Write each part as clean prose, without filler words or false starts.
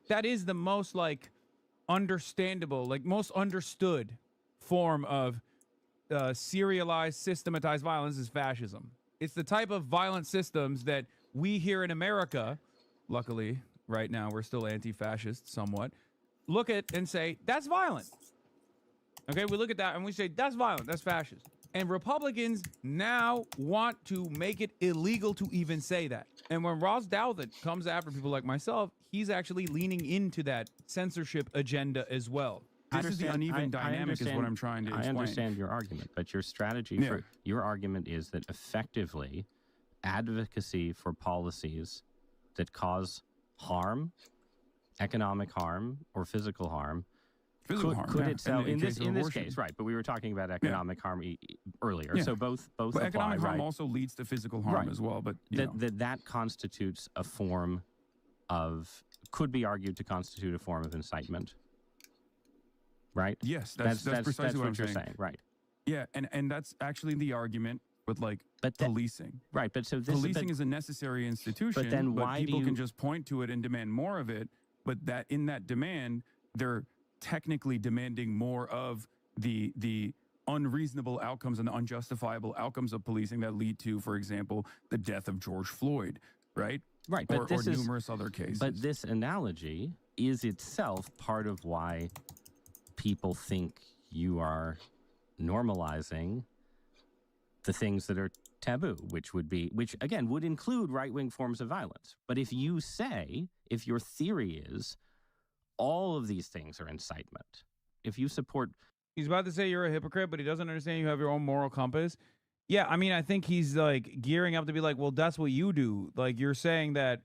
that is the most like understandable, like most understood form of serialized, systematized violence is fascism. It's the type of violent systems that we here in America, luckily, right now we're still anti-fascist somewhat, look at and say, that's violent. Okay, we look at that and we say, that's violent, that's fascist. And Republicans now want to make it illegal to even say that. And when Ross Douthat comes after people like myself, he's actually leaning into that censorship agenda as well. This is the uneven dynamic is what I'm trying to explain. I understand your argument, but your strategy for your argument is that effectively advocacy for policies that cause harm, economic harm, or physical harm, could itself in this case, right? But we were talking about economic harm earlier, so both apply, economic harm right? also leads to physical harm as well. But that constitutes a form of, could be argued to constitute a form of incitement, right? Yes, that's precisely what you're saying, right? Yeah, and that's actually the argument with policing, right? But so policing is a necessary institution. But then why people can just point to it and demand more of it? But that in that demand, they're technically demanding more of the unreasonable outcomes and the unjustifiable outcomes of policing that lead to, for example, the death of George Floyd, right? Right, or numerous other cases. But this analogy is itself part of why people think you are normalizing the things that are taboo, which again would include right-wing forms of violence. But if your theory is all of these things are incitement, if you support... He's about to say you're a hypocrite, but he doesn't understand you have your own moral compass. Yeah, I mean, I think he's like gearing up to be like, well, that's what you do. Like you're saying that,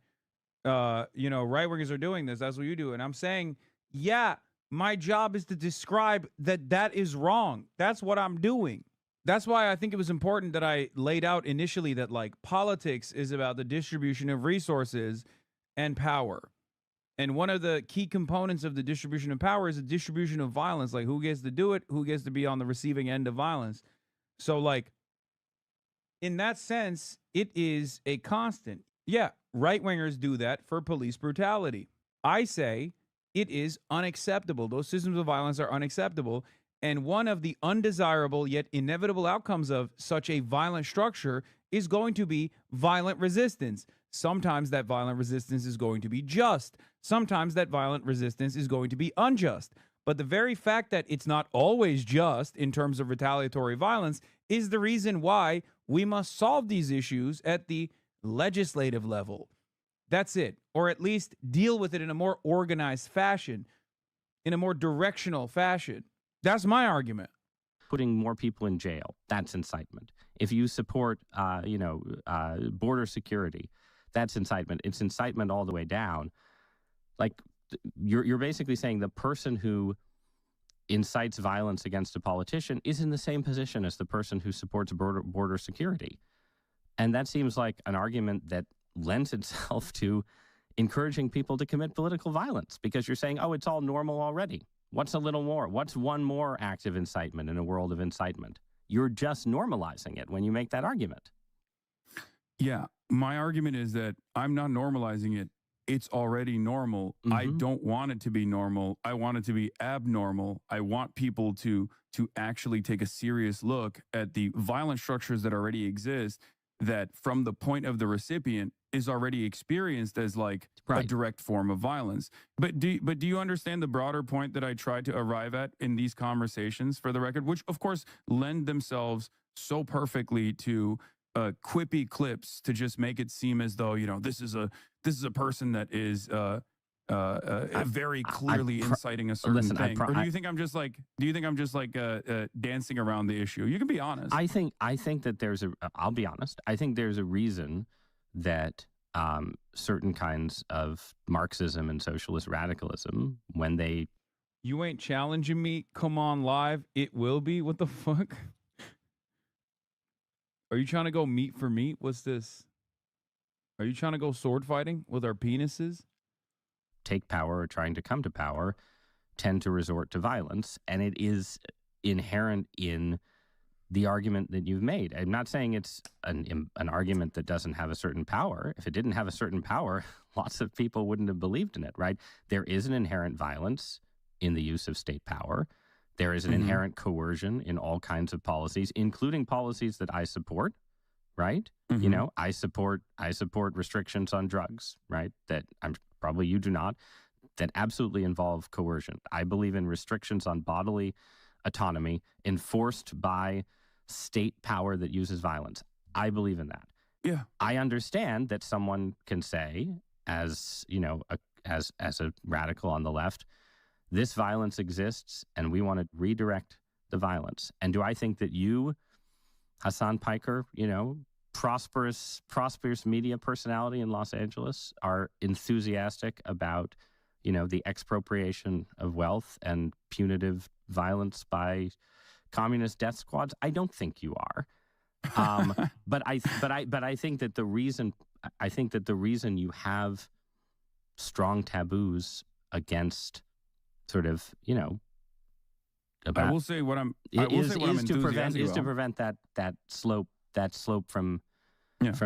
right-wingers are doing this. That's what you do. And I'm saying, yeah, my job is to describe that is wrong. That's what I'm doing. That's why I think it was important that I laid out initially that like politics is about the distribution of resources and power. And one of the key components of the distribution of power is the distribution of violence. Like who gets to do it, who gets to be on the receiving end of violence. So like in that sense, it is a constant. Yeah, right-wingers do that for police brutality. I say it is unacceptable. Those systems of violence are unacceptable. And one of the undesirable yet inevitable outcomes of such a violent structure is going to be violent resistance. Sometimes that violent resistance is going to be just. Sometimes that violent resistance is going to be unjust. But the very fact that it's not always just in terms of retaliatory violence is the reason why we must solve these issues at the legislative level. That's it. Or at least deal with it in a more organized fashion, in a more directional fashion. That's my argument. Putting more people in jail, that's incitement. If you support, border security, that's incitement. It's incitement all the way down. Like you're basically saying the person who incites violence against a politician is in the same position as the person who supports border security. And that seems like an argument that lends itself to encouraging people to commit political violence because you're saying, oh, it's all normal already. What's a little more? What's one more act of incitement in a world of incitement? You're just normalizing it when you make that argument. Yeah, my argument is that I'm not normalizing it. It's already normal. Mm-hmm. I don't want it to be normal. I want it to be abnormal. I want people to actually take a serious look at the violent structures that already exist that from the point of the recipient is already experienced as like a direct form of violence. But do you understand the broader point that I tried to arrive at in these conversations, for the record, which of course lend themselves so perfectly to quippy clips to just make it seem as though, this is a person that is very clearly inciting a certain thing. Or do you think I'm just like dancing around the issue? You can be honest. I think that I'll be honest. I think there's a reason that certain kinds of Marxism and socialist radicalism, when they... You ain't challenging me? Come on live. It will be? What the fuck? Are you trying to go meat for meat? What's this? Are you trying to go sword fighting with our penises? Take power or trying to come to power tend to resort to violence. And it is inherent in the argument that you've made. I'm not saying it's an argument that doesn't have a certain power. If it didn't have a certain power, lots of people wouldn't have believed in it, right? There is an inherent violence in the use of state power. There is an inherent coercion in all kinds of policies, including policies that I support, right? You know, I support restrictions on drugs, right? That probably you do not, that absolutely involve coercion. I believe in restrictions on bodily autonomy enforced by state power that uses violence. I believe in that. Yeah. I understand that someone can say, as you know, as a radical on the left, this violence exists and we want to redirect the violence. And do I think that you, Hassan Piker, you know, prosperous media personality in Los Angeles, are enthusiastic about, you know, the expropriation of wealth and punitive violence by communist death squads? I don't think you are. But I think that the reason you have strong taboos against sort of, you know, about, I will say what I'm to prevent that slope from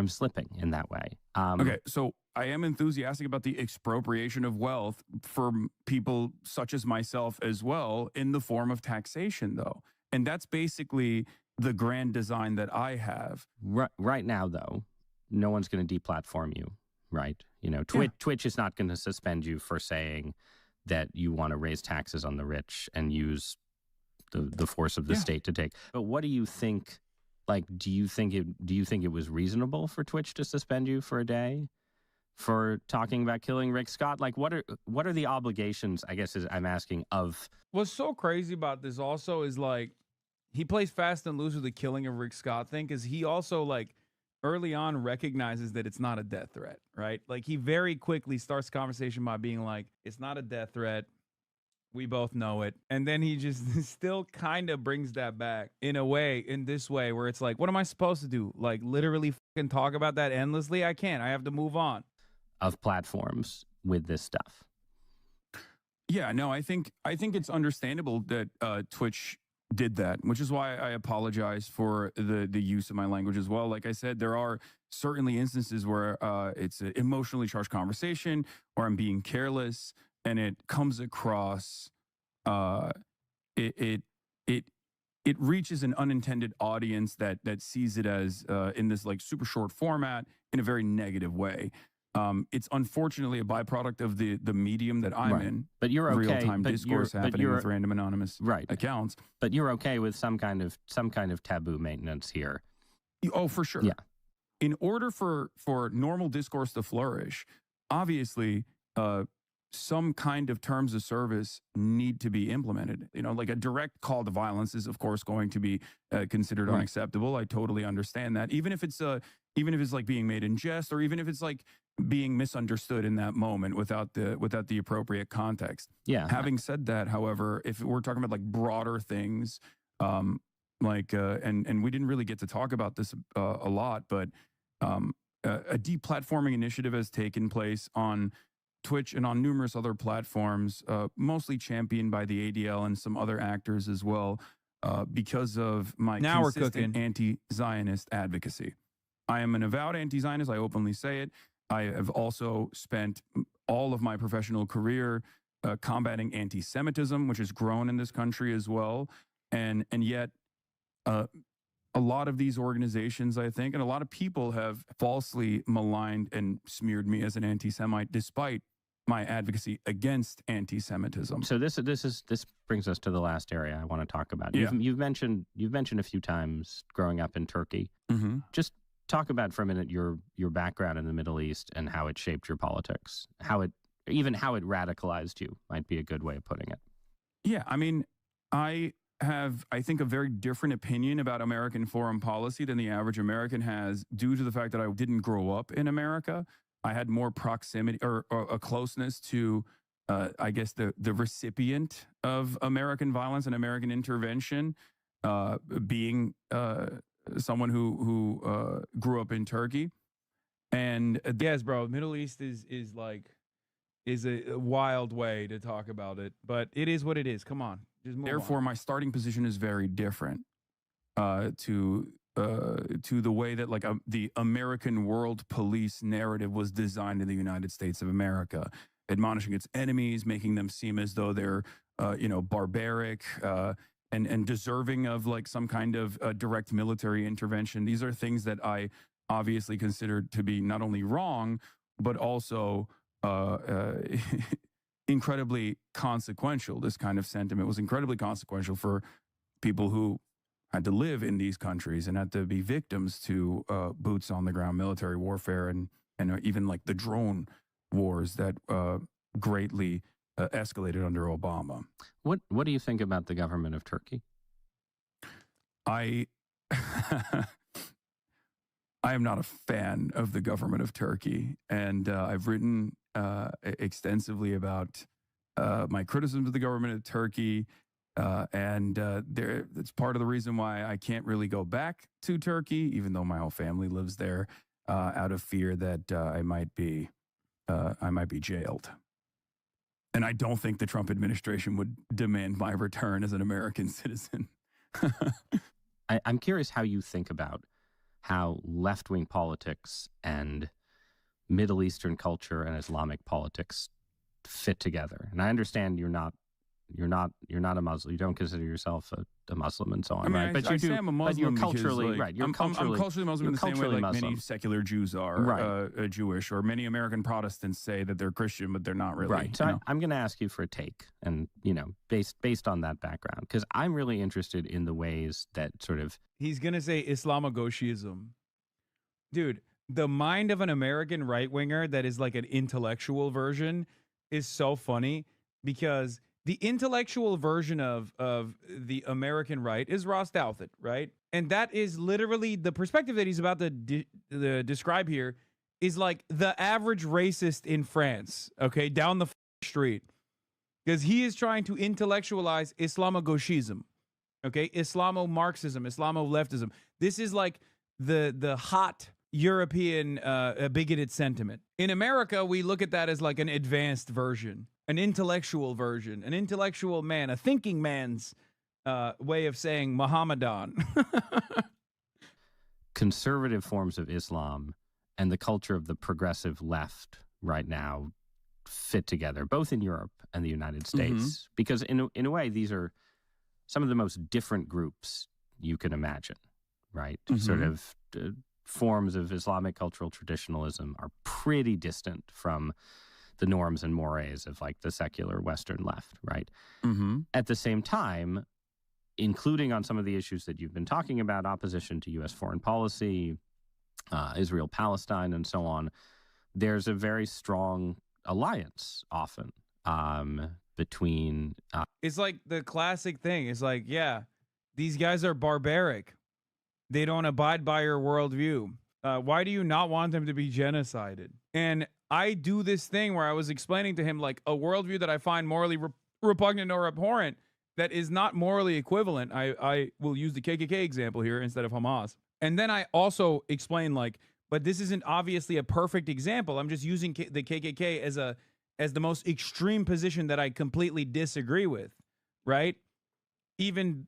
slipping in that way. Okay, so I am enthusiastic about the expropriation of wealth for people such as myself as well, in the form of taxation, though. And that's basically the grand design that I have. Right now, though, no one's going to deplatform you, right? You know, Twitch is not going to suspend you for saying that you want to raise taxes on the rich and use the force of the state to take. But what do you think? Like, do you think it was reasonable for Twitch to suspend you for a day for talking about killing Rick Scott? Like, what are the obligations, I guess, I'm asking, of... What's so crazy about this also is, like, he plays fast and loose with the killing of Rick Scott thing, because he also, like, early on recognizes that it's not a death threat, right? Like, he very quickly starts the conversation by being like, it's not a death threat. We both know it. And then he just still kind of brings that back in this way, where it's like, what am I supposed to do? Like, literally fucking talk about that endlessly? I can't. I have to move on. Of platforms with this stuff. Yeah, no, I think it's understandable that Twitch did that, which is why I apologize for the use of my language as well. Like I said, there are certainly instances where it's an emotionally charged conversation, or I'm being careless, and it comes across, it reaches an unintended audience that sees it as in this like super short format in a very negative way. It's unfortunately a byproduct of the medium that I'm in. But you're okay. Real-time discourse happening with random anonymous accounts. But you're okay with some kind of taboo maintenance here. Oh, for sure. Yeah. In order for normal discourse to flourish, obviously, some kind of terms of service need to be implemented. You know, like a direct call to violence is, of course, going to be considered unacceptable. I totally understand that. Even if it's like being made in jest, or even if it's like being misunderstood in that moment without the appropriate context. Yeah. Having said that, however, if we're talking about like broader things, and we didn't really get to talk about this a lot, but a deplatforming initiative has taken place on Twitch and on numerous other platforms, mostly championed by the ADL and some other actors as well, because of my consistent anti-Zionist advocacy. I am an avowed anti-Zionist. I openly say it. I have also spent all of my professional career combating anti-Semitism, which has grown in this country as well. And yet, a lot of these organizations, I think, and a lot of people have falsely maligned and smeared me as an anti-Semite, despite my advocacy against anti-Semitism. So this brings us to the last area I want to talk about. Yeah. You've mentioned a few times growing up in Turkey. Mm-hmm. Just talk about for a minute your background in the Middle East and how it shaped your politics. How it radicalized you might be a good way of putting it. Yeah, I mean, I have, I think, a very different opinion about American foreign policy than the average American has, due to the fact that I didn't grow up in America. I had more proximity or a closeness to, I guess, the recipient of American violence and American intervention, being someone who grew up in Turkey. And yes, bro, Middle East is a wild way to talk about it, but it is what it is. Come on, just move on. Therefore, my starting position is very different. to the way that like the American world police narrative was designed in the United States of America, admonishing its enemies, making them seem as though they're barbaric and deserving of like some kind of direct military intervention. These are things that I obviously consider to be not only wrong but also incredibly consequential. This kind of sentiment was incredibly consequential for people who had to live in these countries and had to be victims to boots on the ground military warfare and even like the drone wars that greatly escalated under Obama. What do you think about the government of Turkey? I I am not a fan of the government of Turkey, and I've written extensively about my criticisms of the government of Turkey. It's part of the reason why I can't really go back to Turkey, even though my whole family lives there, out of fear that I might be jailed. And I don't think the Trump administration would demand my return as an American citizen. I'm curious how you think about how left-wing politics and Middle Eastern culture and Islamic politics fit together. And I understand you're not a Muslim. You don't consider yourself a Muslim and so on, I mean, right? I say I'm a Muslim you're culturally because, like, right. You're I'm culturally Muslim in the same way like Muslim. many secular Jews are Jewish, or many American Protestants say that they're Christian, but they're not really. Right. So I'm going to ask you for a take, and based on that background, because I'm really interested in the ways that sort of He's going to say Islamagoshism. Dude, the mind of an American right-winger that is like an intellectual version is so funny, because the intellectual version of the American right is Ross Douthat, right? And that is literally the perspective that he's about to describe here is like the average racist in France, okay, down the street. Because he is trying to intellectualize Islamagoshism, okay, Islamo-Marxism, Islamo-leftism. This is like the hot European bigoted sentiment. In America, we look at that as like an advanced version, an intellectual version, an intellectual man, a thinking man's way of saying Mohammedan. conservative forms of Islam and the culture of the progressive left right now fit together, both in Europe and the United States, because in a way, these are some of the most different groups you can imagine, right? Sort of forms of Islamic cultural traditionalism are pretty distant from the norms and mores of like the secular Western left, right? At the same time, including on some of the issues that you've been talking about, opposition to U.S. foreign policy, Israel, Palestine, and so on, there's a very strong alliance often between... It's like the classic thing. It's like, yeah, these guys are barbaric. They don't abide by your worldview. Why do you not want them to be genocided? And I do this thing where I was explaining to him like a worldview that I find morally repugnant or abhorrent that is not morally equivalent. I will use the KKK example here instead of Hamas. And then I also explain like, but this isn't obviously a perfect example. I'm just using the KKK as the most extreme position that I completely disagree with, right? Even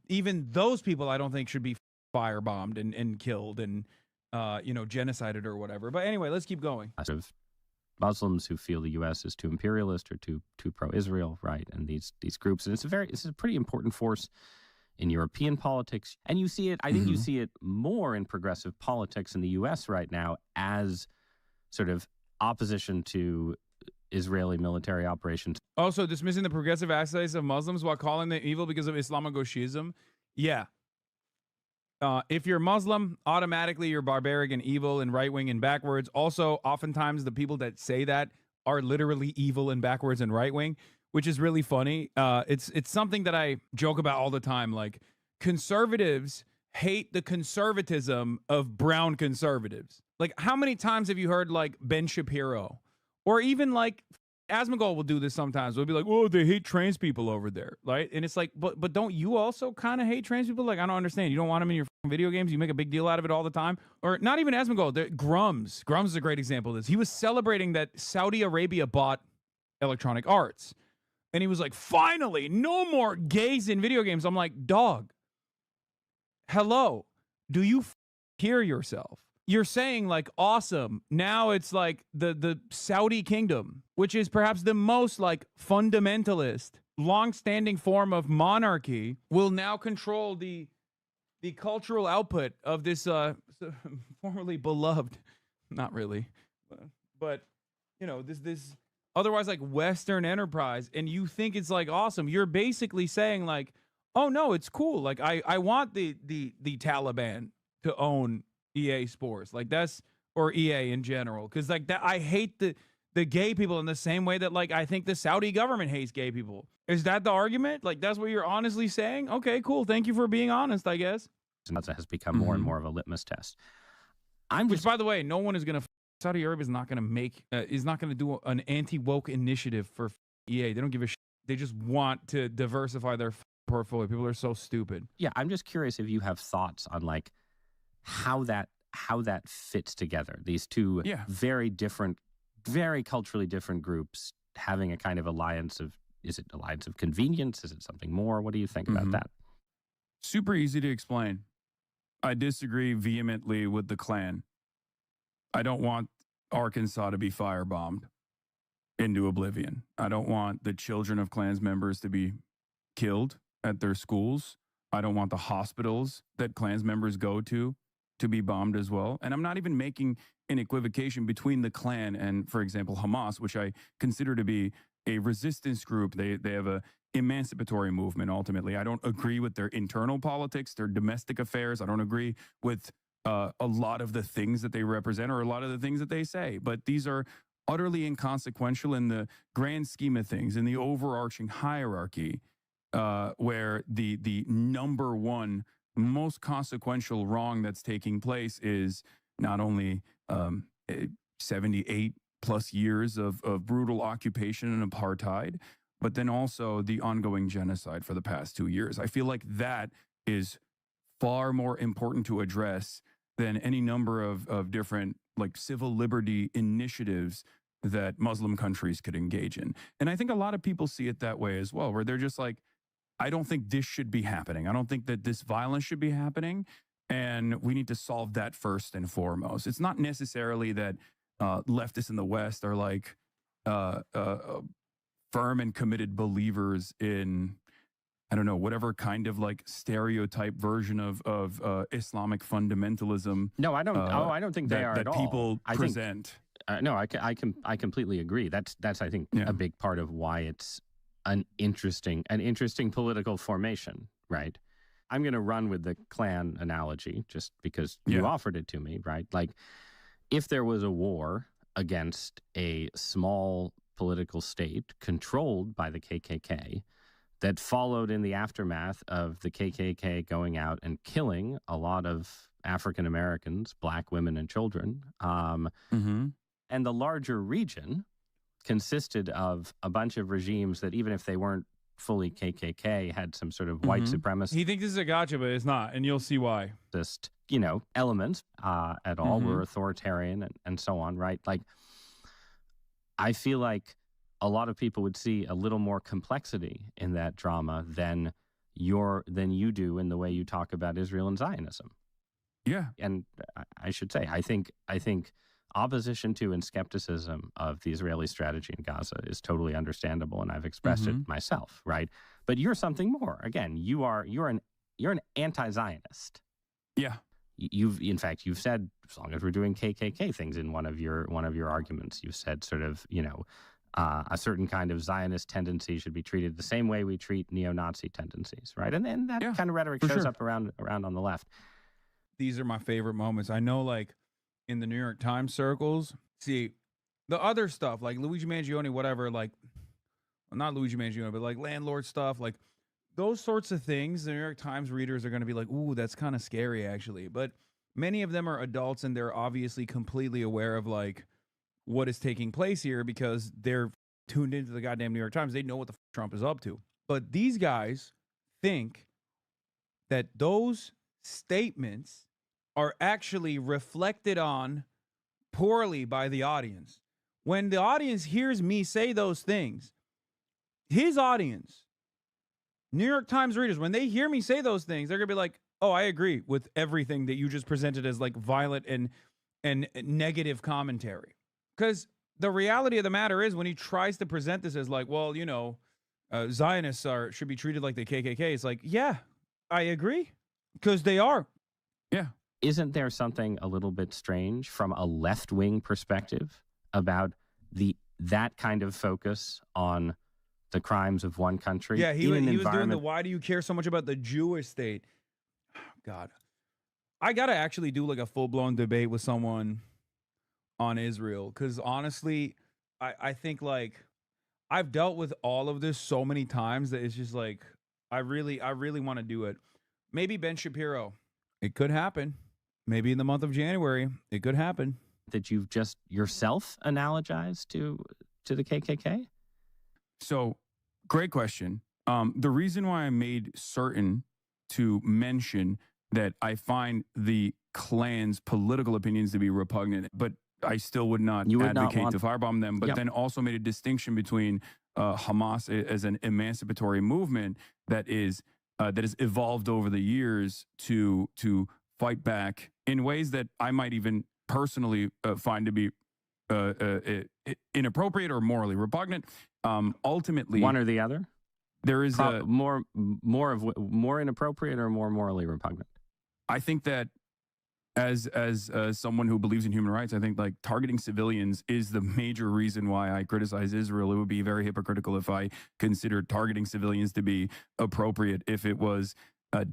those people I don't think should be firebombed and killed and genocided or whatever. But anyway, let's keep going. Muslims who feel the U.S. is too imperialist or too pro-Israel, right? And these groups, and it's a pretty important force in European politics. And you see it, I think you see it more in progressive politics in the U.S. right now as sort of opposition to Israeli military operations. Also, dismissing the progressive aspects of Muslims while calling them evil because of Islamagoshism. Yeah. If you're Muslim, automatically you're barbaric and evil and right-wing and backwards. Also, oftentimes the people that say that are literally evil and backwards and right-wing, which is really funny. It's something that I joke about all the time. Like, conservatives hate the conservatism of brown conservatives. Like, how many times have you heard, like, Ben Shapiro? Or even, like, Asmongold will do this sometimes. We'll be like, oh, they hate trans people over there, right? And it's like, but don't you also kind of hate trans people? Like, I don't understand. You don't want them in your video games? You make a big deal out of it all the time? Or not even Asmongold. Grums. Grums is a great example of this. He was celebrating that Saudi Arabia bought Electronic Arts. And he was like, finally, no more gays in video games. I'm like, dog, hello, do you hear yourself? You're saying like awesome. Now it's like the Saudi kingdom, which is perhaps the most like fundamentalist, long-standing form of monarchy, will now control the cultural output of this formerly beloved, not really, but you know, this otherwise like Western enterprise, and you think it's like awesome. You're basically saying like, oh no, it's cool. Like I want the Taliban to own EA Sports. Like that's, or EA in general. Cause like that, I hate the gay people in the same way that like I think the Saudi government hates gay people. Is that the argument? Like that's what you're honestly saying? Okay, cool. Thank you for being honest, I guess. Has become more and more of a litmus test. Which, by the way, no one is going to, Saudi Arabia is not going to make, is not going to do an anti-woke initiative for EA. They don't give a shit. They just want to diversify their portfolio. People are so stupid. Yeah, I'm just curious if you have thoughts on like how that fits together. These two very different, very culturally different groups having a kind of alliance of, is it alliance of convenience? Is it something more? What do you think about that? Super easy to explain. I disagree vehemently with the Klan. I don't want Arkansas to be firebombed into oblivion. I don't want the children of Klans members to be killed at their schools. I don't want the hospitals that Klans members go to be bombed as well. And I'm not even making an equivocation between the Klan and, for example, Hamas, which I consider to be a resistance group. They have a emancipatory movement, ultimately. I don't agree with their internal politics, their domestic affairs. I don't agree with a lot of the things that they represent or a lot of the things that they say. But these are utterly inconsequential in the grand scheme of things, in the overarching hierarchy, where the number one most consequential wrong that's taking place is not only 78 plus years of brutal occupation and apartheid, but then also the ongoing genocide for the past 2 years. I feel like that is far more important to address than any number of different like civil liberty initiatives that Muslim countries could engage in. And I think a lot of people see it that way as well, where they're just like, I don't think this should be happening. I don't think that this violence should be happening. And we need to solve that first and foremost. It's not necessarily that leftists in the West are like firm and committed believers in, I don't know, whatever kind of like stereotype version of Islamic fundamentalism. No, I don't. I don't think they are at all. That people present. No, I completely agree. That's I think a big part of why it's an interesting political formation, right? I'm going to run with the Klan analogy just because you offered it to me, right? Like, if there was a war against a small political state controlled by the KKK that followed in the aftermath of the KKK going out and killing a lot of African Americans, black women and children, and the larger region consisted of a bunch of regimes that, even if they weren't fully KKK, had some sort of white supremacist. He thinks this is a gotcha, but it's not, and you'll see why. Just, elements at all were authoritarian and so on, right? Like, I feel like a lot of people would see a little more complexity in that drama than you do in the way you talk about Israel and Zionism. Yeah. And I should say, I think opposition to and skepticism of the Israeli strategy in Gaza is totally understandable, and I've expressed it myself, right? But you're something more. Again, you're an anti-Zionist. Yeah. You've said, as long as we're doing KKK things in one of your arguments, you've said sort of, a certain kind of Zionist tendency should be treated the same way we treat neo-Nazi tendencies, right? And then that kind of rhetoric shows up around on the left. These are my favorite moments. I know, like, in the New York Times circles, see, the other stuff, like Luigi Mangione, whatever, like, well, not Luigi Mangione, but like landlord stuff, like those sorts of things, the New York Times readers are going to be like, ooh, that's kind of scary, actually. But many of them are adults, and they're obviously completely aware of, like, what is taking place here because they're tuned into the goddamn New York Times. They know what the Trump is up to. But these guys think that those statements are actually reflected on poorly by the audience. When the audience hears me say those things, his audience, New York Times readers, when they hear me say those things, they're going to be like, Oh, I agree with everything that you just presented as like violent and negative commentary. Because the reality of the matter is, when he tries to present this as like, well, Zionists should be treated like the KKK, it's like, yeah, I agree, because they are. Yeah. Isn't there something a little bit strange from a left-wing perspective about that kind of focus on the crimes of one country? Yeah, he was doing the why do you care so much about the Jewish state? God, I gotta actually do like a full-blown debate with someone on Israel, because honestly, I think like I've dealt with all of this so many times that it's just like I really want to do it. Maybe Ben Shapiro. It could happen. Maybe in the month of January, it could happen. That you've just yourself analogized to the KKK? So, great question. The reason why I made certain to mention that I find the Klan's political opinions to be repugnant, but I still would not advocate to firebomb them, but then also made a distinction between Hamas as an emancipatory movement that is evolved over the years to fight back in ways that I might even personally find to be inappropriate or morally repugnant. Ultimately, one or the other. There is more inappropriate or more morally repugnant. I think that as someone who believes in human rights, I think like targeting civilians is the major reason why I criticize Israel. It would be very hypocritical if I considered targeting civilians to be appropriate if it was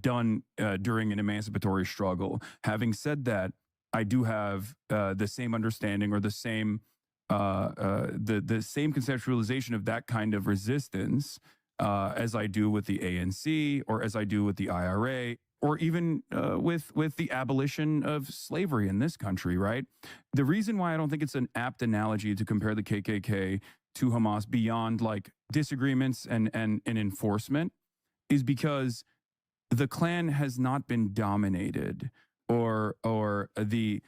done during an emancipatory struggle. Having said that, I do have the same understanding or the same the same conceptualization of that kind of resistance as I do with the ANC or as I do with the IRA. Or even with the abolition of slavery in this country, right? The reason why I don't think it's an apt analogy to compare the KKK to Hamas beyond like disagreements and enforcement is because the Klan has not been dominated, or the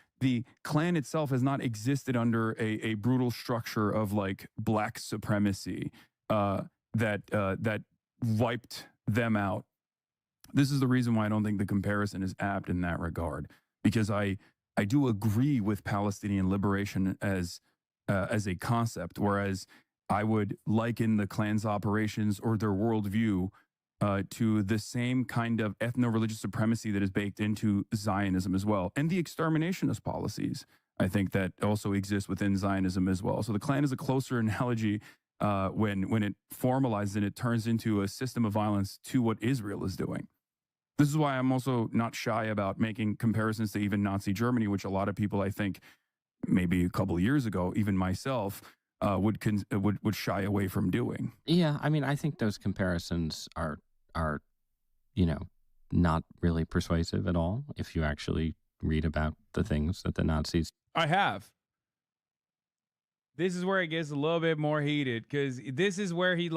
Klan itself has not existed under a brutal structure of like black supremacy that wiped them out. This is the reason why I don't think the comparison is apt in that regard, because I do agree with Palestinian liberation as a concept, whereas I would liken the Klan's operations or their worldview to the same kind of ethno-religious supremacy that is baked into Zionism as well, and the exterminationist policies, I think, that also exist within Zionism as well. So the Klan is a closer analogy when it formalizes and it turns into a system of violence to what Israel is doing. This is why I'm also not shy about making comparisons to even Nazi Germany, which a lot of people, I think, maybe a couple of years ago, even myself, would shy away from doing. Yeah, I mean, I think those comparisons are not really persuasive at all if you actually read about the things that the Nazis. I have. This is where it gets a little bit more heated, because this is where he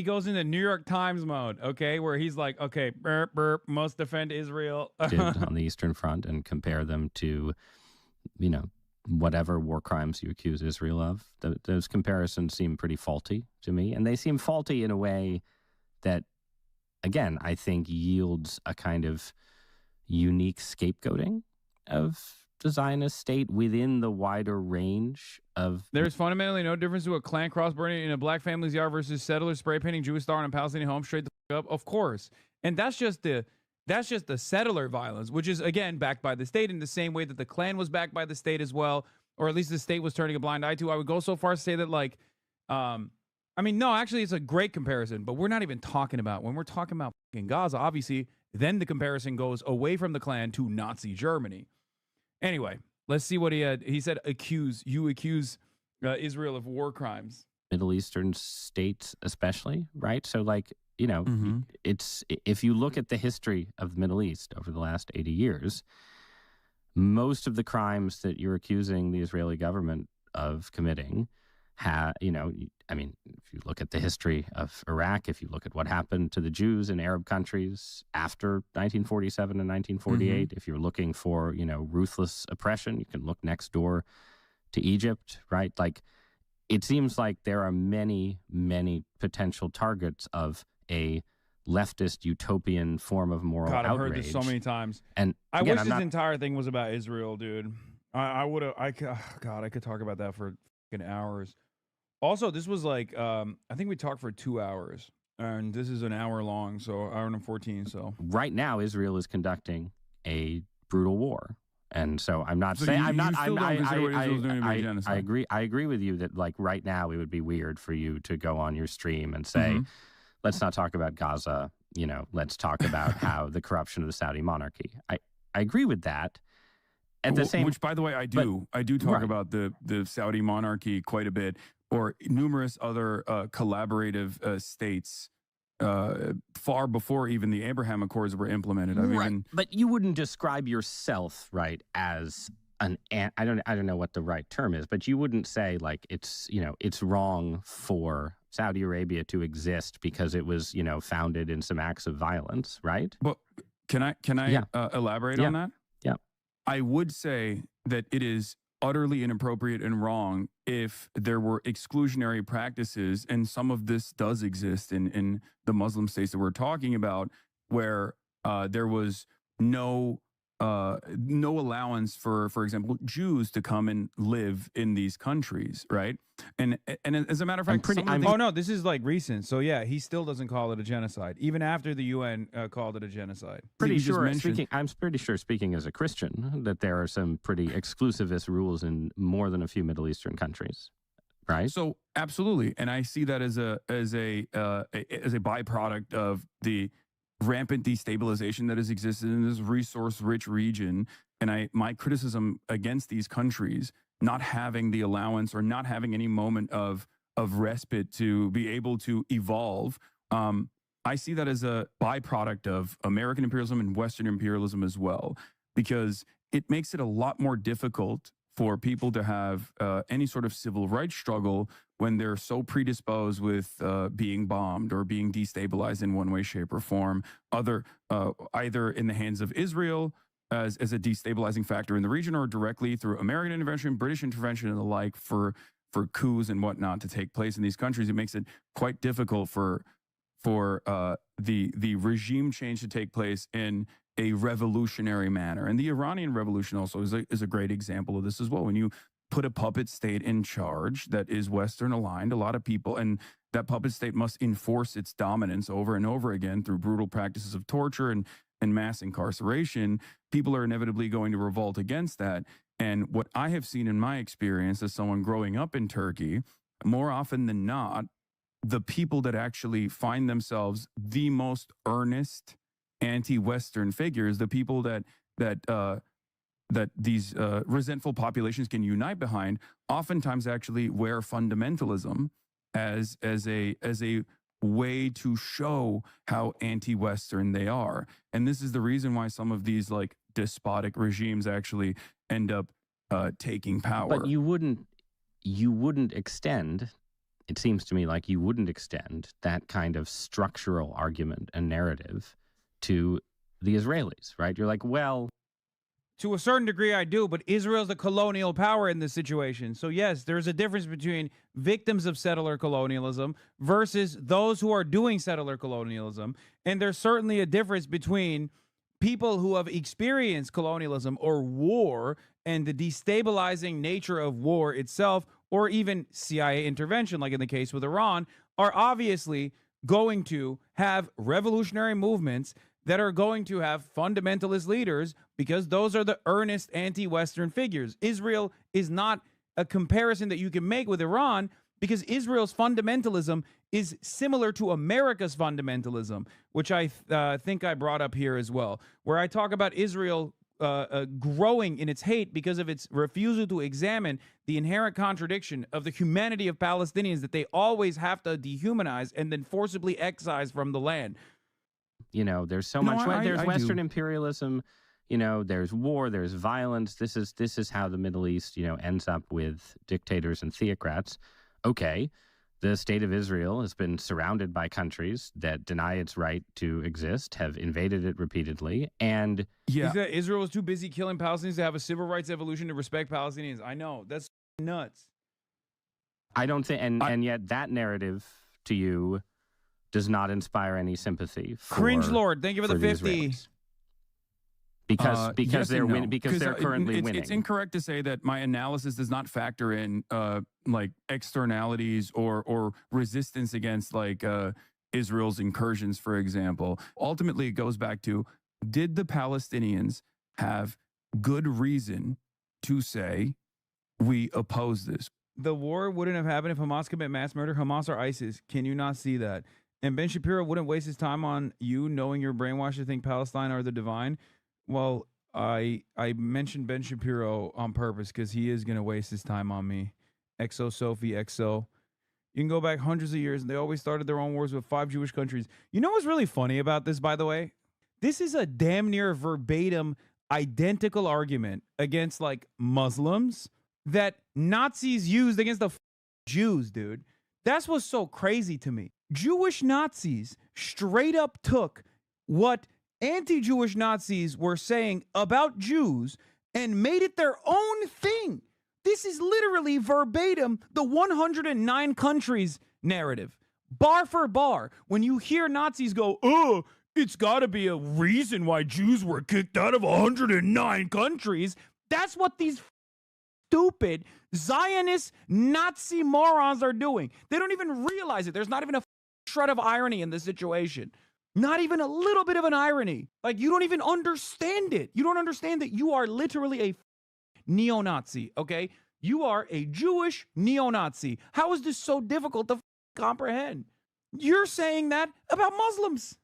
goes into New York Times mode, okay, where he's like, okay, burp, burp, must defend Israel. Did on the Eastern Front and compare them to, whatever war crimes you accuse Israel of. Those comparisons seem pretty faulty to me. And they seem faulty in a way that, again, I think yields a kind of unique scapegoating of the Zionist state within the wider range of... There's fundamentally no difference to a Klan cross burning in a black family's yard versus settlers spray painting Jewish star on a Palestinian home. Straight the fuck up, of course. And that's just the settler violence, which is, again, backed by the state in the same way that the Klan was backed by the state as well, or at least the state was turning a blind eye to. I would go so far as to say that, like, no, actually, it's a great comparison, but we're not even talking about, when we're talking about fucking Gaza, obviously, then the comparison goes away from the Klan to Nazi Germany. Anyway, let's see what he had. He said, accuse Israel of war crimes. Middle Eastern states especially, right? So, like, it's, if you look at the history of the Middle East over the last 80 years, most of the crimes that you're accusing the Israeli government of committing if you look at the history of Iraq, if you look at what happened to the Jews in Arab countries after 1947 and 1948, if you're looking for, ruthless oppression, you can look next door to Egypt, right? Like, it seems like there are many, many potential targets of a leftist utopian form of moral God, I've outrage. heard this so many times. And I again, wish I'm this not, entire thing was about Israel, dude. I would have. God, I could talk about that for fucking hours. Also, this was like, I think we talked for 2 hours, and this is an hour long, so hour and 14. So right now, Israel is conducting a brutal war. And so I'm not So saying you I'm not. still don't consider what Israel's doing to be I genocide? agree. I agree with you that like right now it would be weird for you to go on your stream and say, let's not talk about Gaza. You know, let's talk about how the corruption of the Saudi monarchy. I agree with that. At the same, which, by the way, I do talk right. about the Saudi monarchy quite a bit, or numerous other collaborative states far before even the Abraham Accords were implemented. But you wouldn't describe yourself, right, as an I don't know what the right term is, but you wouldn't say like it's wrong for Saudi Arabia to exist because it was founded in some acts of violence, right? But can I elaborate on that? Yeah. I would say that it is utterly inappropriate and wrong if there were exclusionary practices, and some of this does exist in the Muslim states that we're talking about, where there was no allowance for example, Jews to come and live in these countries, right? And as a matter of fact, oh no, this is like recent. So yeah, he still doesn't call it a genocide, even after the UN called it a genocide. I'm pretty sure, speaking as a Christian, that there are some pretty exclusivist rules in more than a few Middle Eastern countries, right? So absolutely, and I see that as a byproduct of the rampant destabilization that has existed in this resource-rich region. And my criticism against these countries not having the allowance or not having any moment of respite to be able to evolve, I see that as a byproduct of American imperialism and Western imperialism as well, because it makes it a lot more difficult for people to have any sort of civil rights struggle when they're so predisposed with being bombed or being destabilized in one way, shape, or form, either in the hands of Israel as a destabilizing factor in the region, or directly through American intervention, British intervention, and the like for coups and whatnot to take place in these countries. It makes it quite difficult for the regime change to take place in a revolutionary manner. And the Iranian Revolution also is a great example of this as well. When you put a puppet state in charge that is Western aligned, a lot of people, and that puppet state must enforce its dominance over and over again through brutal practices of torture and mass incarceration, people are inevitably going to revolt against that. And what I have seen in my experience as someone growing up in Turkey, more often than not, the people that actually find themselves the most earnest anti-Western figures, the people that these resentful populations can unite behind, oftentimes actually wear fundamentalism as a way to show how anti-Western they are. And this is the reason why some of these like despotic regimes actually end up taking power. But you wouldn't extend, it seems to me like you wouldn't extend that kind of structural argument and narrative to the Israelis, right? You're like, well, to a certain degree, I do, but Israel's the colonial power in this situation. So yes, there's a difference between victims of settler colonialism versus those who are doing settler colonialism. And there's certainly a difference between people who have experienced colonialism or war and the destabilizing nature of war itself, or even CIA intervention, like in the case with Iran, are obviously going to have revolutionary movements that are going to have fundamentalist leaders, because those are the earnest anti-Western figures. Israel is not a comparison that you can make with Iran, because Israel's fundamentalism is similar to America's fundamentalism, which I think I brought up here as well, where I talk about Israel growing in its hate because of its refusal to examine the inherent contradiction of the humanity of Palestinians that they always have to dehumanize and then forcibly excise from the land. You know, there's so much. There's Western imperialism. You know, there's war. There's violence. This is how the Middle East, ends up with dictators and theocrats. Okay, the state of Israel has been surrounded by countries that deny its right to exist, have invaded it repeatedly, and yeah, Israel was too busy killing Palestinians to have a civil rights evolution to respect Palestinians. I know, that's nuts. I don't think, and yet that narrative to you does not inspire any sympathy for Cringe Lord, thank you for the 50. Israelis. Because Yes they're and no. winning, because they're currently winning. It's incorrect to say that my analysis does not factor in like externalities or resistance against like Israel's incursions, for example. Ultimately, it goes back to, did the Palestinians have good reason to say we oppose this? The war wouldn't have happened if Hamas commit mass murder. Hamas or ISIS. Can you not see that? And Ben Shapiro wouldn't waste his time on you knowing you're brainwashed to think Palestine are the divine. Well, I mentioned Ben Shapiro on purpose because he is going to waste his time on me. Exo Sophie, Exo. You can go back hundreds of years, and they always started their own wars with 5 Jewish countries. You know what's really funny about this, by the way? This is a damn near verbatim, identical argument against, like, Muslims that Nazis used against the Jews, dude. That's what's so crazy to me. Jewish Nazis straight up took what anti-Jewish Nazis were saying about Jews and made it their own thing. This is literally verbatim the 109 countries narrative. Bar for bar. When you hear Nazis go, oh, it's got to be a reason why Jews were kicked out of 109 countries. That's what these stupid Zionist Nazi morons are doing. They don't even realize it. There's not even a shred of irony in this situation. Not even a little bit of an irony. Like, you don't even understand it. You don't understand that you are literally a neo-Nazi, okay? You are a Jewish neo-Nazi. How is this so difficult to comprehend? You're saying that about Muslims.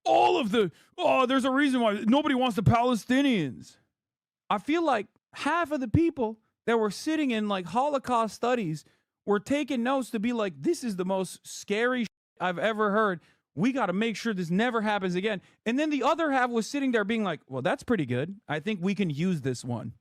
There's a reason why nobody wants the Palestinians. I feel like half of the people that were sitting in, like, Holocaust studies were taking notes to be like, this is the most scary I've ever heard. We got to make sure this never happens again. And then the other half was sitting there being like, well, that's pretty good. I think we can use this one.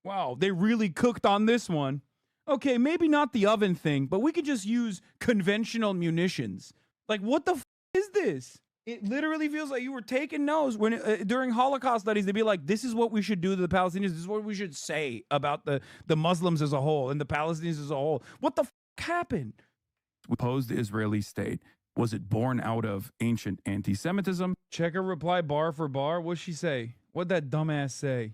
Wow, they really cooked on this one. Okay, maybe not the oven thing, but we could just use conventional munitions. Like, what the is this? It literally feels like you were taking notes when during Holocaust studies, they'd be like, this is what we should do to the Palestinians. This is what we should say about the Muslims as a whole and the Palestinians as a whole. What the happened? We opposed the Israeli state. Was it born out of ancient anti-Semitism? Check her reply bar for bar. What'd she say? What'd that dumbass say?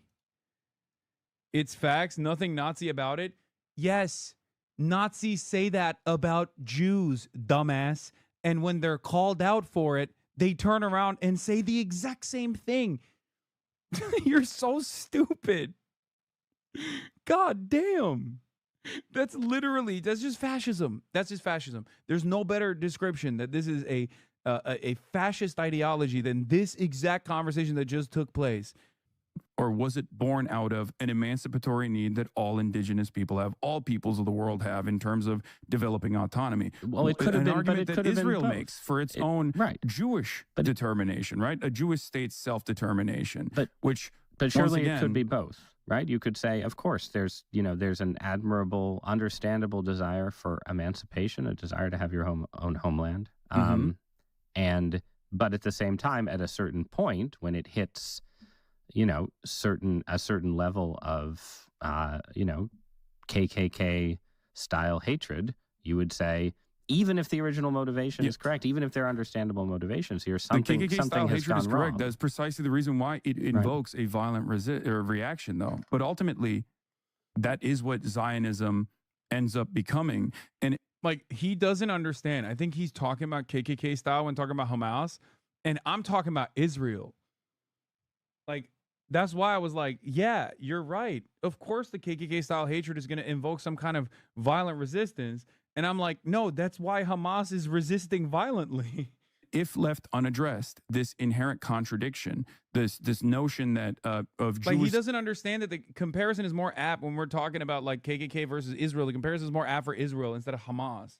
It's facts, nothing Nazi about it. Yes, Nazis say that about Jews, dumbass. And when they're called out for it, they turn around and say the exact same thing. You're so stupid. God damn. That's just fascism. That's just fascism. There's no better description that this is a fascist ideology than this exact conversation that just took place. Or was it born out of an emancipatory need that all indigenous people have, all peoples of the world have, in terms of developing autonomy? Well, it could have an been, argument but it that could have Israel been both. makes for its own Jewish determination, right? A Jewish state's self-determination, but surely it could be both, right? You could say, of course, there's an admirable, understandable desire for emancipation, a desire to have your own homeland, but at the same time, at a certain point, when it hits a certain level of, KKK style hatred, you would say, even if the original motivation is correct, even if there are understandable motivations here, something has gone is correct. wrong. That's precisely the reason why it invokes a violent reaction, though. But ultimately, that is what Zionism ends up becoming. And like, he doesn't understand. I think he's talking about KKK style when talking about Hamas, and I'm talking about Israel. Like, that's why I was like, yeah, you're right. Of course, the KKK style hatred is going to invoke some kind of violent resistance. And I'm like, no, that's why Hamas is resisting violently. If left unaddressed, this inherent contradiction, this notion that of Jews, like, he doesn't understand that the comparison is more apt when we're talking about like KKK versus Israel. The comparison is more apt for Israel instead of Hamas.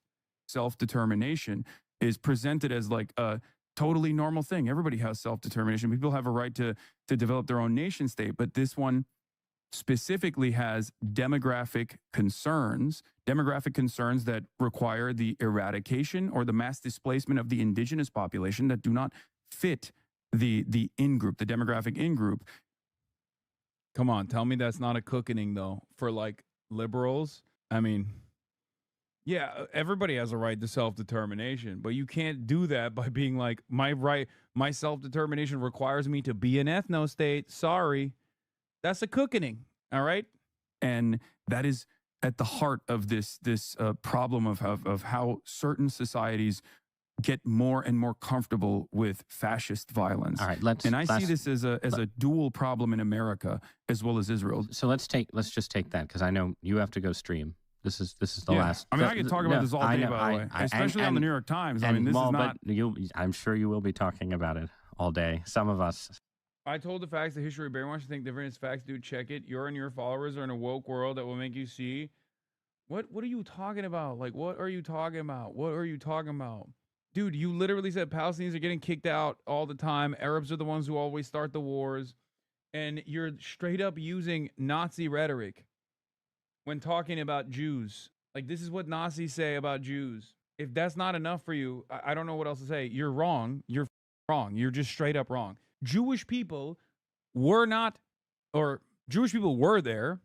Self-determination is presented as like a totally normal thing. Everybody has self-determination. People have a right to develop their own nation state, but this one specifically has demographic concerns that require the eradication or the mass displacement of the indigenous population that do not fit the in-group, the demographic in-group. Come on, tell me that's not a cookening though for like liberals. I mean, Yeah, everybody has a right to self-determination, but you can't do that by being like, my self-determination requires me to be an ethno-state. Sorry. That's a cookening. All right. And that is at the heart of this problem of how certain societies get more and more comfortable with fascist violence. All right, and I see this as a dual problem in America as well as Israel. So let's just take that, because I know you have to go stream. This is the last. I mean, I could talk about this all day, by the way, especially on the New York Times. I mean, this is not. But I'm sure you will be talking about it all day. Some of us. I told the facts, the history of brainwash, think different is facts. Dude, check it. Your and your followers are in a woke world that will make you see. What are you talking about? Like, what are you talking about? What are you talking about? Dude, you literally said Palestinians are getting kicked out all the time. Arabs are the ones who always start the wars. And you're straight up using Nazi rhetoric when talking about Jews. Like, this is what Nazis say about Jews. If that's not enough for you, I don't know what else to say. You're wrong. You're wrong. You're just straight up wrong. Jewish people were not, or Jewish people were there.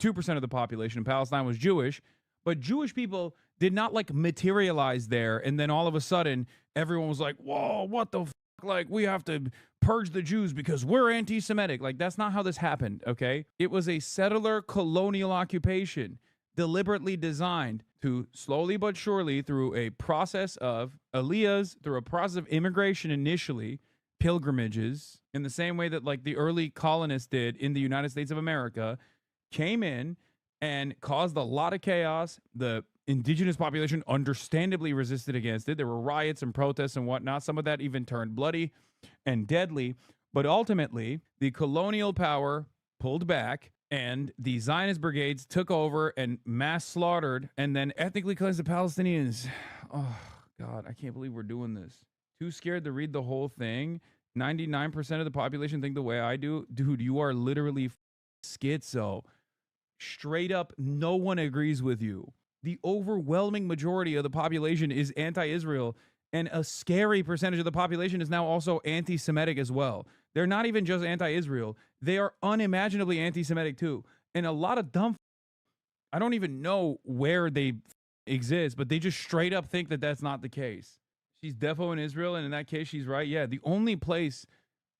2% of the population in Palestine was Jewish, but Jewish people did not like materialize there. And then all of a sudden, everyone was like, whoa, what the fuck? Like, we have to purge the Jews because we're anti-Semitic. Like, that's not how this happened, okay? It was a settler colonial occupation deliberately designed to slowly but surely, through a process of aliyahs, through a process of immigration initially, pilgrimages, in the same way that like the early colonists did in the United States of America, came in and caused a lot of chaos. The indigenous population understandably resisted against it. There were riots and protests and whatnot. Some of that even turned bloody and deadly. But ultimately, the colonial power pulled back and the Zionist brigades took over and mass slaughtered and then ethnically cleansed the Palestinians. Oh, God, I can't believe we're doing this. Too scared to read the whole thing. 99% of the population think the way I do. Dude, you are literally schizo. Straight up, no one agrees with you. The overwhelming majority of the population is anti-Israel, and a scary percentage of the population is now also anti-Semitic as well. They're not even just anti-Israel. They are unimaginably anti-Semitic too. And a lot of dumb, I don't even know where they exist, but they just straight up think that that's not the case. She's defo in Israel, and in that case, she's right. Yeah, the only place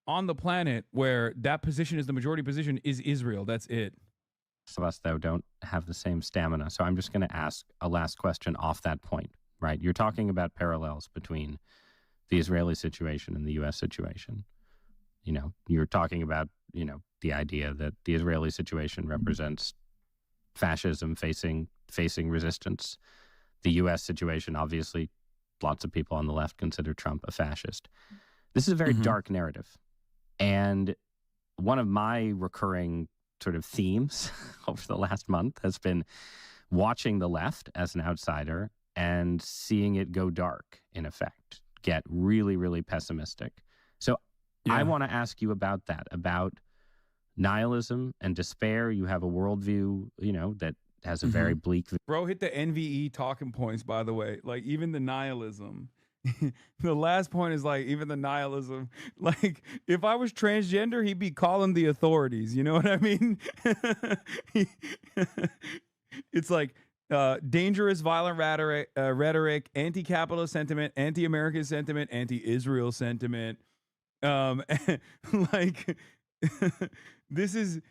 on the planet where that position is the majority position is Israel. That's it. Some of us, though, don't have the same stamina. So I'm just going to ask a last question off that point, right? You're talking about parallels between the Israeli situation and the U.S. situation. You know, you're talking about, you know, the idea that the Israeli situation represents fascism facing resistance. The U.S. situation, obviously, lots of people on the left consider Trump a fascist. This is a very dark narrative. And one of my recurring sort of themes over the last month has been watching the left as an outsider and seeing it go dark, in effect, get really, really pessimistic. So I want to ask you about that, about nihilism and despair. You have a worldview, you know, that has a very bleak. Bro, hit the NVE talking points, by the way. Like, even the nihilism. The last point is like, even the nihilism. Like, if I was transgender, he'd be calling the authorities. You know what I mean? It's like dangerous, violent rhetoric, anti-capitalist sentiment, anti-American sentiment, anti-Israel sentiment. Like, this is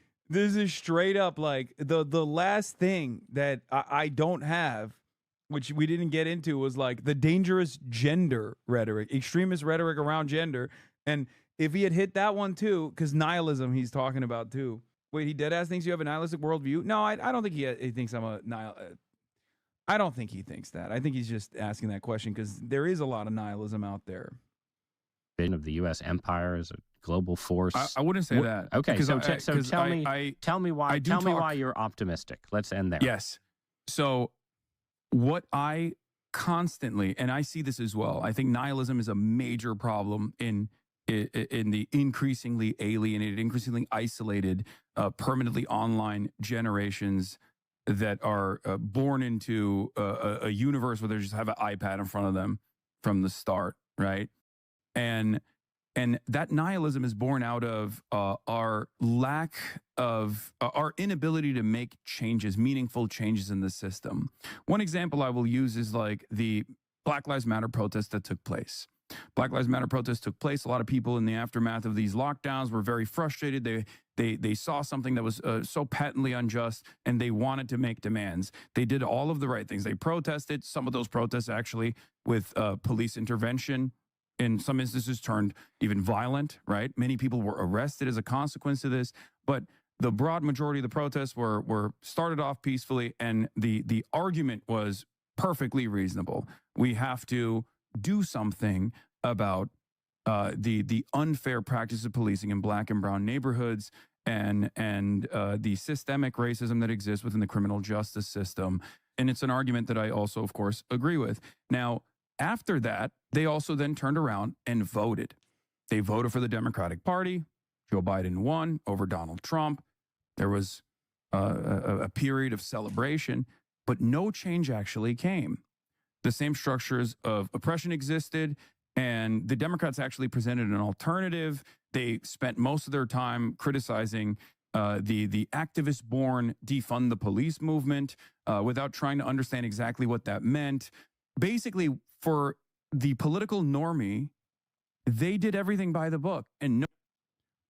straight up like the last thing that I don't have, which we didn't get into, was like the dangerous gender rhetoric, extremist rhetoric around gender. And if he had hit that one too, because nihilism he's talking about too. Wait, he deadass thinks you have a nihilistic worldview? No, I don't think he thinks I'm a nihilist. I don't think he thinks that. I think he's just asking that question because there is a lot of nihilism out there. Of the U.S. empire as a global force. I wouldn't say that. Okay, so tell me why you're optimistic. Let's end there. Yes. So what I constantly, and I see this as well, I think nihilism is a major problem in the increasingly alienated, increasingly isolated, permanently online generations that are born into a universe where they just have an iPad in front of them from the start, right? And And that nihilism is born out of our lack of our inability to make changes, meaningful changes in the system. One example I will use is like the Black Lives Matter protest that took place. Black Lives Matter protest took place. A lot of people in the aftermath of these lockdowns were very frustrated. They saw something that was so patently unjust, and they wanted to make demands. They did all of the right things. They protested. Some of those protests actually with police intervention in some instances turned even violent, right? Many people were arrested as a consequence of this, but the broad majority of the protests were started off peacefully, and the argument was perfectly reasonable. We have to do something about the unfair practice of policing in Black and brown neighborhoods, and the systemic racism that exists within the criminal justice system. And it's an argument that I also, of course, agree with. Now, after that, they also then turned around and voted. They voted for the Democratic Party. Joe Biden won over Donald Trump. There was a period of celebration, but no change actually came. The same structures of oppression existed, and the Democrats actually presented an alternative. They spent most of their time criticizing the activist-born defund the police movement without trying to understand exactly what that meant. Basically, for the political normie, they did everything by the book. And no.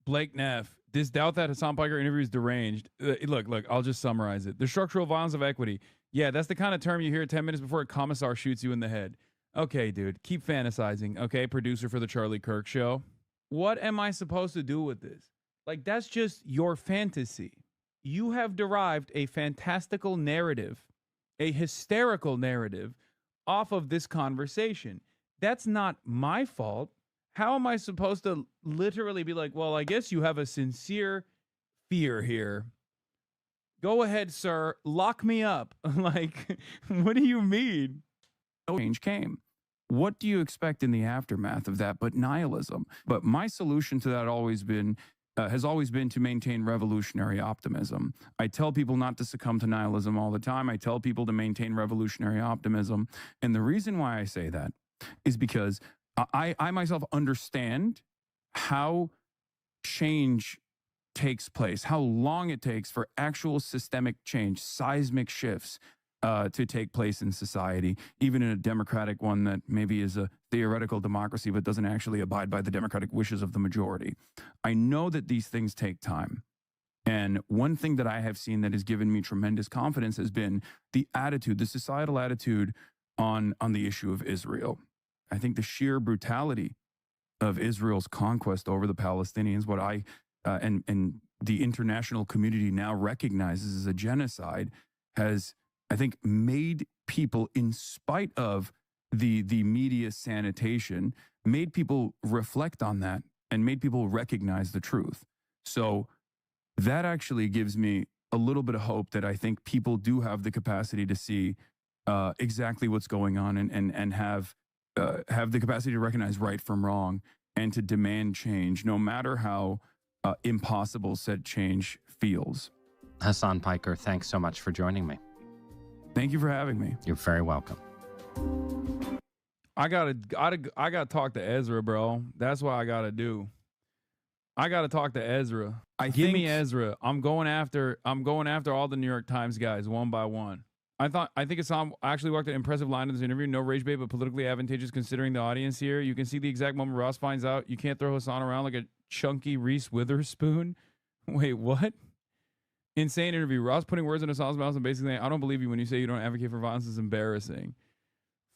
Blake Neff, this doubt that Hassan Piker interview is deranged. Look, I'll just summarize it. The structural violence of equity. Yeah, that's the kind of term you hear 10 minutes before a commissar shoots you in the head. Okay, dude, keep fantasizing. Okay, producer for the Charlie Kirk show. What am I supposed to do with this? Like, that's just your fantasy. You have derived a fantastical narrative, a hysterical narrative off of this conversation. That's not my fault. How am I supposed to literally be like, well, I guess you have a sincere fear here. Go ahead, sir. Lock me up. Like, what do you mean? No change came. What do you expect in the aftermath of that but nihilism? But my solution to that has always been to maintain revolutionary optimism. I tell people not to succumb to nihilism all the time. I tell people to maintain revolutionary optimism. And the reason why I say that is because I myself understand how change takes place, how long it takes for actual systemic change, seismic shifts to take place in society, even in a democratic one that maybe is a theoretical democracy but doesn't actually abide by the democratic wishes of the majority. I know that these things take time. And one thing that I have seen that has given me tremendous confidence has been the attitude, the societal attitude on the issue of Israel. I think the sheer brutality of Israel's conquest over the Palestinians, what I and the international community now recognizes as a genocide, has, I think, made people, in spite of the media sanitation, made people reflect on that and made people recognize the truth. So that actually gives me a little bit of hope that I think people do have the capacity to see exactly what's going on and have the capacity to recognize right from wrong and to demand change, no matter how impossible said change feels. Hassan Piker, thanks so much for joining me. Thank you for having me. You're very welcome. I gotta talk to Ezra, bro. That's what I gotta do. I gotta talk to Ezra. Give me Ezra. I'm going after all the New York Times guys one by one. I think Hassan actually walked an impressive line in this interview. No rage bait, but politically advantageous considering the audience here. You can see the exact moment Ross finds out you can't throw Hassan around like a chunky Reese Witherspoon. Wait, what? Insane interview. Ross putting words in Hassan's mouth and basically saying, I don't believe you when you say you don't advocate for violence is embarrassing.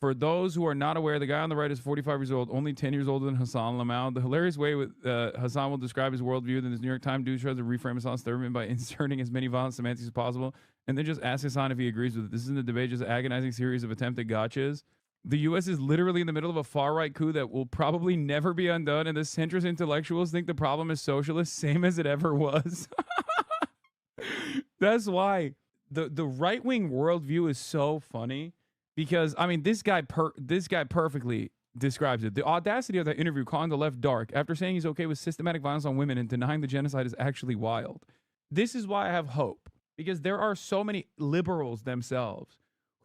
For those who are not aware, the guy on the right is 45 years old, only 10 years older than Hassan Lamau. The hilarious way Hassan will describe his worldview, then this New York Times dude tries to reframe Hassan's statement by inserting as many violent semantics as possible, and then just ask Hassan if he agrees with it. This isn't a debate, just an agonizing series of attempted gotchas. The U.S. is literally in the middle of a far-right coup that will probably never be undone, and the centrist intellectuals think the problem is socialist, same as it ever was. That's why the right-wing worldview is so funny. Because, I mean, this guy perfectly describes it. The audacity of that interview, calling the left dark, after saying he's okay with systematic violence on women and denying the genocide, is actually wild. This is why I have hope. Because there are so many liberals themselves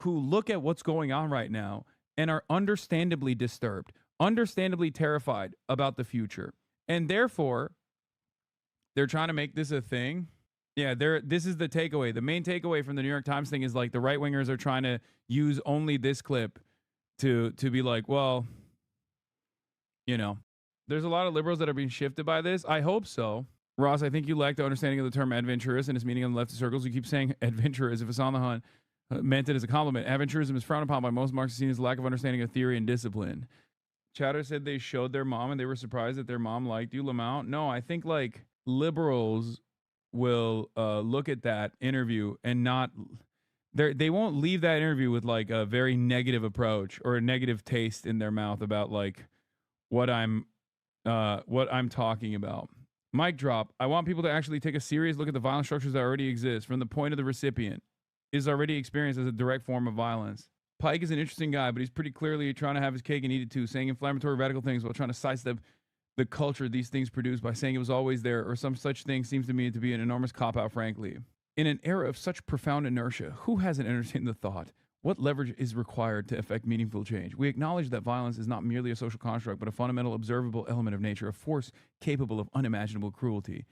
who look at what's going on right now and are understandably disturbed, understandably terrified about the future. And therefore, they're trying to make this a thing. Yeah, this is the takeaway. The main takeaway from the New York Times thing is like the right wingers are trying to use only this clip to be like, well, you know, there's a lot of liberals that are being shifted by this. I hope so. Ross, I think you lack the understanding of the term adventurous and its meaning in the leftist circles. You keep saying adventure as if it's on the hunt meant it as a compliment. Adventurism is frowned upon by most Marxists, seen as lack of understanding of theory and discipline. Chatter said they showed their mom and they were surprised that their mom liked you, Lamount. No, I think like liberals will look at that interview and not they won't leave that interview with like a very negative approach or a negative taste in their mouth about like what I'm talking about. Mic drop. I want people to actually take a serious look at the violent structures that already exist from the point of the recipient is already experienced as a direct form of violence. Pike is an interesting guy, but he's pretty clearly trying to have his cake and eat it too, saying inflammatory radical things while trying to sidestep the culture these things produce by saying it was always there or some such thing seems to me to be an enormous cop-out, frankly. In an era of such profound inertia, who hasn't entertained the thought? What leverage is required to effect meaningful change? We acknowledge that violence is not merely a social construct, but a fundamental observable element of nature, a force capable of unimaginable cruelty.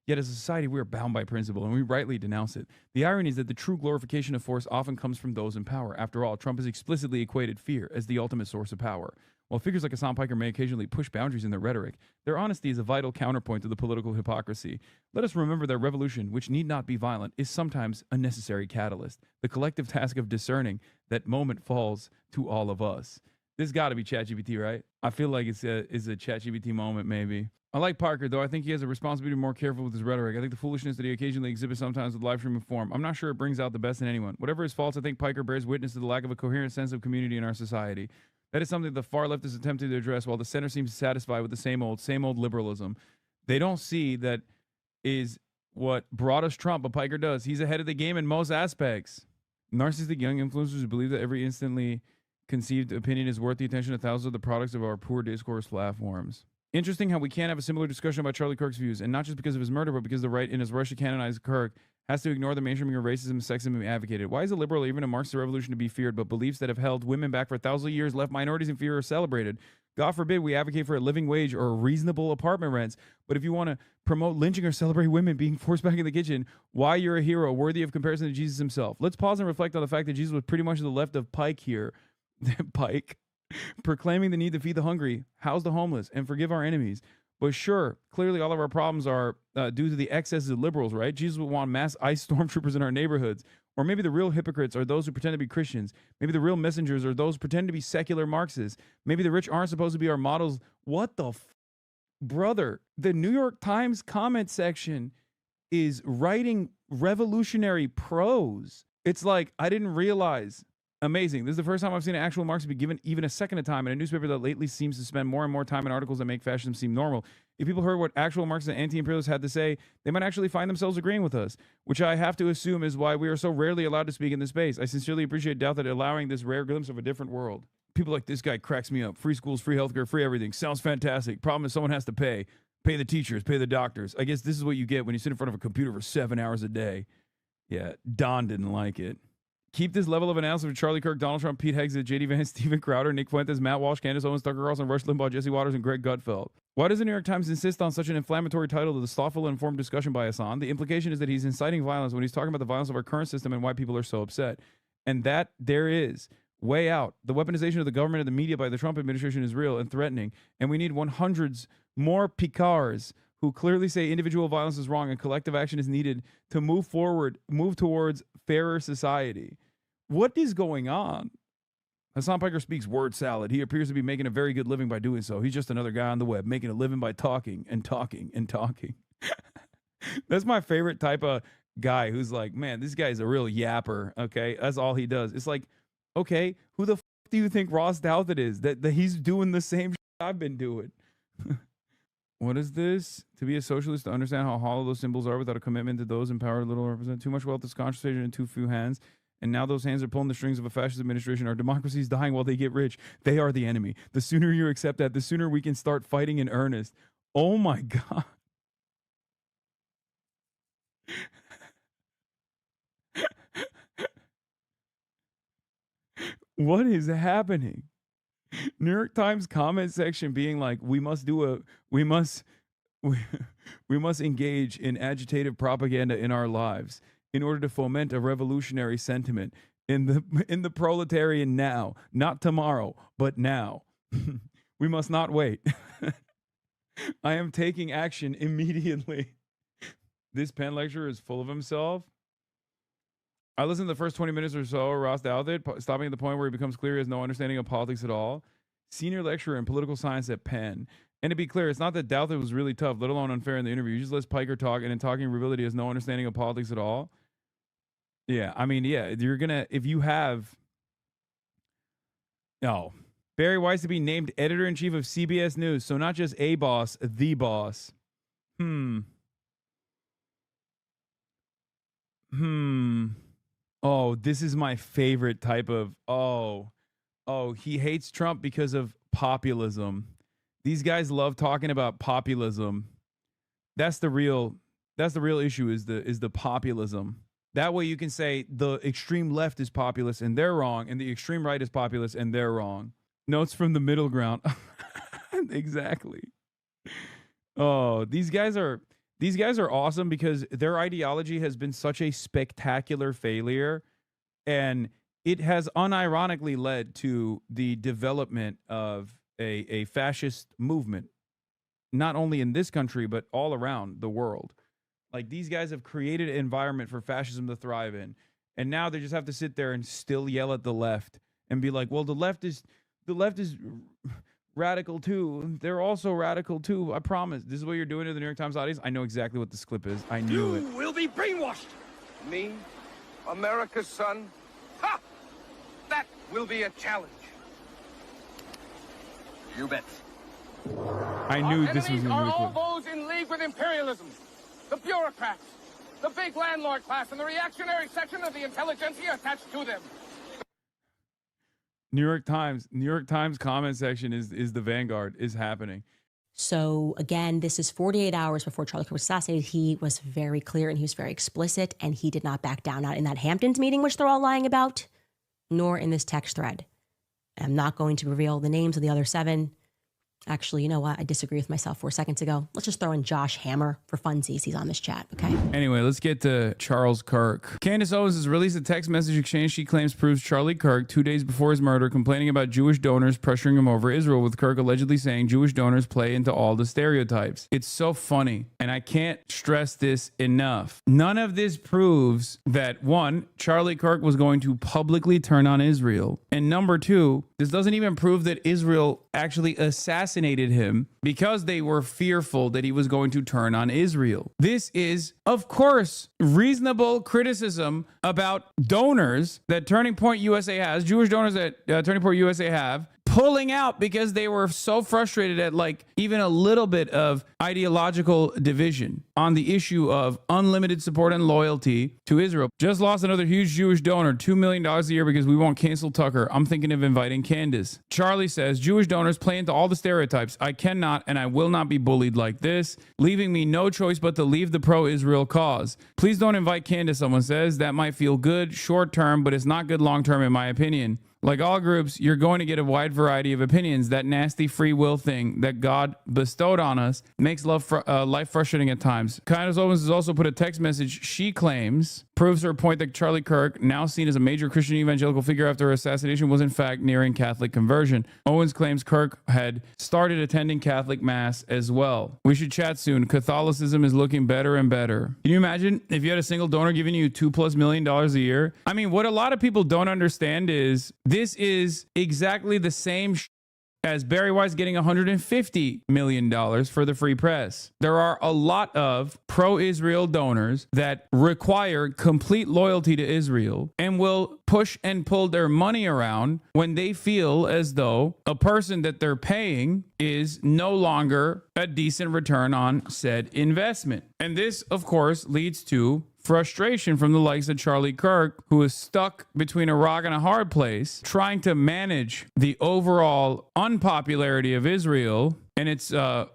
Yet as a society, we are bound by principle, and we rightly denounce it. The irony is that the true glorification of force often comes from those in power. After all, Trump has explicitly equated fear as the ultimate source of power. While figures like Hassan Piker may occasionally push boundaries in their rhetoric, their honesty is a vital counterpoint to the political hypocrisy. Let us remember that revolution, which need not be violent, is sometimes a necessary catalyst. The collective task of discerning that moment falls to all of us. This got to be ChatGPT, right? I feel like it's a ChatGPT moment, maybe. I like Parker, though. I think he has a responsibility to be more careful with his rhetoric. I think the foolishness that he occasionally exhibits sometimes with live streaming form, I'm not sure it brings out the best in anyone. Whatever his faults, I think Piker bears witness to the lack of a coherent sense of community in our society. That is something the far left is attempting to address, while the center seems satisfied with the same old liberalism. They don't see that is what brought us Trump, but Piker does. He's ahead of the game in most aspects. Narcissistic young influencers who believe that every instantly conceived opinion is worth the attention of thousands of the products of our poor discourse platforms. Interesting how we can't have a similar discussion about Charlie Kirk's views, and not just because of his murder, but because the right, in his rush to canonize Kirk, has to ignore the mainstreaming of racism and sexism he advocated. Why is a liberal or even a Marxist revolution to be feared, but beliefs that have held women back for thousands of years, left minorities in fear, are celebrated? God forbid we advocate for a living wage or reasonable apartment rents, but if you want to promote lynching or celebrate women being forced back in the kitchen, why you're a hero worthy of comparison to Jesus himself? Let's pause and reflect on the fact that Jesus was pretty much to the left of Pike here. Pike. Proclaiming the need to feed the hungry, house the homeless, and forgive our enemies. But sure, clearly all of our problems are due to the excesses of liberals, right? Jesus would want mass ICE stormtroopers in our neighborhoods. Or maybe the real hypocrites are those who pretend to be Christians. Maybe the real messengers are those who pretend to be secular Marxists. Maybe the rich aren't supposed to be our models. What the brother? The New York Times comment section is writing revolutionary prose. It's like, I didn't realize. Amazing. This is the first time I've seen an actual Marxist be given even a second of time in a newspaper that lately seems to spend more and more time in articles that make fascism seem normal. If people heard what actual Marxists and anti-imperialists had to say, they might actually find themselves agreeing with us, which I have to assume is why we are so rarely allowed to speak in this space. I sincerely appreciate doubt that allowing this rare glimpse of a different world. People like this guy cracks me up. Free schools, free healthcare, free everything. Sounds fantastic. Problem is someone has to pay. Pay the teachers, pay the doctors. I guess this is what you get when you sit in front of a computer for 7 hours a day. Yeah, Don didn't like it. Keep this level of analysis of Charlie Kirk, Donald Trump, Pete Hegseth, J.D. Vance, Steven Crowder, Nick Fuentes, Matt Walsh, Candace Owens, Tucker Carlson, Rush Limbaugh, Jesse Waters, and Greg Gutfeld. Why does the New York Times insist on such an inflammatory title to this thoughtful and informed discussion by Hassan? The implication is that he's inciting violence when he's talking about the violence of our current system and why people are so upset. And that there is way out. The weaponization of the government and the media by the Trump administration is real and threatening. And we need 100s more Picards who clearly say individual violence is wrong and collective action is needed to move forward, move towards fairer society. What is going on? Hassan Piker speaks word salad. He appears to be making a very good living by doing so. He's just another guy on the web making a living by talking and talking and talking. That's my favorite type of guy who's like, man, this guy's a real yapper. Okay, that's all he does. It's like, okay, who the f do you think Ross Douthat is? That he's doing the same shit I've been doing. What is this? To be a socialist, to understand how hollow those symbols are without a commitment to those in power, little represent. Too much wealth is concentrated in too few hands. And now those hands are pulling the strings of a fascist administration. Our democracy is dying while they get rich. They are the enemy. The sooner you accept that, the sooner we can start fighting in earnest. Oh my God. What is happening? New York Times comment section being like, we must we, we must engage in agitative propaganda in our lives in order to foment a revolutionary sentiment in the proletarian now, not tomorrow, but now. We must not wait. I am taking action immediately. This Penn lecturer is full of himself. I listened to the first 20 minutes or so, Ross Douthat, stopping at the point where he becomes clear he has no understanding of politics at all. Senior lecturer in political science at Penn. And to be clear, it's not that Douthat was really tough, let alone unfair in the interview. You just let Piker talk, and in talking, revealed that he has no understanding of politics at all. Yeah, I mean, yeah, you're going to, if you have, no. Barry Weiss to be named editor-in-chief of CBS News. So not just a boss, the boss. Oh, this is my favorite type of, he hates Trump because of populism. These guys love talking about populism. That's the real issue is the populism. That way you can say the extreme left is populist and they're wrong, and the extreme right is populist and they're wrong. Notes from the middle ground. Exactly. Oh, these guys are awesome because their ideology has been such a spectacular failure, and it has unironically led to the development of a fascist movement, not only in this country, but all around the world. Like, these guys have created an environment for fascism to thrive in. And now they just have to sit there and still yell at the left and be like, well, the left is radical too. They're also radical too. I promise. This is what you're doing to the New York Times audience. I know exactly what this clip is. I knew it. You will be brainwashed. Me, America's son. Ha! That will be a challenge. You bet. I knew this was going to be are the all clip. those in league with imperialism. The bureaucrats, the big landlord class, and the reactionary section of the intelligentsia attached to them. New York Times comment section is the vanguard, is happening. So again, this is 48 hours before Charlie Kirk was assassinated. He was very clear and he was very explicit, and he did not back down, not in that Hamptons meeting, which they're all lying about, nor in this text thread. I'm not going to reveal the names of the other 7. Actually, you know what? I disagree with myself 4 seconds ago. Let's just throw in Josh Hammer for funsies. He's on this chat, okay? Anyway, let's get to Charles Kirk. Candace Owens has released a text message exchange she claims proves Charlie Kirk 2 days before his murder, complaining about Jewish donors pressuring him over Israel, with Kirk allegedly saying Jewish donors play into all the stereotypes. It's so funny, and I can't stress this enough. None of this proves that, 1, Charlie Kirk was going to publicly turn on Israel, and number 2, this doesn't even prove that Israel actually assassinated him because they were fearful that he was going to turn on Israel. This is, of course, reasonable criticism about donors that Turning Point USA has, Jewish donors that Turning Point USA have, pulling out because they were so frustrated at like even a little bit of ideological division on the issue of unlimited support and loyalty to Israel. Just lost another huge Jewish donor, $2 million a year because we won't cancel Tucker. I'm thinking of inviting Candace. Charlie says, Jewish donors play into all the stereotypes. I cannot and I will not be bullied like this, leaving me no choice but to leave the pro-Israel cause. Please don't invite Candace, someone says. That might feel good short term, but it's not good long term in my opinion. Like all groups, you're going to get a wide variety of opinions. That nasty free will thing that God bestowed on us makes life frustrating at times. Candace Owens has also put a text message she claims proves her point that Charlie Kirk, now seen as a major Christian evangelical figure after her assassination, was in fact nearing Catholic conversion. Owens claims Kirk had started attending Catholic Mass as well. We should chat soon. Catholicism is looking better and better. Can you imagine if you had a single donor giving you $2+ million a year? I mean, what a lot of people don't understand is this is exactly the same as Barry Weiss getting $150 million for the free press. There are a lot of pro-Israel donors that require complete loyalty to Israel and will push and pull their money around when they feel as though a person that they're paying is no longer a decent return on said investment. And this, of course, leads to frustration from the likes of Charlie Kirk, who is stuck between a rock and a hard place, trying to manage the overall unpopularity of Israel and its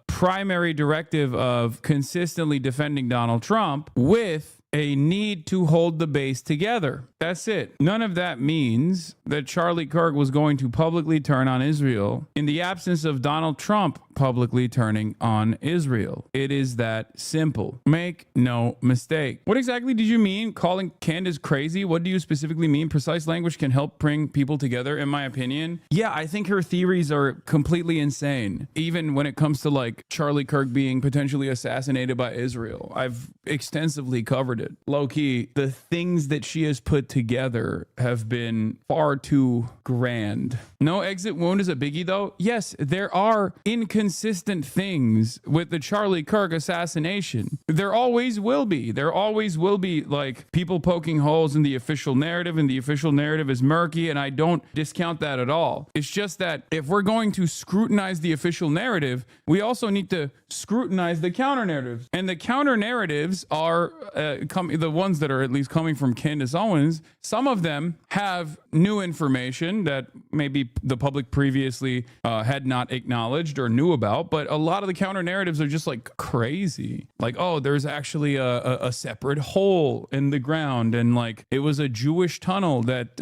primary directive of consistently defending Donald Trump with a need to hold the base together. That's it. None of that means that Charlie Kirk was going to publicly turn on Israel in the absence of Donald Trump publicly turning on Israel. It is that simple. Make no mistake. What exactly did you mean calling Candace crazy? What do you specifically mean? Precise language can help bring people together, in my opinion. Yeah, I think her theories are completely insane. Even when it comes to like Charlie Kirk being potentially assassinated by Israel. I've extensively covered it. Low key, the things that she has put together have been far too grand. No exit wound is a biggie though. Yes, there are inconsistent things with the Charlie Kirk assassination. There always will be. There always will be like people poking holes in the official narrative, and the official narrative is murky, and I don't discount that at all. It's just that if we're going to scrutinize the official narrative, we also need to scrutinize the counter narratives. And the counter narratives are the ones that are at least coming from Candace Owens. Some of them have new information that maybe the public previously had not acknowledged or knew about, but a lot of the counter narratives are just like crazy. Like, oh, there's actually a separate hole in the ground, and like it was a Jewish tunnel that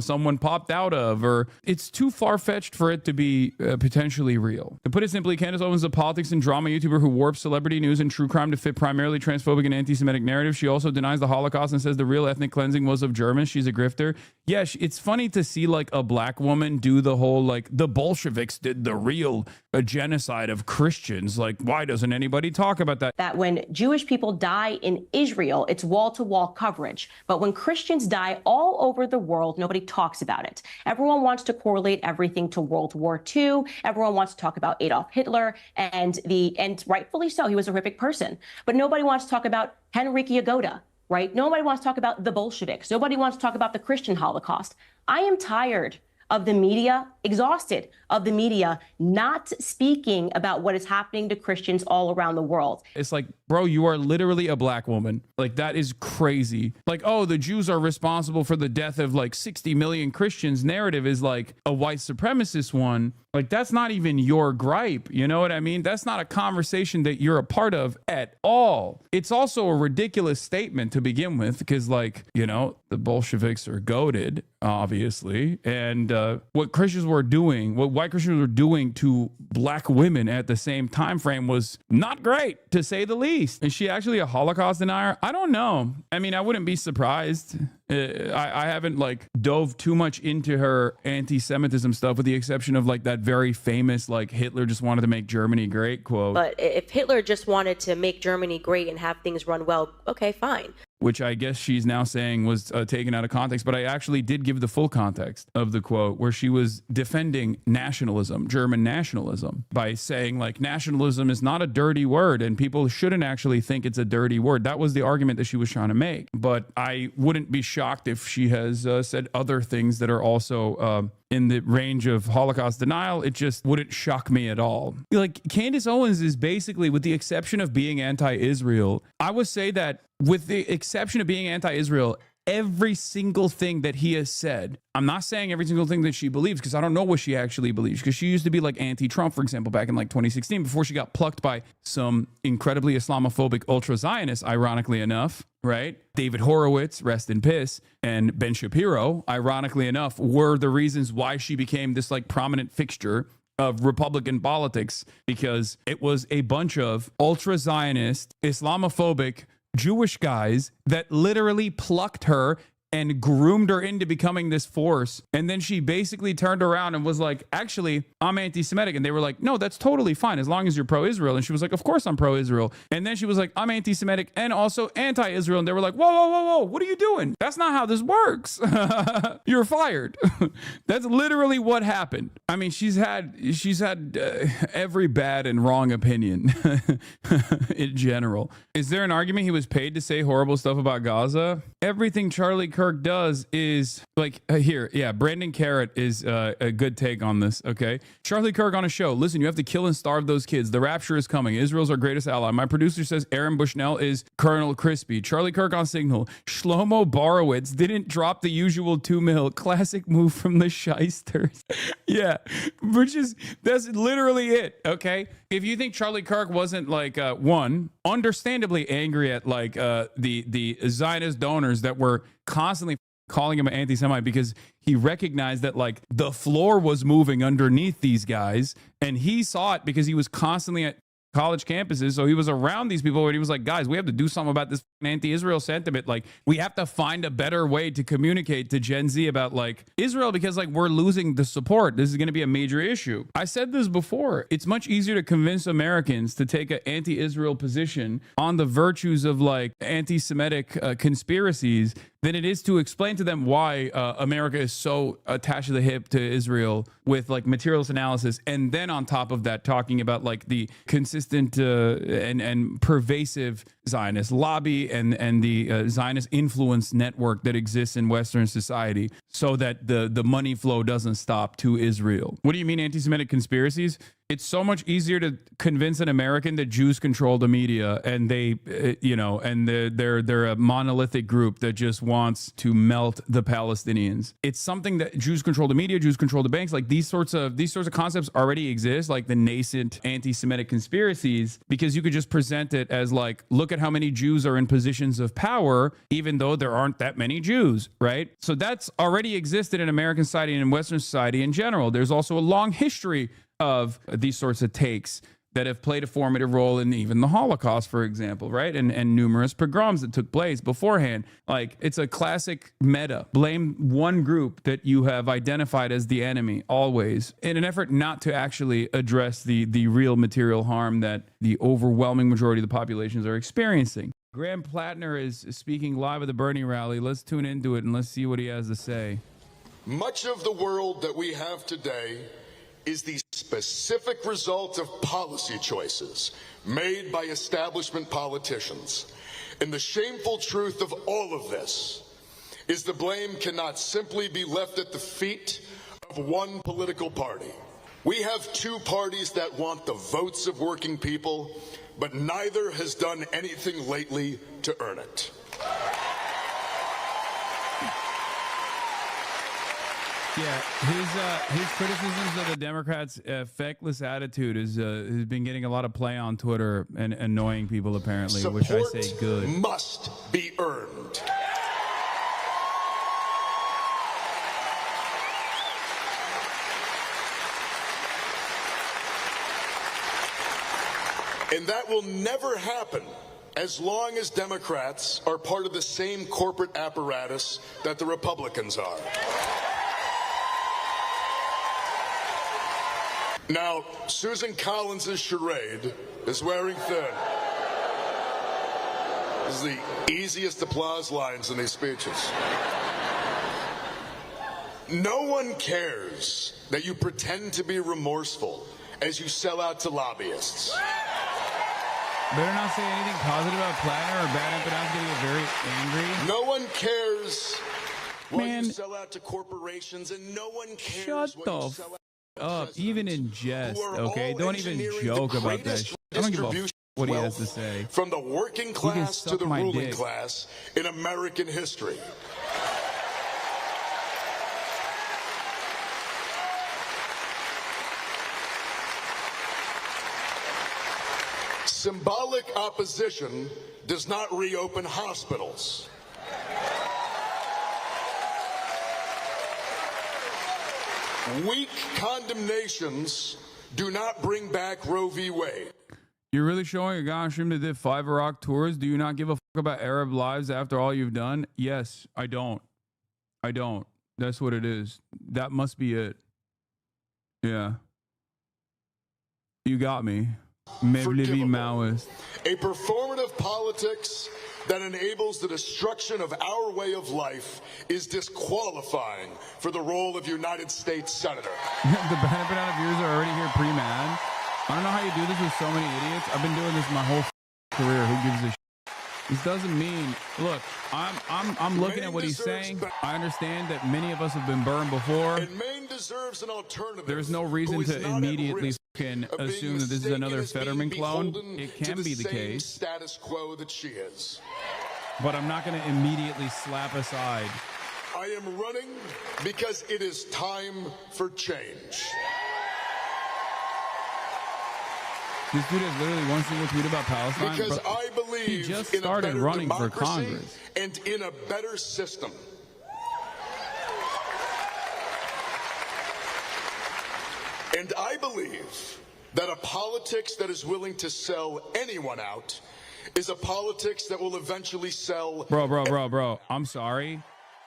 someone popped out of, or it's too far-fetched for it to be potentially real. To put it simply, Candace Owens is a politics and drama YouTuber who warps celebrity news and true crime to fit primarily transphobic and anti-Semitic narratives. She also denies the Holocaust and says the real ethnic cleansing was of Germans. She's a grifter. Yeah, it's funny to see like a black woman do the whole like the Bolsheviks did the real genocide of Christians. Like, why doesn't anybody talk about that? That when Jewish people die in Israel, it's wall-to-wall coverage. But when Christians die all over the world, nobody talks about it. Everyone wants to correlate everything to World War II. Everyone wants to talk about Adolf Hitler, and rightfully so, he was a horrific person. But nobody wants to talk about Henryk Yagoda, right? Nobody wants to talk about the Bolsheviks. Nobody wants to talk about the Christian Holocaust. I am tired of the media, exhausted of the media not speaking about what is happening to Christians all around the world. It's like, bro, you are literally a black woman. Like, that is crazy. Like, oh, the Jews are responsible for the death of like 60 million Christians. Narrative is like a white supremacist one. Like, that's not even your gripe. You know what I mean? That's not a conversation that you're a part of at all. It's also a ridiculous statement to begin with, because like, the Bolsheviks are goated, obviously. And what Christians were doing, what white Christians were doing to black women at the same time frame was not great, to say the least. Is she actually a Holocaust denier? I don't know. I mean, I wouldn't be surprised. I haven't like dove too much into her anti-Semitism stuff, with the exception of like that very famous like Hitler just wanted to make Germany great quote. But if Hitler just wanted to make Germany great and have things run well, okay, fine. Which I guess she's now saying was taken out of context, but I actually did give the full context of the quote, where she was defending nationalism, German nationalism, by saying like nationalism is not a dirty word and people shouldn't actually think it's a dirty word. That was the argument that she was trying to make. But I wouldn't be shocked if she has said other things that are also in the range of Holocaust denial. It just wouldn't shock me at all. Like, Candace Owens is basically, with the exception of being anti-Israel, I would say that with the exception of being anti-Israel, every single thing that he has said, I'm not saying every single thing that she believes, because I don't know what she actually believes, because she used to be like anti-Trump, for example, back in like 2016, before she got plucked by some incredibly Islamophobic ultra-Zionists, ironically enough, right? David Horowitz, rest in piss, and Ben Shapiro, ironically enough, were the reasons why she became this like prominent fixture of Republican politics, because it was a bunch of ultra-Zionist, Islamophobic Jewish guys that literally plucked her and groomed her into becoming this force. And then she basically turned around and was like, actually, I'm anti-Semitic. And they were like, no, that's totally fine as long as you're pro-Israel. And she was like, of course I'm pro-Israel. And then she was like, I'm anti-Semitic and also anti-Israel. And they were like, whoa, whoa, whoa, whoa, what are you doing? That's not how this works. You're fired. That's literally what happened. I mean, she's had every bad and wrong opinion in general. Is there an argument he was paid to say horrible stuff about Gaza? Everything Charlie Kirk Kirk does is like Brandon Carrot is a good take on this. Okay, Charlie Kirk on a show. Listen, you have to kill and starve those kids. The rapture is coming. Israel's our greatest ally. My producer says Aaron Bushnell is Colonel Crispy. Charlie Kirk on Signal. Shlomo Borowitz didn't drop the usual 2 mil. Classic move from the shysters. Yeah, that's literally it. Okay, if you think Charlie Kirk wasn't like one, understandably angry at like the Zionist donors that were constantly calling him an anti-Semite because he recognized that like the floor was moving underneath these guys, and he saw it because he was constantly at college campuses. So he was around these people and he was like, guys, we have to do something about this anti-Israel sentiment. Like, we have to find a better way to communicate to Gen Z about like Israel, because like we're losing the support. This is going to be a major issue. I said this before. It's much easier to convince Americans to take an anti-Israel position on the virtues of like anti-Semitic conspiracies than it is to explain to them why America is so attached to the hip to Israel with like materialist analysis. And then on top of that, talking about like the consistent and pervasive Zionist lobby and the Zionist influence network that exists in Western society so that the money flow doesn't stop to Israel. What do you mean anti-Semitic conspiracies? It's so much easier to convince an American that Jews control the media and they, they're a monolithic group that just wants to melt the Palestinians. It's something that Jews control the media, Jews control the banks. Like these sorts of concepts already exist, like the nascent anti-Semitic conspiracies, because you could just present it as like, look at how many Jews are in positions of power, even though there aren't that many Jews, right? So that's already existed in American society and in Western society in general. There's also a long history of these sorts of takes that have played a formative role in even the Holocaust, for example, right? And numerous pogroms that took place beforehand. Like, it's a classic meta. Blame one group that you have identified as the enemy, always, in an effort not to actually address the real material harm that the overwhelming majority of the populations are experiencing. Graham Plattner is speaking live at the Bernie rally. Let's tune into it and let's see what he has to say. Much of the world that we have today is the specific result of policy choices made by establishment politicians. And the shameful truth of all of this is the blame cannot simply be left at the feet of one political party. We have two parties that want the votes of working people, but neither has done anything lately to earn it. Yeah, his criticisms of the Democrats' feckless attitude has been getting a lot of play on Twitter and annoying people apparently, Support which I say good. Must be earned. And that will never happen as long as Democrats are part of the same corporate apparatus that the Republicans are. Now, Susan Collins' charade is wearing thin. This is the easiest applause lines in these speeches. No one cares that you pretend to be remorseful as you sell out to lobbyists. Better not say anything positive about Platter or bad Impedan's going to get very angry. No one cares when you sell out to corporations, and no one cares when you sell out up, even in jest, okay? Don't even joke about that shit. I don't give a what he has to say. From the working class to the ruling class in American history. Symbolic opposition does not reopen hospitals. Weak condemnations do not bring back Roe v. Wade. You're really showing a guy on stream that did 5 Iraq tours? Do you not give a fuck about Arab lives after all you've done? Yes, I don't. I don't. That's what it is. That must be it. Yeah. You got me. Maybe Maoist. A performative politics that enables the destruction of our way of life is disqualifying for the role of United States Senator. The benefit out of viewers are already here pre-mad. I don't know how you do this with so many idiots. I've been doing this my whole career. Who gives a shit? This doesn't mean, look, I'm looking at what he's saying. I understand that many of us have been burned before. And Maine deserves an alternative. There's no reason to immediately assume that this is another Fetterman clone. It can be the case. Status quo that she is. But I'm not going to immediately slap aside. I am running because it is time for change. This dude has literally one single tweet about Palestine. Because I believe he just in started a better running for democracy Congress. And in a better system. And I believe that a politics that is willing to sell anyone out is a politics that will eventually sell. Bro. I'm sorry.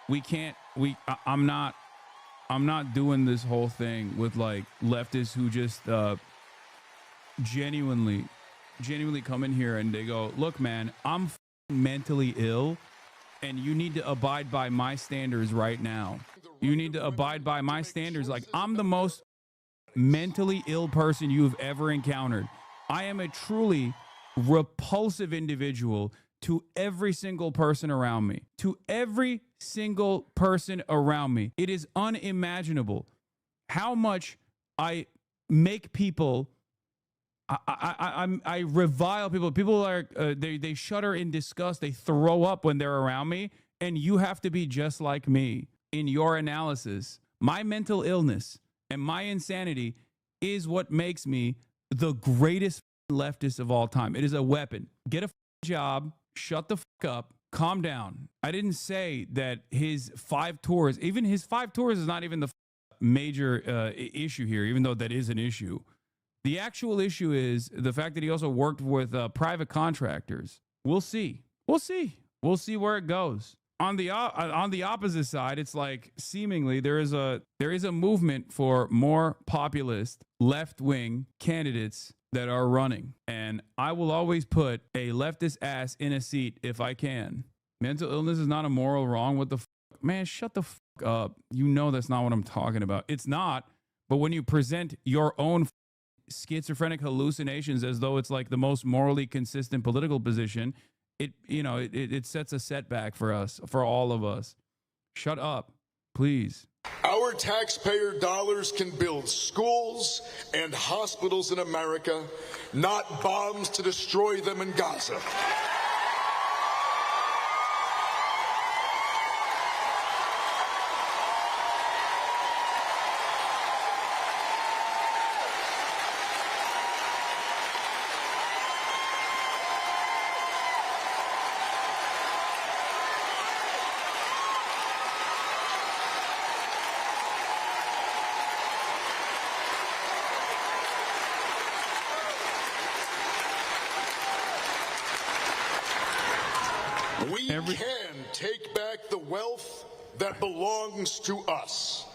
We can't. I'm not doing this whole thing with like leftists who just genuinely come in here and they go, look, man, I'm mentally ill, and you need to abide by my standards right now. You need to abide by my standards. Like, I'm the most mentally ill person you've ever encountered. I am a truly repulsive individual to every single person around me. To every single person around me. It is unimaginable how much I make people. I revile people. People are they shudder in disgust. They throw up when they're around me. And you have to be just like me in your analysis. My mental illness and my insanity is what makes me the greatest leftist of all time. It is a weapon. Get a job. Shut the fuck up. Calm down. I didn't say that his 5 tours, even his 5 tours is not even the major issue here, even though that is an issue. The actual issue is the fact that he also worked with private contractors. We'll see. We'll see where it goes. On the opposite side, it's like seemingly there is a movement for more populist left-wing candidates that are running. And I will always put a leftist ass in a seat if I can. Mental illness is not a moral wrong. What the man, shut the up. You know that's not what I'm talking about. It's not. But when you present your own schizophrenic hallucinations as though it's like the most morally consistent political position, it sets a setback for us, for all of us. Shut up, please. Our taxpayer dollars can build schools and hospitals in America, not bombs to destroy them in Gaza. We can take back the wealth that belongs to us,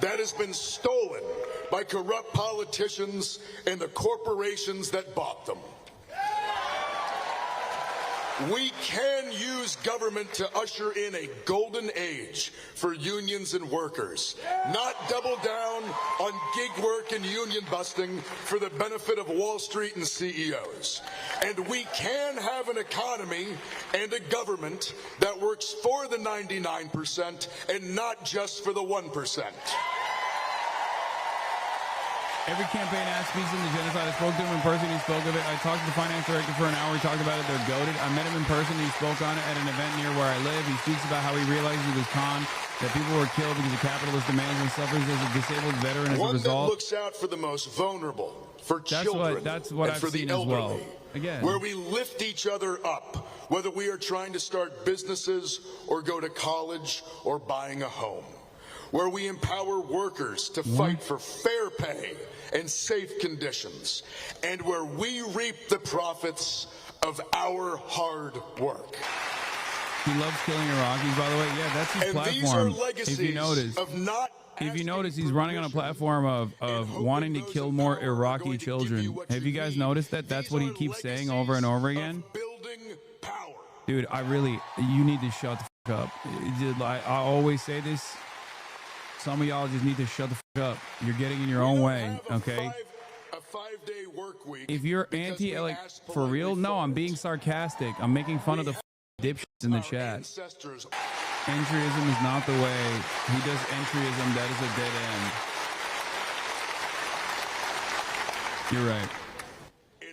that has been stolen by corrupt politicians and the corporations that bought them. We can use government to usher in a golden age for unions and workers, not double down on gig work and union busting for the benefit of Wall Street and CEOs. And we can have an economy and a government that works for the 99% and not just for the 1%. Every campaign ass speaks in the genocide. I spoke to him in person. He spoke of it. I talked to the finance director for an hour. We talked about it. They're goated. I met him in person. He spoke on it at an event near where I live. He speaks about how he realized he was conned, that people were killed because of capitalist demands, and suffers as a disabled veteran as a result. One that looks out for the most vulnerable, for children, that's what and I've for the seen as elderly. well. Again, where we lift each other up, whether we are trying to start businesses or go to college or buying a home. Where we empower workers to fight for fair pay and safe conditions, and where we reap the profits of our hard work. He loves killing Iraqis, by the way. Yeah, that's his And platform. these are legacies If you notice, he's running on a platform of wanting to kill more Iraqi children. Have you guys noticed that? That's what he keeps saying over and over again. Dude, you need to shut the fuck up. I always say this. Some of y'all just need to shut the fuck up. You're getting in your own way, okay? A 5-day work week. If you're for real, no, I'm being sarcastic. I'm making fun of the in the our chat. ancestors. Entryism is not the way. He does entryism. That is a dead end. You're right.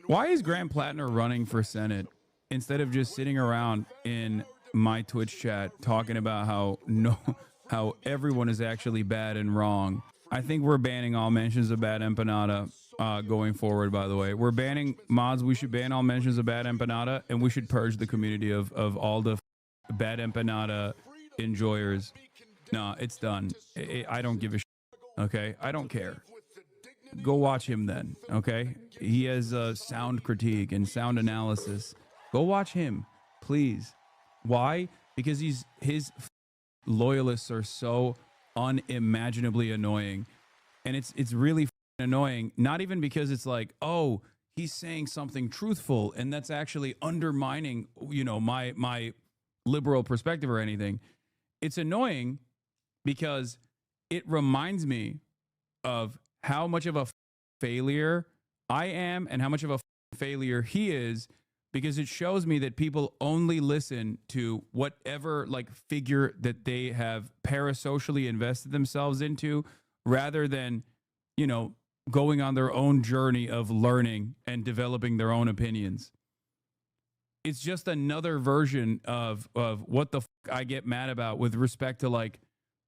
Why is Graham Plattner running for Senate instead of just sitting around in my Twitch chat talking about how everyone is actually bad and wrong? I think we're banning all mentions of bad empanada going forward, by the way. We're banning mods. We should ban all mentions of bad empanada, and we should purge the community of all the bad empanada enjoyers. No, it's done. I don't give a shit. Okay? I don't care. Go watch him then. Okay? He has sound critique and sound analysis. Go watch him, please. Why? Because his loyalists are so unimaginably annoying, and it's really annoying. Not even because it's like, oh, he's saying something truthful, and that's actually undermining, my liberal perspective or anything. It's annoying because it reminds me of how much of a failure I am and how much of a failure he is, because it shows me that people only listen to whatever figure that they have parasocially invested themselves into, rather than, going on their own journey of learning and developing their own opinions. It's just another version of what the I get mad about with respect to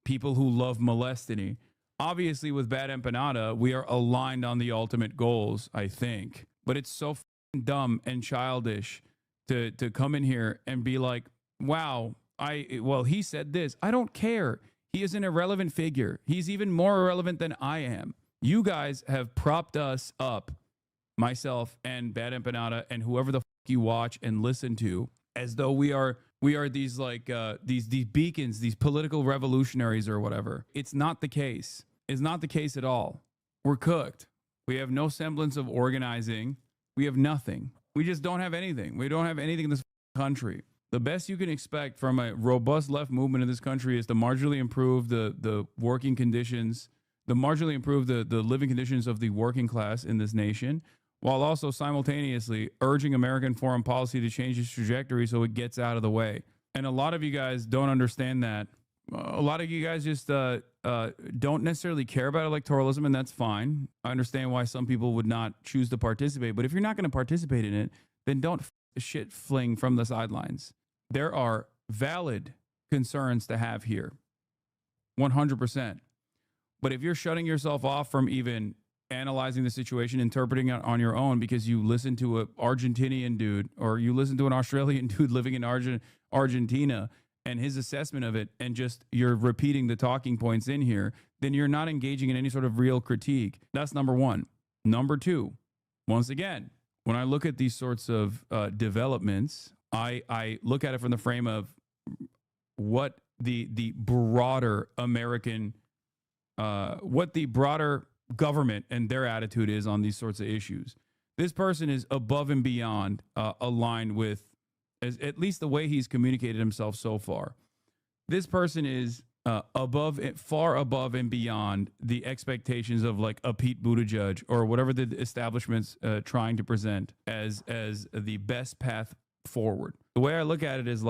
people who love molestiny. Obviously, with Bad Empanada, we are aligned on the ultimate goals, I think. But it's so dumb and childish to come in here and be like, wow, he said this. I don't care. He is an irrelevant figure. He's even more irrelevant than I am. You guys have propped us up, myself and Bad Empanada and whoever the you watch and listen to, as though we are these these beacons, these political revolutionaries or whatever. It's not the case. It's not the case at all. We're cooked. We have no semblance of organizing. We have nothing. We just don't have anything. We don't have anything in this country. The best you can expect from a robust left movement in this country is to marginally improve the working conditions, marginally improve the living conditions of the working class in this nation, while also simultaneously urging American foreign policy to change its trajectory so it gets out of the way. And a lot of you guys don't understand that. A lot of you guys just don't necessarily care about electoralism, and that's fine. I understand why some people would not choose to participate, but if you're not going to participate in it, then don't shit fling from the sidelines. There are valid concerns to have here, 100%. But if you're shutting yourself off from even analyzing the situation, interpreting it on your own because you listen to an Argentinian dude or you listen to an Australian dude living in Argentina and his assessment of it, and just you're repeating the talking points in here, then you're not engaging in any sort of real critique. That's number one. Number two, once again, when I look at these sorts of developments, I look at it from the frame of what the broader American, what the broader government and their attitude is on these sorts of issues. This person is above and beyond aligned with, at least the way he's communicated himself so far. This person is far above and beyond the expectations of a Pete Buttigieg or whatever the establishment's trying to present as the best path forward. The way I look at it is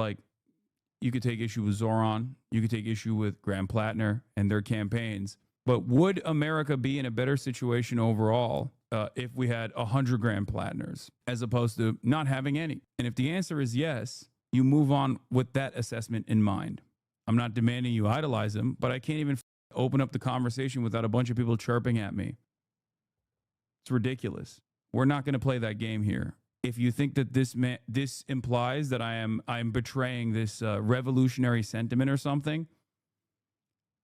you could take issue with Zoran, you could take issue with Graham Plattner and their campaigns. But would America be in a better situation overall if we had 100 Graham Plattners as opposed to not having any? And if the answer is yes, you move on with that assessment in mind. I'm not demanding you idolize him, but I can't even open up the conversation without a bunch of people chirping at me. It's ridiculous. We're not going to play that game here. If you think that this implies that I'm betraying this revolutionary sentiment or something,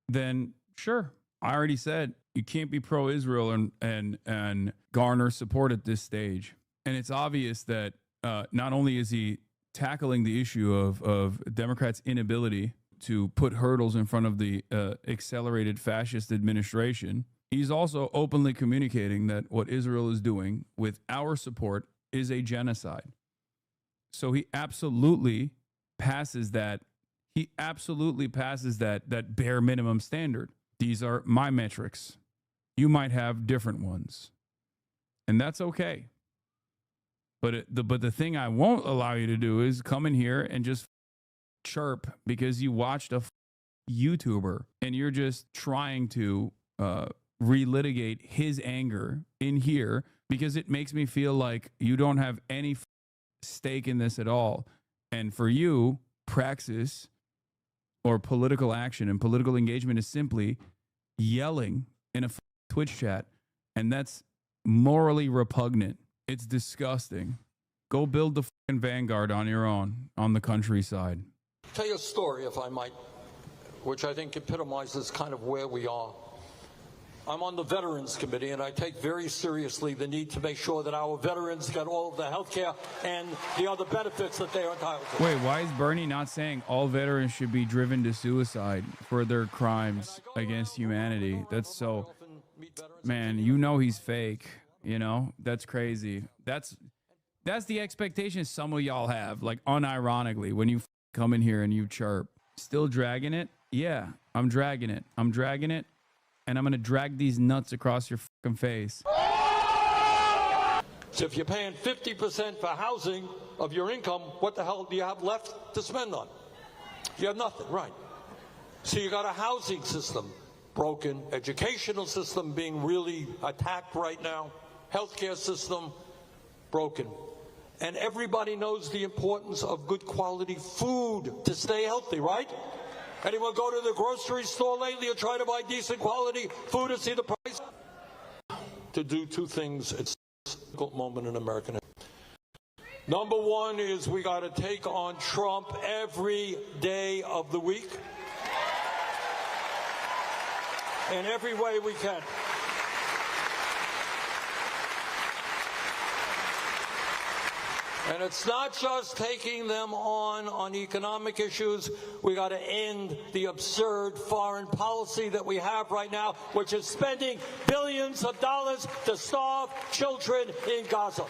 then sure. I already said you can't be pro-Israel and garner support at this stage. And it's obvious that not only is he tackling the issue of Democrats' inability to put hurdles in front of the accelerated fascist administration, he's also openly communicating that what Israel is doing with our support is a genocide. So he absolutely passes that. He absolutely passes that bare minimum standard. These are my metrics. You might have different ones, and that's okay. But the thing I won't allow you to do is come in here and just chirp because you watched a YouTuber and you're just trying to relitigate his anger in here because it makes me feel like you don't have any stake in this at all. And for you, praxis or political action and political engagement is simply yelling in a Twitch chat. And that's morally repugnant. It's disgusting. Go build the fucking vanguard on your own on the countryside. Tell you a story, if I might, which I think epitomizes kind of where we are. I'm on the Veterans Committee, and I take very seriously the need to make sure that our veterans get all of the health care and the other benefits that they are entitled to. Wait, why is Bernie not saying all veterans should be driven to suicide for their crimes against humanity? That's so... Man, you know he's fake. You know? That's crazy. That's the expectation some of y'all have, like, unironically, when you come in here and you chirp. Still dragging it? Yeah, I'm dragging it. I'm dragging it. And I'm going to drag these nuts across your fucking face. So if you're paying 50% for housing of your income, what the hell do you have left to spend on? You have nothing, right? So you got a housing system broken, educational system being really attacked right now, healthcare system broken. And everybody knows the importance of good quality food to stay healthy, right? Anyone go to the grocery store lately or try to buy decent quality food and see the price? To do two things, it's a difficult moment in American history. Number one is we got to take on Trump every day of the week. In every way we can. And it's not just taking them on economic issues. We got to end the absurd foreign policy that we have right now, which is spending billions of dollars to starve children in Gaza.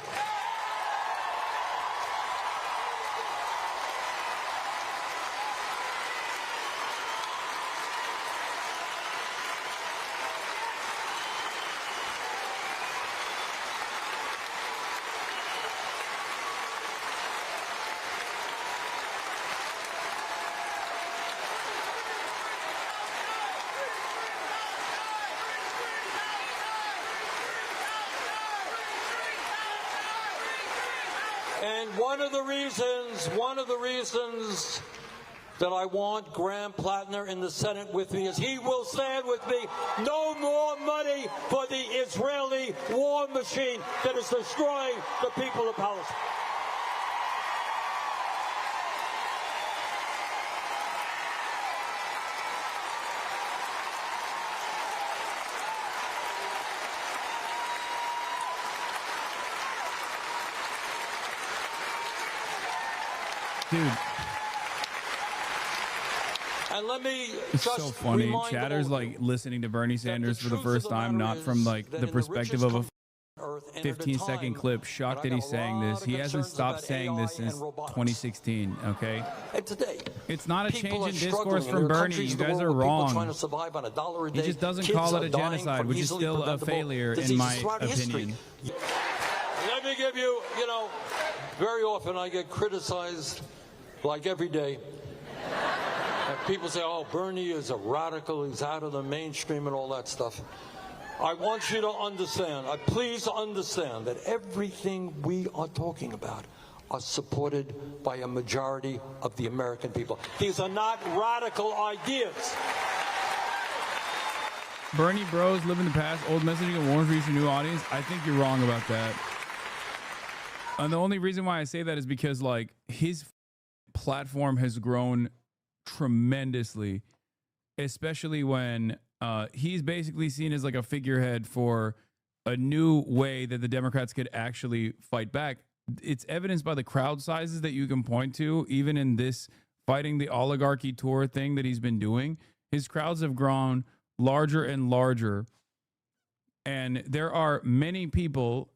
And one of the reasons that I want Graham Plattner in the Senate with me is he will stand with me. No more money for the Israeli war machine that is destroying the people of Palestine. Dude. And let me it's just so funny. remind Chatter's all of like you listening to Bernie Sanders the for the truth first of the time, matter not from is like that the in the perspective richest of a country on earth, and at a 15-second time clip. Shocked when that I he's got a saying lot this. of He hasn't concerns stopped about saying AI this since and robotics. 2016. Okay, And today, it's not a people change are in discourse struggling, and from there are Bernie. countries You in the guys world are where people wrong. trying to survive on $1 a day. He just doesn't Kids call it are a dying genocide, from which is easily still a preventable failure in diseases my throughout history. opinion. Let me give you, very often I get criticized, like every day. And people say, oh, Bernie is a radical, he's out of the mainstream and all that stuff. I want you to understand, please understand that everything we are talking about are supported by a majority of the American people. These are not radical ideas. Bernie bros live in the past, old messaging and warns reach a new audience. I think you're wrong about that. And the only reason why I say that is because like his platform has grown tremendously, especially when he's basically seen as like a figurehead for a new way that the Democrats could actually fight back. It's evidenced by the crowd sizes that you can point to, even in this fighting the oligarchy tour thing that he's been doing. His crowds have grown larger and larger. And there are many people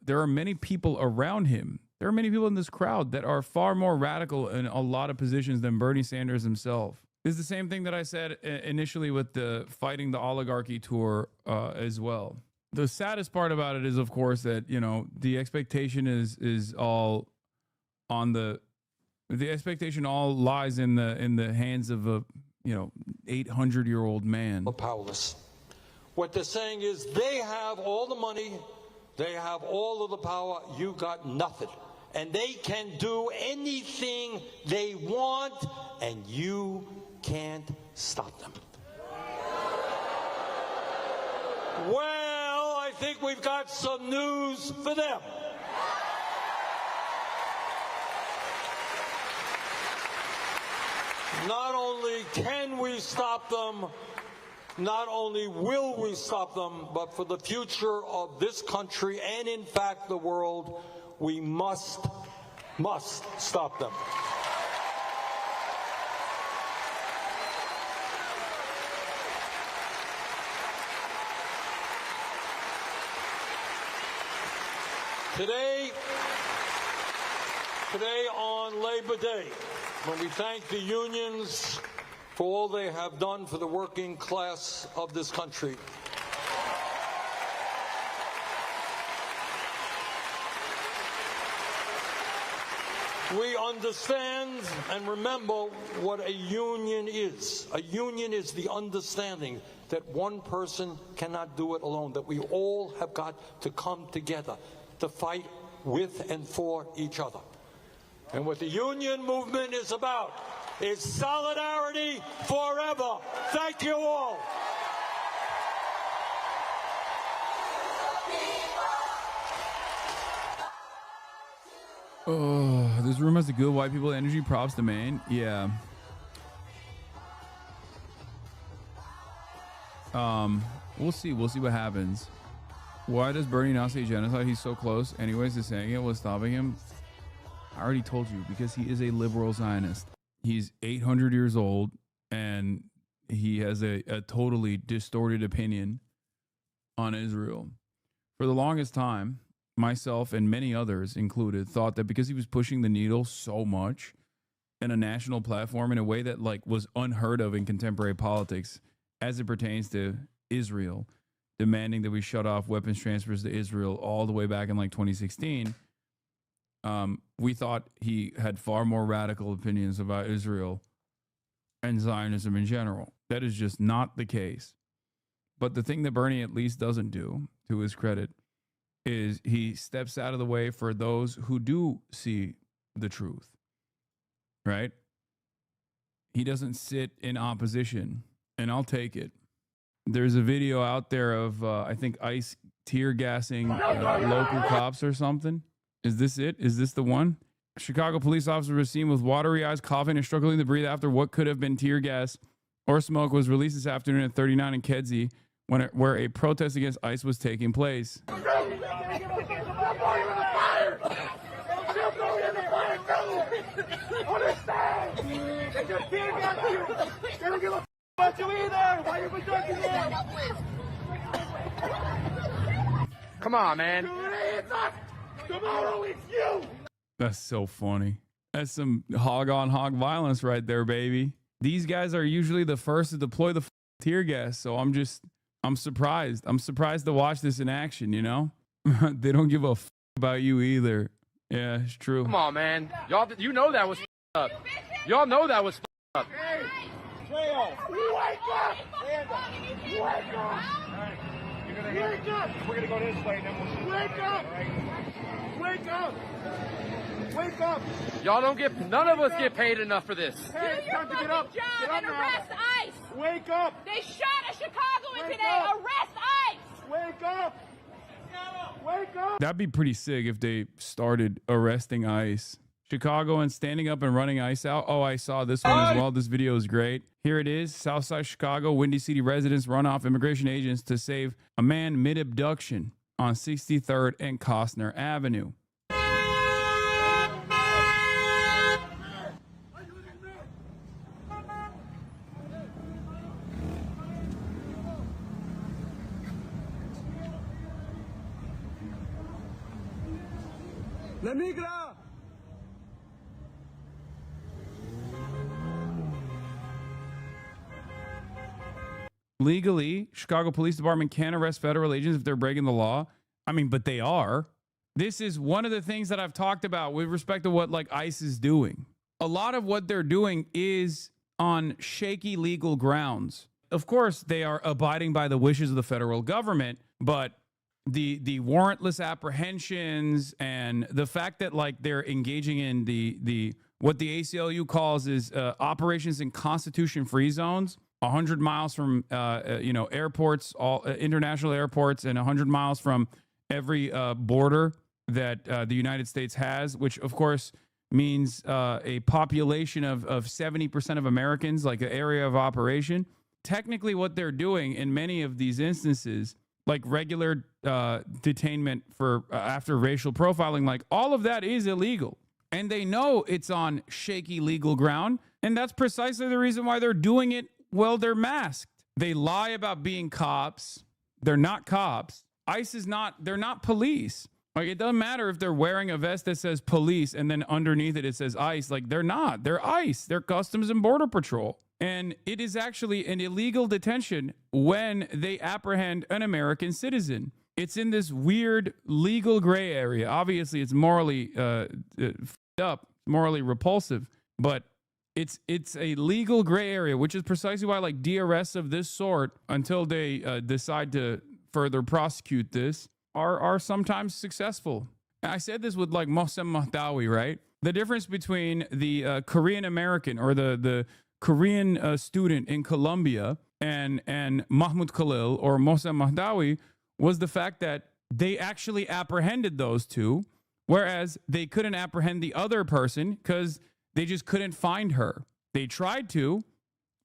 around him. There are many people in this crowd that are far more radical in a lot of positions than Bernie Sanders himself. It's the same thing that I said initially with the fighting the oligarchy tour as well. The saddest part about it is, of course, that, the expectation is all on the The expectation all lies in the hands of a 800-year-old man. Powerless. What they're saying is they have all the money, they have all of the power, you got nothing. And they can do anything they want, and you can't stop them. Well, I think we've got some news for them. Not only can we stop them, not only will we stop them, but for the future of this country and, in fact, the world, we must stop them. Today on Labor Day, when we thank the unions for all they have done for the working class of this country, we understand and remember what a union is. A union is the understanding that one person cannot do it alone, that we all have got to come together to fight with and for each other. And what the union movement is about is solidarity forever. Thank you all. Oh, this room has a good white people energy. Props to Maine. Yeah. We'll see. We'll see what happens. Why does Bernie not say genocide? He's so close. Anyways, to saying it was stopping him. I already told you, because he is a liberal Zionist. He's 800 years old, and he has a totally distorted opinion on Israel. For the longest time, myself and many others included thought that because he was pushing the needle so much in a national platform in a way that was unheard of in contemporary politics as it pertains to Israel, demanding that we shut off weapons transfers to Israel all the way back in 2016, we thought he had far more radical opinions about Israel and Zionism in general. That is just not the case. But the thing that Bernie at least doesn't do, to his credit, is he steps out of the way for those who do see the truth, right? He doesn't sit in opposition, and I'll take it. There's a video out there of, I think, ICE tear gassing local cops or something. Is this it? Is this the one? Chicago police officer was seen with watery eyes, coughing and struggling to breathe after what could have been tear gas or smoke was released this afternoon at 39 in Kedzie, where a protest against ICE was taking place. Come on, man. Tomorrow it's you. That's so funny. That's some hog on hog violence right there, baby. These guys are usually the first to deploy the tear gas, so I'm surprised. I'm surprised to watch this in action, you know? They don't give a about you either. Yeah, it's true. Come on, man. Y'all, you know that was up. Y'all know that was up. Hey, Trail, wake up! Wake up! Wake up! We're gonna go this way, and then we'll see. Wake up! Wake up! Wake up! Y'all don't get, none of us get paid enough for this. Hey, it's time to get up! Job Get up and now! arrest ICE! Wake up! They shot a Chicagoan Wake today! up. Arrest ICE! Wake up! Wake up! That'd be pretty sick if they started arresting ICE. Chicago and standing up and running ICE out. Oh, I saw this one as well. This video is great. Here it is. Southside Chicago, Windy City residents run off immigration agents to save a man mid-abduction on 63rd and Costner Avenue. La migra! Legally, Chicago Police Department can arrest federal agents if they're breaking the law. I mean, but they are. This is one of the things that I've talked about with respect to what ICE is doing. a lot of what they're doing is on shaky legal grounds. Of course, they are abiding by the wishes of the federal government, but the warrantless apprehensions and the fact that like they're engaging in the what the ACLU calls is operations in constitution-free zones, 100 miles from airports, all international airports, and 100 miles from every border that the United States has, which of course means a population of 70% of Americans, like an area of operation. Technically, what they're doing in many of these instances, like regular detainment for after racial profiling, like all of that is illegal. And they know it's on shaky legal ground. And that's precisely the reason why they're doing it while they're masked. They lie about being cops. They're not cops. ICE is not, they're not police. Like, it doesn't matter if they're wearing a vest that says police and then underneath it says ICE. Like, they're not. They're ICE. They're Customs and Border Patrol. And it is actually an illegal detention when they apprehend an American citizen. It's in this weird legal gray area. Obviously, it's morally up, morally repulsive, but it's a legal gray area, which is precisely why like DRS of this sort, until they decide to further prosecute this, are sometimes successful. And I said this with like Mohsen Mahdawi, right? The difference between the Korean American or the Korean student in Colombia and Mahmoud Khalil or Mohsen Mahdawi was the fact that they actually apprehended those two, whereas they couldn't apprehend the other person because they just couldn't find her. They tried to,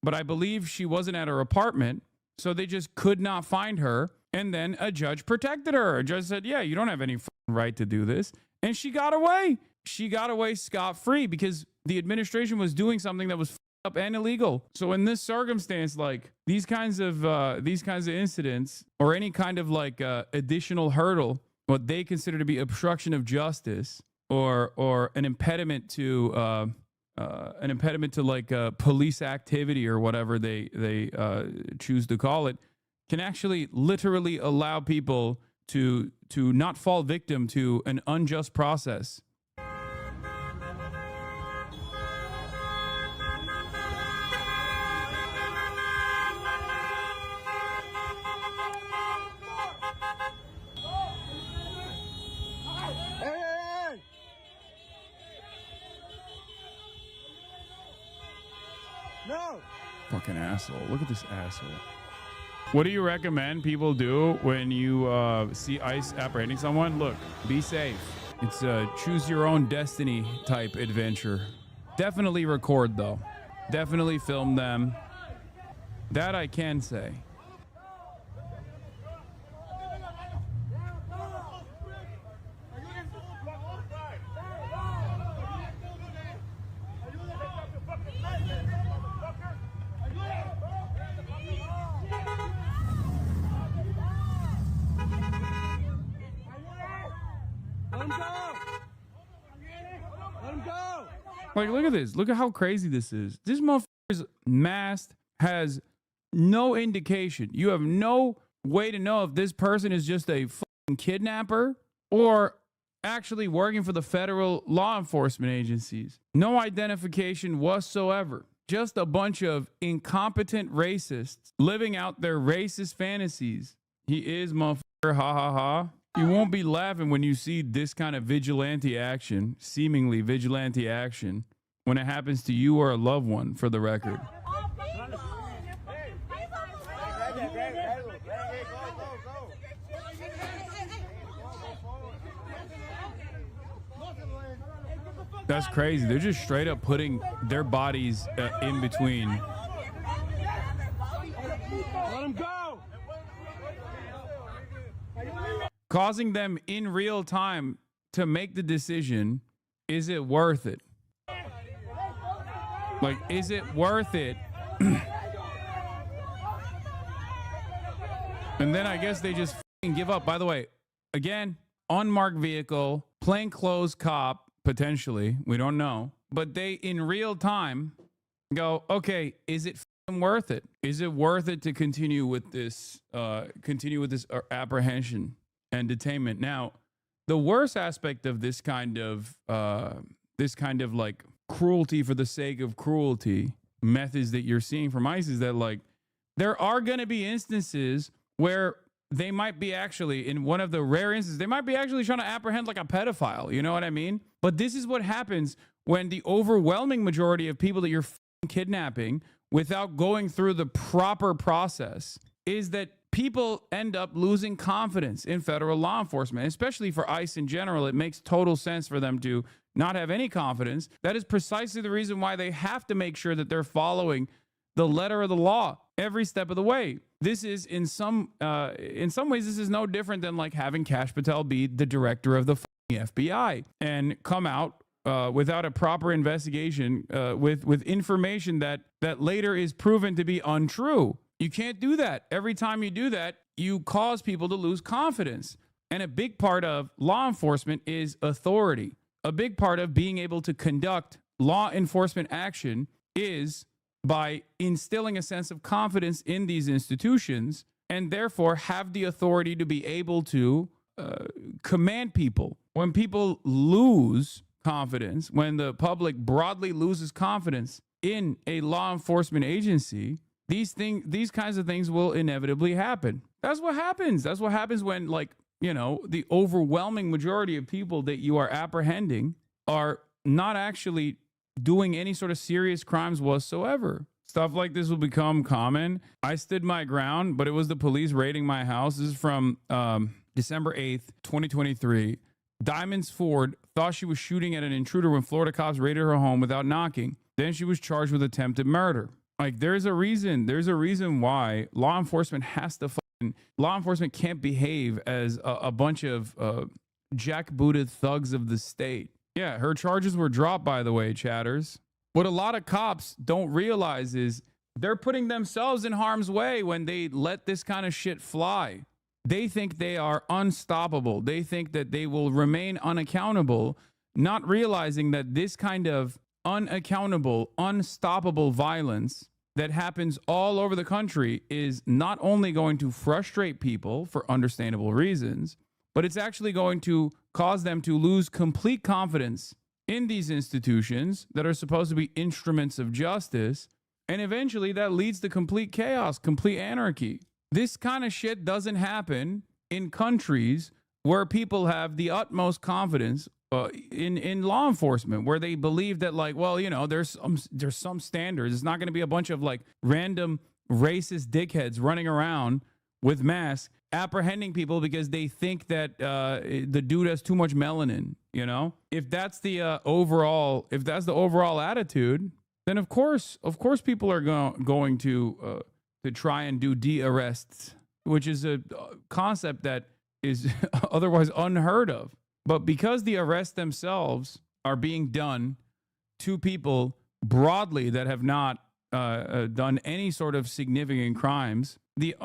but I believe she wasn't at her apartment, so they just could not find her. And then a judge protected her. A judge said, yeah, you don't have any right to do this. And she got away. She got away scot-free because the administration was doing something that was up and illegal. So in this circumstance, like these kinds of incidents or any kind of like additional hurdle, what they consider to be obstruction of justice or an impediment to like police activity or whatever they choose to call it, can actually literally allow people to not fall victim to an unjust process. No. Fucking asshole. Look at this asshole. What do you recommend people do when you see ICE apprehending someone? Look, be safe. It's a choose your own destiny type adventure. Definitely record though. Definitely film them. That I can say. Like, look at this. Look at how crazy this is. This motherfucker's mask has no indication. You have no way to know if this person is just a fucking kidnapper or actually working for the federal law enforcement agencies. No identification whatsoever. Just a bunch of incompetent racists living out their racist fantasies. He is motherfucker, ha ha ha. You won't be laughing when you see this kind of vigilante action, seemingly vigilante action, when it happens to you or a loved one, for the record. That's crazy. They're just straight up putting their bodies in between. Let him go. Causing them in real time to make the decision, is it worth it? Like, is it worth it? And then I guess they just give up. By the way, again, unmarked vehicle, plainclothes cop, potentially, we don't know. But they, in real time, go, okay, is it worth it? Is it worth it to continue with this apprehension and detainment? Now, the worst aspect of this kind of like cruelty for the sake of cruelty methods that you're seeing from ICE is that, like, there are going to be instances where they might be actually, in one of the rare instances, they might be actually trying to apprehend like a pedophile. You know what I mean? But this is what happens when the overwhelming majority of people that you're kidnapping without going through the proper process is that people end up losing confidence in federal law enforcement, especially for ICE in general. It makes total sense for them to not have any confidence. That is precisely the reason why they have to make sure that they're following the letter of the law every step of the way. This is in some ways, this is no different than like having Kash Patel be the director of the FBI and come out without a proper investigation with information that later is proven to be untrue. You can't do that. Every time you do that, you cause people to lose confidence. And a big part of law enforcement is authority. A big part of being able to conduct law enforcement action is by instilling a sense of confidence in these institutions, and therefore have the authority to be able to command people. When people lose confidence, when the public broadly loses confidence in a law enforcement agency, these kinds of things will inevitably happen. That's what happens. That's what happens when, like, you know, the overwhelming majority of people that you are apprehending are not actually doing any sort of serious crimes whatsoever. Stuff like this will become common. I stood my ground, but it was the police raiding my house. This is from December 8th, 2023. Diamonds Ford thought she was shooting at an intruder when Florida cops raided her home without knocking. Then she was charged with attempted murder. Like, there's a reason why law enforcement can't behave as a bunch of jackbooted thugs of the state. Yeah, her charges were dropped, by the way, chatters. What a lot of cops don't realize is they're putting themselves in harm's way when they let this kind of shit fly. They think they are unstoppable. They think that they will remain unaccountable, not realizing that this kind of unaccountable, unstoppable violence that happens all over the country is not only going to frustrate people for understandable reasons, but it's actually going to cause them to lose complete confidence in these institutions that are supposed to be instruments of justice. And eventually that leads to complete chaos, complete anarchy. This kind of shit doesn't happen in countries where people have the utmost confidence in law enforcement, where they believe that, like, well, you know, there's some standards. It's not going to be a bunch of like random racist dickheads running around with masks apprehending people because they think that the dude has too much melanin. You know, if that's the overall attitude, then of course people are going to try and do de-arrests, which is a concept that is otherwise unheard of. But because the arrests themselves are being done to people broadly that have not done any sort of significant crimes, the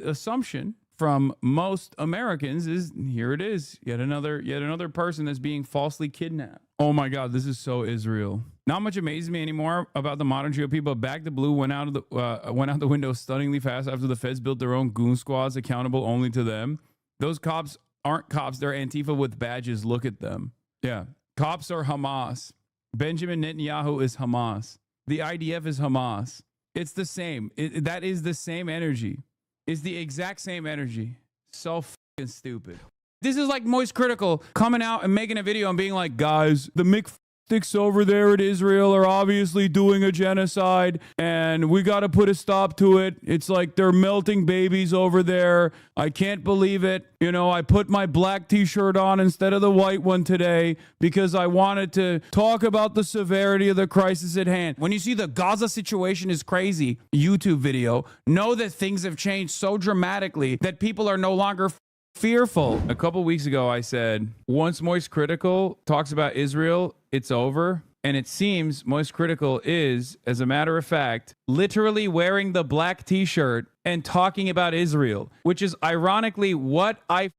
assumption from most Americans is, here it is, yet another person that's being falsely kidnapped. Oh my God, this is so Israel. Not much amazes me anymore about the modern GOP, but Back the Blue went out the window stunningly fast after the feds built their own goon squads accountable only to them. Those cops aren't cops, they're Antifa with badges. Look at them. Yeah, cops are Hamas. Benjamin Netanyahu is Hamas. The IDF is Hamas. It's the same. That is the same energy. It's the exact same energy. So fucking stupid. This is like Moist Critical coming out and making a video and being like, guys, the McSticks over there in Israel are obviously doing a genocide and we got to put a stop to it. It's like they're melting babies over there. I can't believe it. You know, I put my black t-shirt on instead of the white one today because I wanted to talk about the severity of the crisis at hand. When you see the Gaza situation is crazy YouTube video, know that things have changed so dramatically that people are no longer fearful. A couple weeks ago, I said, once Moist Critical talks about Israel, it's over. And it seems Moist Critical is, as a matter of fact, literally wearing the black t-shirt and talking about Israel, which is ironically what I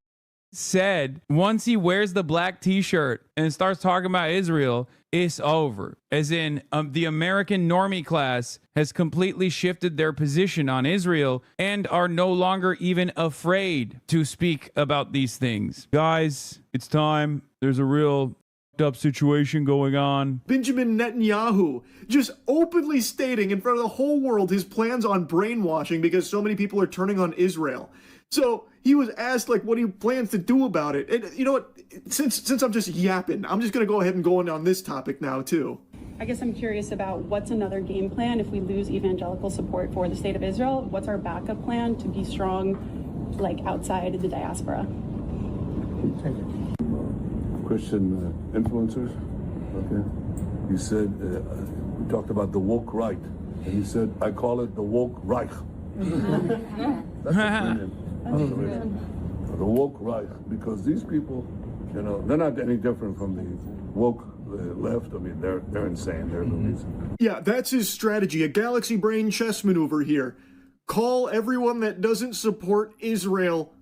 said. Once he wears the black t-shirt and starts talking about Israel, it's over. As in, the American normie class has completely shifted their position on Israel and are no longer even afraid to speak about these things. Guys, it's time. There's a real up situation going on. Benjamin Netanyahu just openly stating in front of the whole world his plans on brainwashing because so many people are turning on Israel. So he was asked, like, what he plans to do about it. And you know what? Since I'm just yapping, I'm just going to go ahead and go on this topic now, too. I guess I'm curious about what's another game plan if we lose evangelical support for the state of Israel? What's our backup plan to be strong, like, outside the diaspora? Christian influencers, okay? You said, we talked about the woke right, and you said, I call it the woke Reich. That's brilliant. The woke Reich, because these people, you know, they're not any different from the woke left. I mean, they're insane. They're loonies. Yeah, that's his strategy, a galaxy brain chess maneuver here. Call everyone that doesn't support Israel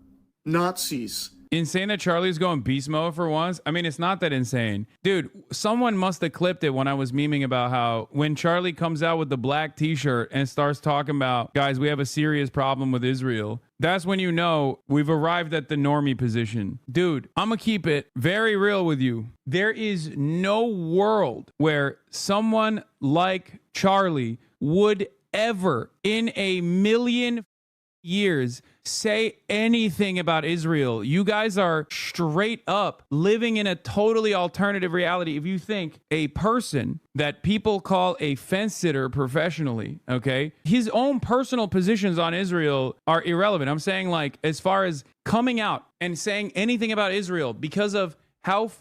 Nazis. Insane that Charlie's going beast mode for once. I mean, it's not that insane. Dude, someone must have clipped it when I was memeing about how when Charlie comes out with the black t-shirt and starts talking about, guys, we have a serious problem with Israel. That's when you know we've arrived at the normie position. Dude, I'm going to keep it very real with you. There is no world where someone like Charlie would ever in a million years say anything about Israel. You guys are straight up living in a totally alternative reality. If you think a person that people call a fence sitter professionally, okay, his own personal positions on Israel are irrelevant. I'm saying, like, as far as coming out and saying anything about Israel, because of how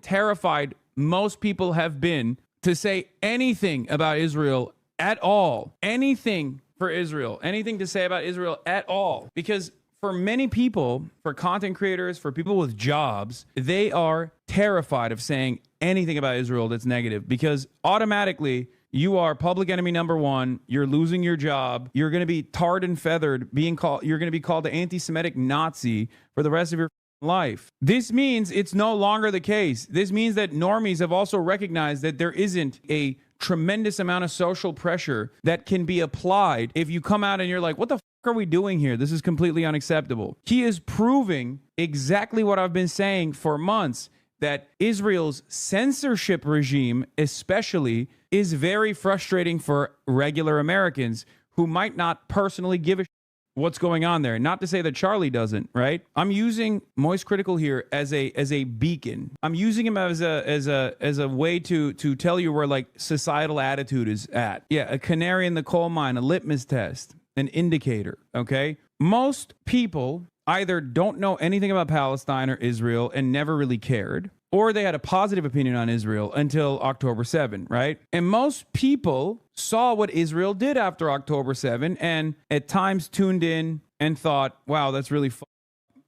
terrified most people have been to say anything about Israel at all, anything for Israel, anything to say about Israel at all. Because for many people, for content creators, for people with jobs, they are terrified of saying anything about Israel that's negative, because automatically you are public enemy number one. You're losing your job. You're going to be tarred and feathered, you're going to be called the anti-Semitic Nazi for the rest of your life. This means it's no longer the case. This means that normies have also recognized that there isn't a tremendous amount of social pressure that can be applied if you come out and you're like, what the fuck are we doing here? This is completely unacceptable. He is proving exactly what I've been saying for months, that Israel's censorship regime especially is very frustrating for regular Americans who might not personally give a what's going on there. Not to say that Charlie doesn't, right? I'm using Moist Critical here as a beacon. I'm using him as a way to tell you where, like, societal attitude is at. Yeah, a canary in the coal mine, a litmus test, an indicator, okay? Most people either don't know anything about Palestine or Israel and never really cared, or they had a positive opinion on Israel until October 7, right? And most people saw what Israel did after October 7 and at times tuned in and thought, wow, that's really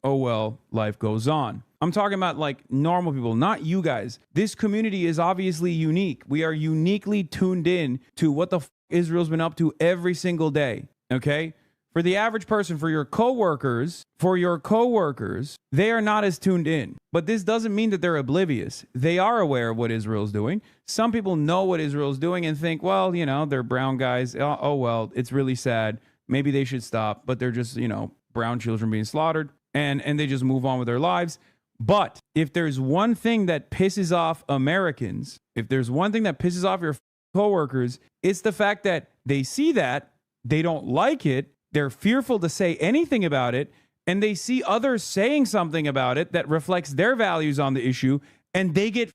oh, well, life goes on. I'm talking about, like, normal people, not you guys. This community is obviously unique. We are uniquely tuned in to what the Israel's been up to every single day, okay? For the average person, for your coworkers, they are not as tuned in. But this doesn't mean that they're oblivious. They are aware of what Israel's doing. Some people know what Israel's doing and think, well, you know, they're brown guys. Oh, well, it's really sad. Maybe they should stop. But they're just, you know, brown children being slaughtered. And they just move on with their lives. But if there's one thing that pisses off Americans, if there's one thing that pisses off your coworkers, it's the fact that they see that, they don't like it, they're fearful to say anything about it, and they see others saying something about it that reflects their values on the issue, and they get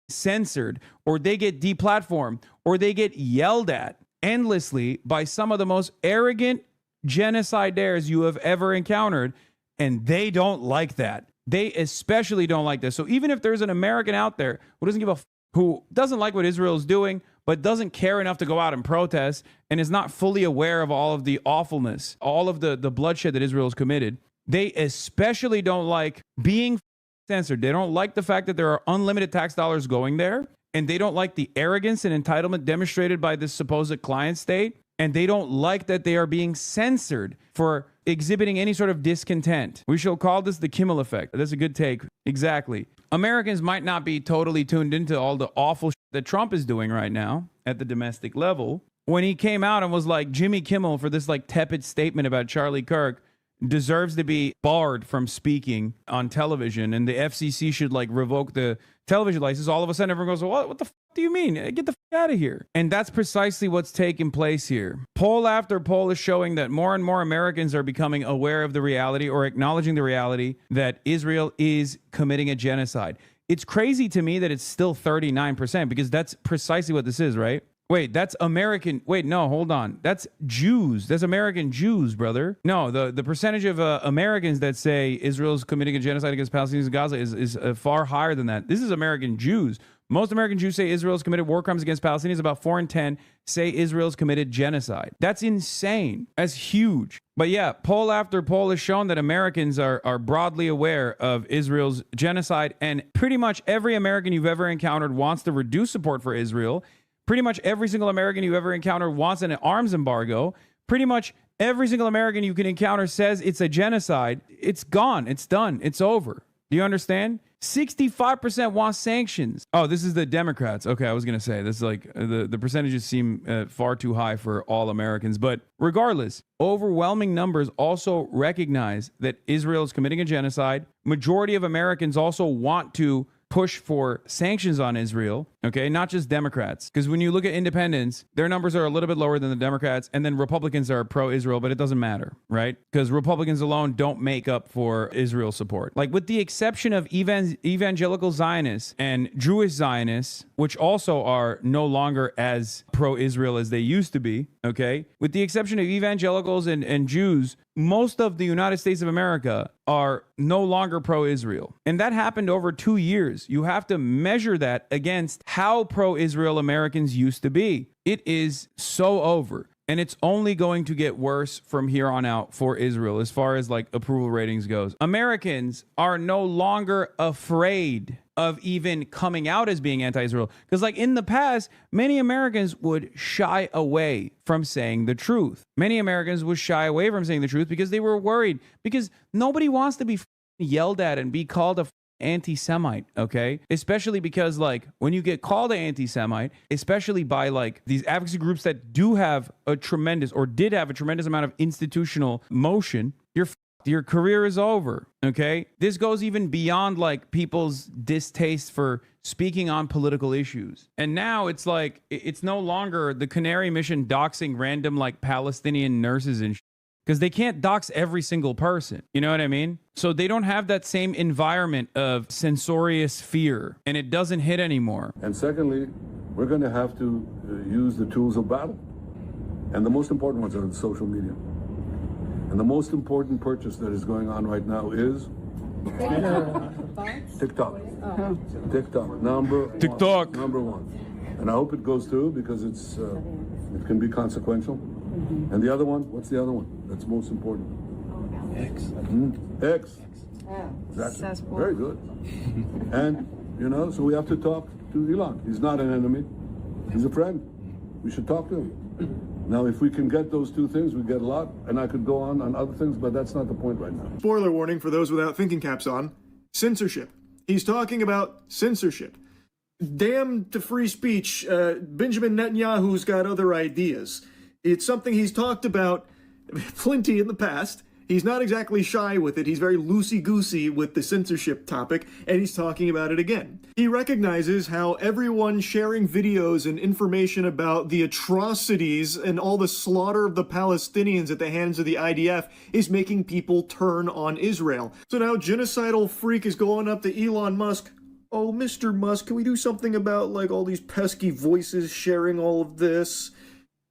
censored, or they get deplatformed, or they get yelled at endlessly by some of the most arrogant genocide dares you have ever encountered, and they don't like that. They especially don't like this. So even if there's an American out there who doesn't give a who doesn't like what Israel is doing, but doesn't care enough to go out and protest, and is not fully aware of all of the awfulness, all of the bloodshed that Israel has committed, they especially don't like being censored. They don't like the fact that there are unlimited tax dollars going there, and they don't like the arrogance and entitlement demonstrated by this supposed client state, and they don't like that they are being censored for exhibiting any sort of discontent. We shall call this the Kimmel effect. That's a good take. Exactly. Americans might not be totally tuned into all the awful shit that Trump is doing right now at the domestic level. When he came out and was like, Jimmy Kimmel, for this like tepid statement about Charlie Kirk, deserves to be barred from speaking on television, and the FCC should like revoke the television license, all of a sudden everyone goes, what the f do you mean? Get the f out of here. And that's precisely what's taking place here. Poll after poll is showing that more and more Americans are becoming aware of the reality or acknowledging the reality that Israel is committing a genocide. It's crazy to me that it's still 39% because that's precisely what this is, right? Wait, that's American. Wait, no, hold on. That's Jews. That's American Jews, brother. No, the percentage of Americans that say Israel's committing a genocide against Palestinians in Gaza is far higher than that. This is American Jews. Most American Jews say Israel's committed war crimes against Palestinians. About 4 in 10 say Israel's committed genocide. That's insane. That's huge. But yeah, poll after poll has shown that Americans are broadly aware of Israel's genocide, and pretty much every American you've ever encountered wants to reduce support for Israel. Pretty much every single American you ever encountered wants an arms embargo. Pretty much every single American you can encounter says it's a genocide. It's gone. It's done. It's over. Do you understand? 65% want sanctions. Oh, this is the Democrats. Okay, I was going to say, this is like, the percentages seem far too high for all Americans. But regardless, overwhelming numbers also recognize that Israel is committing a genocide. Majority of Americans also want to push for sanctions on Israel, okay? Not just Democrats. Because when you look at independents, their numbers are a little bit lower than the Democrats, and then Republicans are pro-Israel, but it doesn't matter, right? Because Republicans alone don't make up for Israel support. Like, with the exception of evangelical Zionists and Jewish Zionists, which also are no longer as pro-Israel as they used to be, okay? With the exception of evangelicals and Jews, most of the United States of America are no longer pro-Israel. And that happened over 2 years. You have to measure that against how pro-Israel Americans used to be. It is so over. And it's only going to get worse from here on out for Israel as far as like approval ratings goes. Americans are no longer afraid of even coming out as being anti-Israel. Because like in the past, many Americans would shy away from saying the truth. Many Americans would shy away from saying the truth because they were worried. Because nobody wants to be yelled at and be called a anti-Semite, okay? Especially because like when you get called an anti-Semite, especially by like these advocacy groups that do have a tremendous or did have a tremendous amount of institutional motion, your career is over, okay? This goes even beyond like people's distaste for speaking on political issues. And now it's like, it's no longer the Canary Mission doxing random like Palestinian nurses and because they can't dox every single person. You know what I mean? So they don't have that same environment of censorious fear, and it doesn't hit anymore. And secondly, we're going to have to use the tools of battle. And the most important ones are the social media. And the most important purchase that is going on right now is TikTok. TikTok, number one. And I hope it goes through because it can be consequential. And the other one, what's the other one? That's most important. X. Exactly. Very good. And, you know, so we have to talk to Elon. He's not an enemy. He's a friend. We should talk to him. Now, if we can get those two things, we get a lot. And I could go on other things, but that's not the point right now. Spoiler warning for those without thinking caps on. Censorship. He's talking about censorship. Damn to free speech. Benjamin Netanyahu's got other ideas. It's something he's talked about plenty in the past. He's not exactly shy with it. He's very loosey-goosey with the censorship topic, and he's talking about it again. He recognizes how everyone sharing videos and information about the atrocities and all the slaughter of the Palestinians at the hands of the IDF is making people turn on Israel. So now genocidal freak is going up to Elon Musk. Oh, Mr. Musk, can we do something about like all these pesky voices sharing all of this?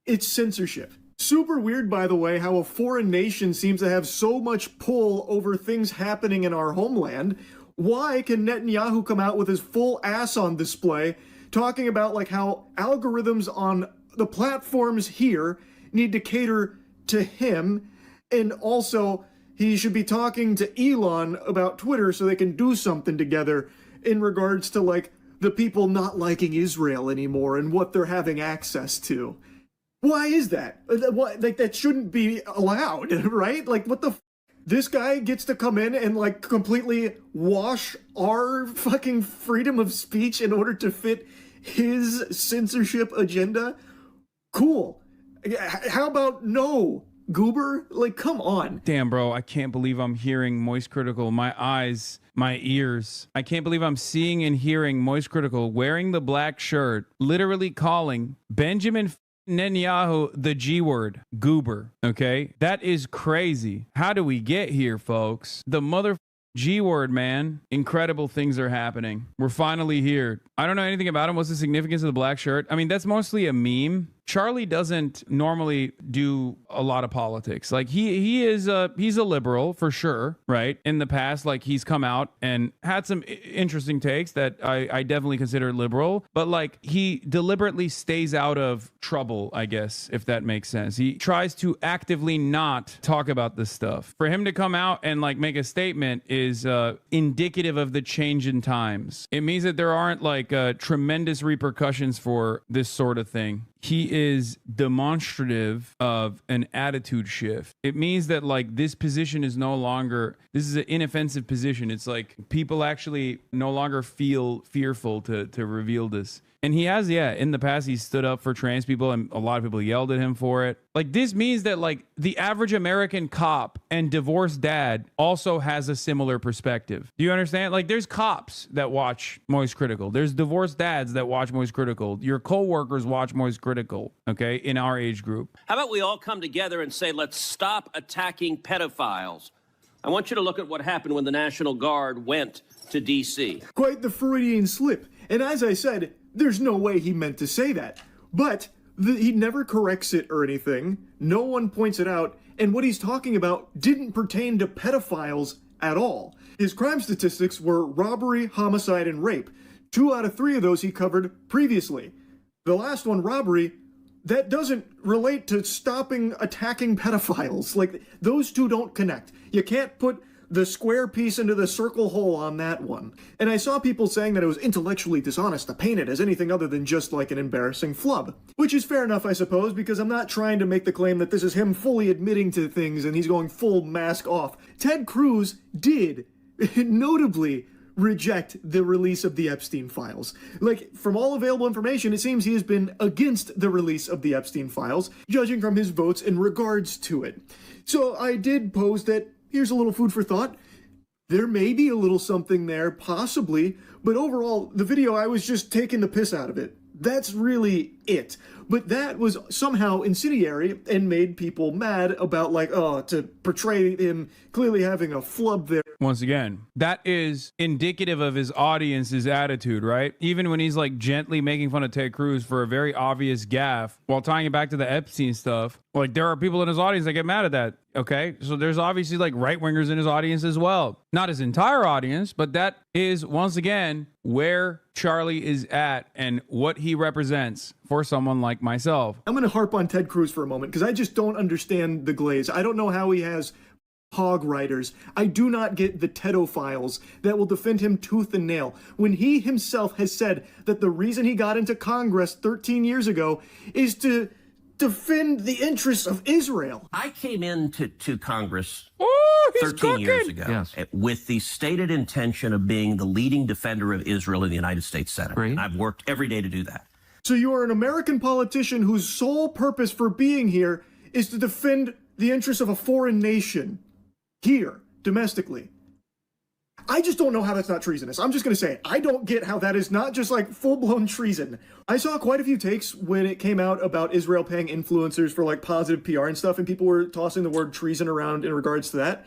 It's censorship. Super weird, by the way, how a foreign nation seems to have so much pull over things happening in our homeland. Why can Netanyahu come out with his full ass on display talking about like how algorithms on the platforms here need to cater to him, and also he should be talking to Elon about Twitter so they can do something together in regards to like the people not liking Israel anymore and what they're having access to? Why is that? Like, that shouldn't be allowed, right? Like, what the f? This guy gets to come in and, like, completely wash our fucking freedom of speech in order to fit his censorship agenda? Cool. How about no Goober? Like, come on. Damn, bro, I can't believe I'm hearing Moist Critical. My eyes, my ears. I can't believe I'm seeing and hearing Moist Critical wearing the black shirt, literally calling Benjamin Netanyahu the G word, goober. Okay? That is crazy. How do we get here, folks? The mother G word, man. Incredible things are happening. We're finally here. I don't know anything about him. What's the significance of the black shirt? I mean, that's mostly a meme. Charlie doesn't normally do a lot of politics. Like he's a liberal for sure, right? In the past, like he's come out and had some interesting takes that I definitely consider liberal, but like he deliberately stays out of trouble, I guess, if that makes sense. He tries to actively not talk about this stuff. For him to come out and like make a statement is indicative of the change in times. It means that there aren't like tremendous repercussions for this sort of thing. He is demonstrative of an attitude shift. It means that like this position is no longer, this is an inoffensive position. It's like people actually no longer feel fearful to reveal this. And he has, in the past, he stood up for trans people and a lot of people yelled at him for it. Like this means that like the average American cop and divorced dad also has a similar perspective. Do you understand? Like there's cops that watch Moist Critical. There's divorced dads that watch Moist Critical. Your coworkers watch Moist Critical, okay, in our age group. How about we all come together and say, let's stop attacking pedophiles? I want you to look at what happened when the National Guard went to D.C. Quite the Freudian slip. And as I said, there's no way he meant to say that. But he never corrects it or anything. No one points it out. And what he's talking about didn't pertain to pedophiles at all. His crime statistics were robbery, homicide, and rape. 2 out of 3 of those he covered previously. The last one, robbery, that doesn't relate to stopping attacking pedophiles. Like, those two don't connect. You can't put the square piece into the circle hole on that one. And I saw people saying that it was intellectually dishonest to paint it as anything other than just like an embarrassing flub. Which is fair enough, I suppose, because I'm not trying to make the claim that this is him fully admitting to things and he's going full mask off. Ted Cruz did, notably, reject the release of the Epstein files. Like, from all available information, it seems he has been against the release of the Epstein files, judging from his votes in regards to it. So I did pose that, here's a little food for thought. There may be a little something there, possibly, but overall, the video, I was just taking the piss out of it. That's really it. But that was somehow incendiary and made people mad about, like, to portray him clearly having a flub there. Once again, that is indicative of his audience's attitude, right? Even when he's like gently making fun of Ted Cruz for a very obvious gaffe while tying it back to the Epstein stuff, like there are people in his audience that get mad at that. Okay, so there's obviously like right wingers in his audience as well. Not his entire audience, but that is once again where Charlie is at and what he represents for someone like myself. I'm going to harp on Ted Cruz for a moment because I just don't understand the glaze. I don't know how he has hog writers. I do not get the pedophiles that will defend him tooth and nail when he himself has said that the reason he got into Congress 13 years ago is to defend the interests of Israel. I came into Congress 13 cooking. years ago with the stated intention of being the leading defender of Israel in the United States Senate. Right. And I've worked every day to do that. So you are an American politician whose sole purpose for being here is to defend the interests of a foreign nation here, domestically. I just don't know how that's not treasonous. I'm just going to say it. I don't get how that is not just like full-blown treason. I saw quite a few takes when it came out about Israel paying influencers for like positive PR and stuff, and people were tossing the word treason around in regards to that.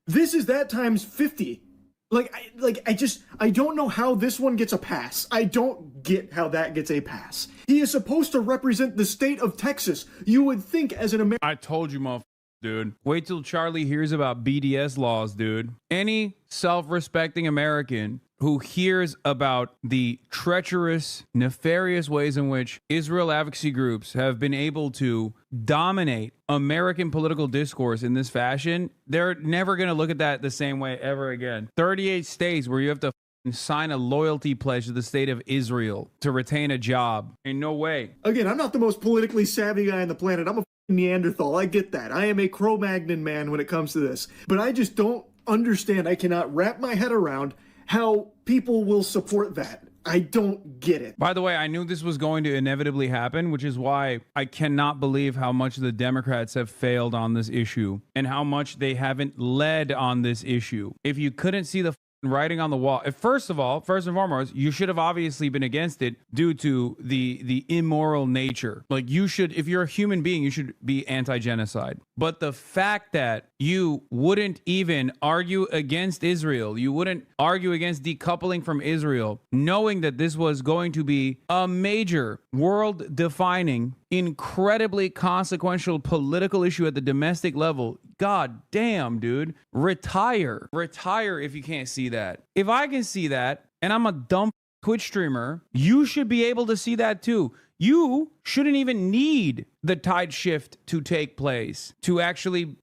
This is that times 50. I don't know how this one gets a pass. I don't get how that gets a pass. He is supposed to represent the state of Texas. You would think as an American... I told you, motherfucker. Dude, wait till Charlie hears about BDS laws, dude. Any self-respecting American who hears about the treacherous, nefarious ways in which Israel advocacy groups have been able to dominate American political discourse in this fashion, they're never going to look at that the same way ever again. 38 states where you have to sign a loyalty pledge to the state of Israel to retain a job. In no way. Again, I'm not the most politically savvy guy on the planet. I'm a Neanderthal. I get that. I am a Cro-Magnon man when it comes to this. But I just don't understand. I cannot wrap my head around how people will support that. I don't get it. By the way, I knew this was going to inevitably happen, which is why I cannot believe how much the Democrats have failed on this issue and how much they haven't led on this issue. If you couldn't see the writing on the wall, first and foremost, you should have obviously been against it due to the immoral nature. Like, you should, if you're a human being, you should be anti-genocide. But the fact that you wouldn't even argue against Israel, you wouldn't argue against decoupling from Israel, knowing that this was going to be a major world-defining, incredibly consequential political issue at the domestic level. God damn, dude. Retire if you can't see that. If I can see that, and I'm a dumb Twitch streamer, you should be able to see that too. You shouldn't even need the tide shift to take place to actually,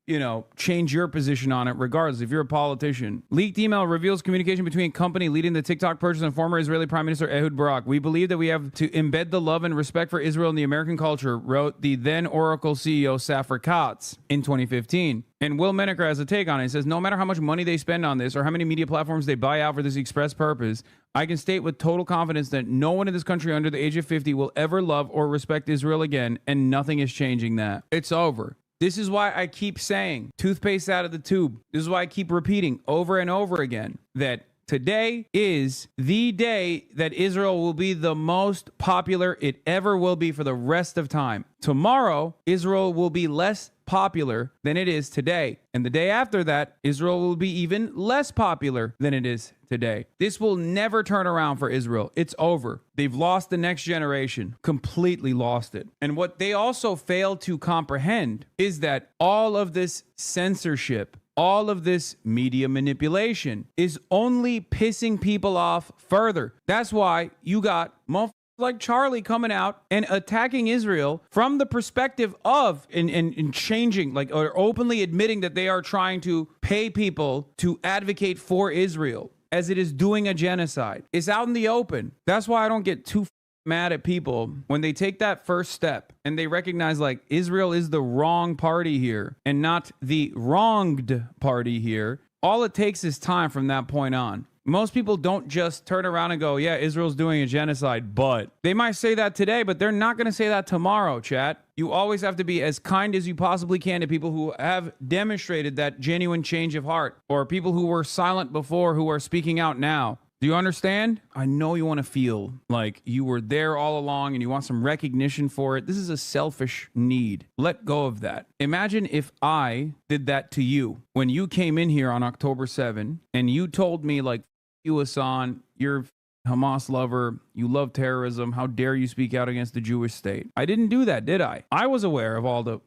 change your position on it, regardless if you're a politician. Leaked email reveals communication between company leading the TikTok purchase and former Israeli Prime Minister Ehud Barak. We believe that we have to embed the love and respect for Israel in the American culture, wrote the then Oracle CEO Safra Katz in 2015. And Will Menaker has a take on it. He says, no matter how much money they spend on this or how many media platforms they buy out for this express purpose, I can state with total confidence that no one in this country under the age of 50 will ever love or respect Israel again, and nothing is changing that. It's over. This is why I keep saying toothpaste out of the tube. This is why I keep repeating over and over again that today is the day that Israel will be the most popular it ever will be for the rest of time. Tomorrow, Israel will be less popular than it is today. And the day after that, Israel will be even less popular than it is today. This will never turn around for Israel. It's over. They've lost the next generation, completely lost it. And what they also fail to comprehend is that all of this censorship, all of this media manipulation is only pissing people off further. That's why you got motherfuckers like Charlie coming out and attacking Israel from the perspective of and changing, or openly admitting that they are trying to pay people to advocate for Israel as it is doing a genocide. It's out in the open. That's why I don't get too mad at people when they take that first step and they recognize Israel is the wrong party here and not the wronged party here. All it takes is time from that point on. Most people don't just turn around and go, yeah, Israel's doing a genocide, but they might say that today, but they're not going to say that tomorrow, chat. You always have to be as kind as you possibly can to people who have demonstrated that genuine change of heart, or people who were silent before who are speaking out now. Do you understand? I know you want to feel like you were there all along and you want some recognition for it. This is a selfish need. Let go of that. Imagine if I did that to you when you came in here on October 7 and you told me you, Hassan, you're a Hamas lover, you love terrorism, how dare you speak out against the Jewish state? I didn't do that, did I? I was aware of all the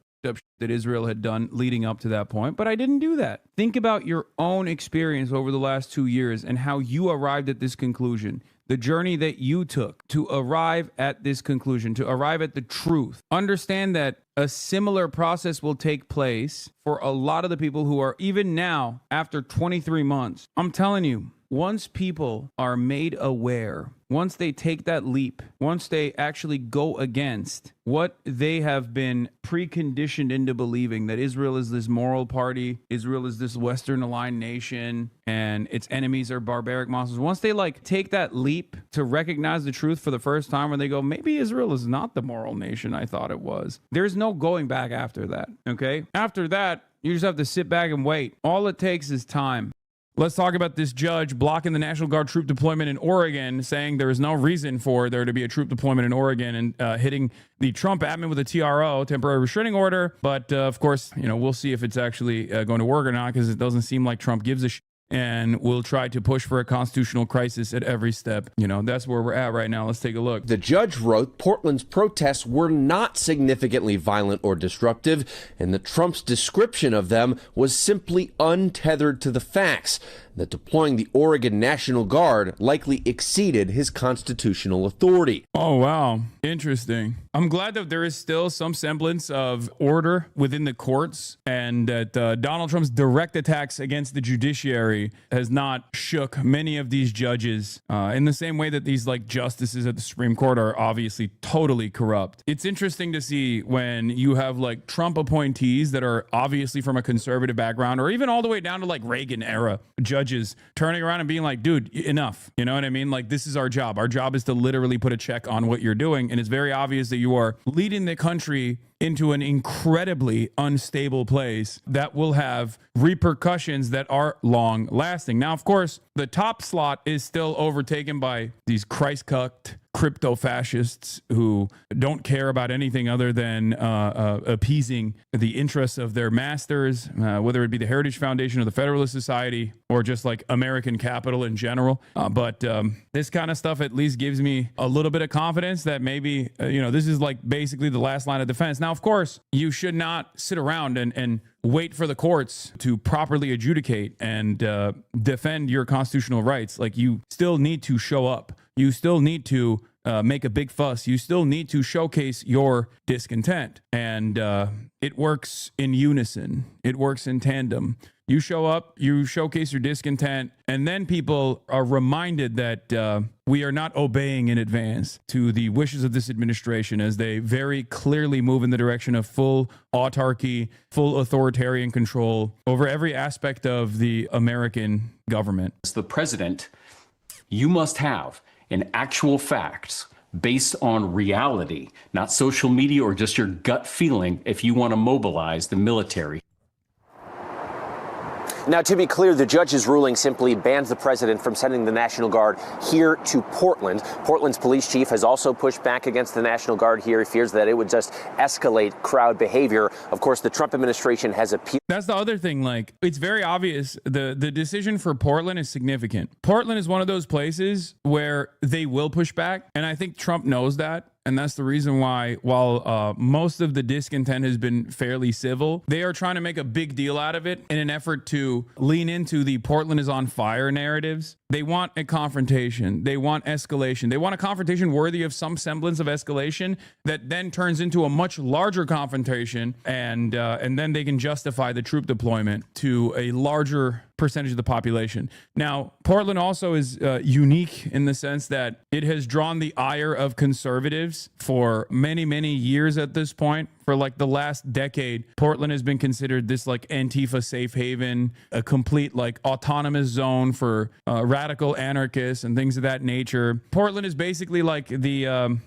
that Israel had done leading up to that point, but I didn't do that. Think about your own experience over the last 2 years and how you arrived at this conclusion. The journey that you took to arrive at this conclusion, to arrive at the truth. Understand that a similar process will take place for a lot of the people who are even now, after 23 months. I'm telling you, once people are made aware, once they take that leap, once they actually go against what they have been preconditioned into believing, that Israel is this moral party, Israel is this Western aligned nation, and its enemies are barbaric monsters. Once they take that leap to recognize the truth for the first time, when they go, maybe Israel is not the moral nation I thought it was, there's no going back after that, okay? After that, you just have to sit back and wait. All it takes is time. Let's talk about this judge blocking the National Guard troop deployment in Oregon, saying there is no reason for there to be a troop deployment in Oregon, and hitting the Trump admin with a TRO, temporary restraining order. But of course, we'll see if it's actually going to work or not, because it doesn't seem like Trump gives a shit. And we'll try to push for a constitutional crisis at every step. That's where we're at right now. Let's take a look. The judge wrote Portland's protests were not significantly violent or disruptive, and that Trump's description of them was simply untethered to the facts, that deploying the Oregon National Guard likely exceeded his constitutional authority. Oh, wow. Interesting. I'm glad that there is still some semblance of order within the courts, and that Donald Trump's direct attacks against the judiciary has not shook many of these judges in the same way that these justices at the Supreme Court are obviously totally corrupt. It's interesting to see when you have Trump appointees that are obviously from a conservative background, or even all the way down to Reagan era judges judges turning around and being like, dude, enough. You know what I mean? Like, this is our job. Our job is to literally put a check on what you're doing. And it's very obvious that you are leading the country into an incredibly unstable place that will have repercussions that are long lasting. Now, of course, the top slot is still overtaken by these Christ-cucked crypto fascists who don't care about anything other than appeasing the interests of their masters, whether it be the Heritage Foundation or the Federalist Society or just like American capital in general. But this kind of stuff at least gives me a little bit of confidence that maybe, this is like basically the last line of defense. Now, of course, you should not sit around and wait for the courts to properly adjudicate and defend your constitutional rights. Like, you still need to show up. You still need to make a big fuss. You still need to showcase your discontent. And it works in unison. It works in tandem. You show up, you showcase your discontent, and then people are reminded that we are not obeying in advance to the wishes of this administration as they very clearly move in the direction of full autarky, full authoritarian control over every aspect of the American government. As the president, you must have an actual facts based on reality, not social media or just your gut feeling if you want to mobilize the military. Now, to be clear, the judge's ruling simply bans the president from sending the National Guard here to Portland. Portland's police chief has also pushed back against the National Guard here. He fears that it would just escalate crowd behavior. Of course, the Trump administration has appealed. That's the other thing. Like, it's very obvious. The decision for Portland is significant. Portland is one of those places where they will push back. And I think Trump knows that. And that's the reason why, while most of the discontent has been fairly civil, they are trying to make a big deal out of it in an effort to lean into the Portland is on fire narratives. They want a confrontation. They want escalation. They want a confrontation worthy of some semblance of escalation that then turns into a much larger confrontation. And then they can justify the troop deployment to a larger percentage of the population. Now, Portland also is unique in the sense that it has drawn the ire of conservatives for many, many years at this point. For like the last decade, Portland has been considered this like Antifa safe haven, a complete like autonomous zone for radical anarchists and things of that nature. Portland is basically like the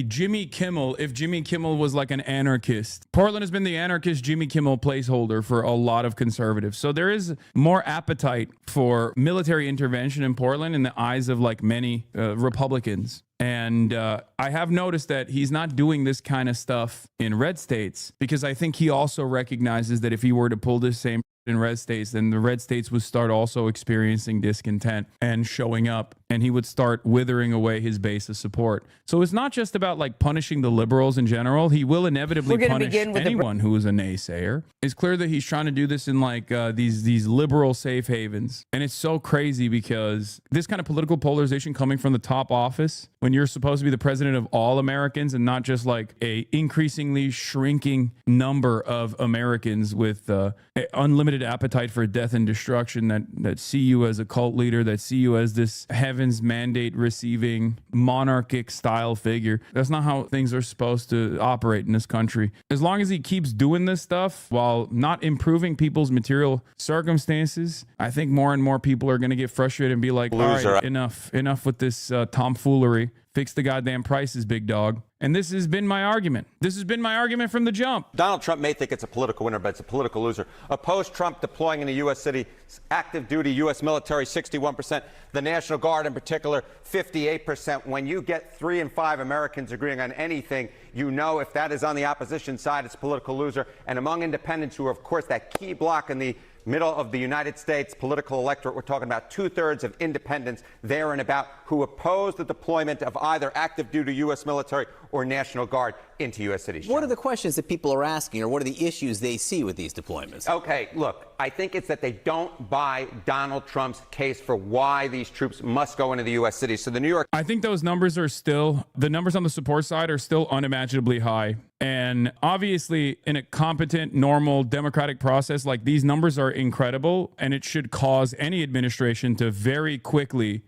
Jimmy Kimmel, if Jimmy Kimmel was like an anarchist. Portland has been the anarchist Jimmy Kimmel placeholder for a lot of conservatives. So there is more appetite for military intervention in Portland in the eyes of like many Republicans. And I have noticed that he's not doing this kind of stuff in red states because I think he also recognizes that if he were to pull this same in red states, then the red states would start also experiencing discontent and showing up, and he would start withering away his base of support. So it's not just about like punishing the liberals in general. He will inevitably punish anyone who is a naysayer. It's clear that he's trying to do this in like these liberal safe havens. And it's so crazy because this kind of political polarization coming from the top office when you're supposed to be the president of all Americans and not just like a increasingly shrinking number of Americans with unlimited appetite for death and destruction that see you as a cult leader, that see you as this heaven's mandate receiving monarchic style figure. That's not how things are supposed to operate in this country. As long as he keeps doing this stuff while not improving people's material circumstances, I think more and more people are going to get frustrated and be like, all right, enough with this tomfoolery. Fix the goddamn prices, big dog. And this has been my argument. This has been my argument from the jump. Donald Trump may think it's a political winner, but it's a political loser. Oppose Trump deploying in a U.S. city, active duty U.S. military, 61%. The National Guard in particular, 58%. When you get 3 in 5 Americans agreeing on anything, you know if that is on the opposition side, it's a political loser. And among independents, who are, of course, that key block in the middle of the United States political electorate, we're talking about 2/3 of independents there and about who oppose the deployment of either active duty U.S. military or National Guard into U.S. cities. What are the questions that people are asking, or what are the issues they see with these deployments? Okay, look, I think it's that they don't buy Donald Trump's case for why these troops must go into the U.S. cities. So the New York... I think those numbers are still, the numbers on the support side are still unimaginably high. And obviously, in a competent, normal, democratic process, like these numbers are incredible, and it should cause any administration to very quickly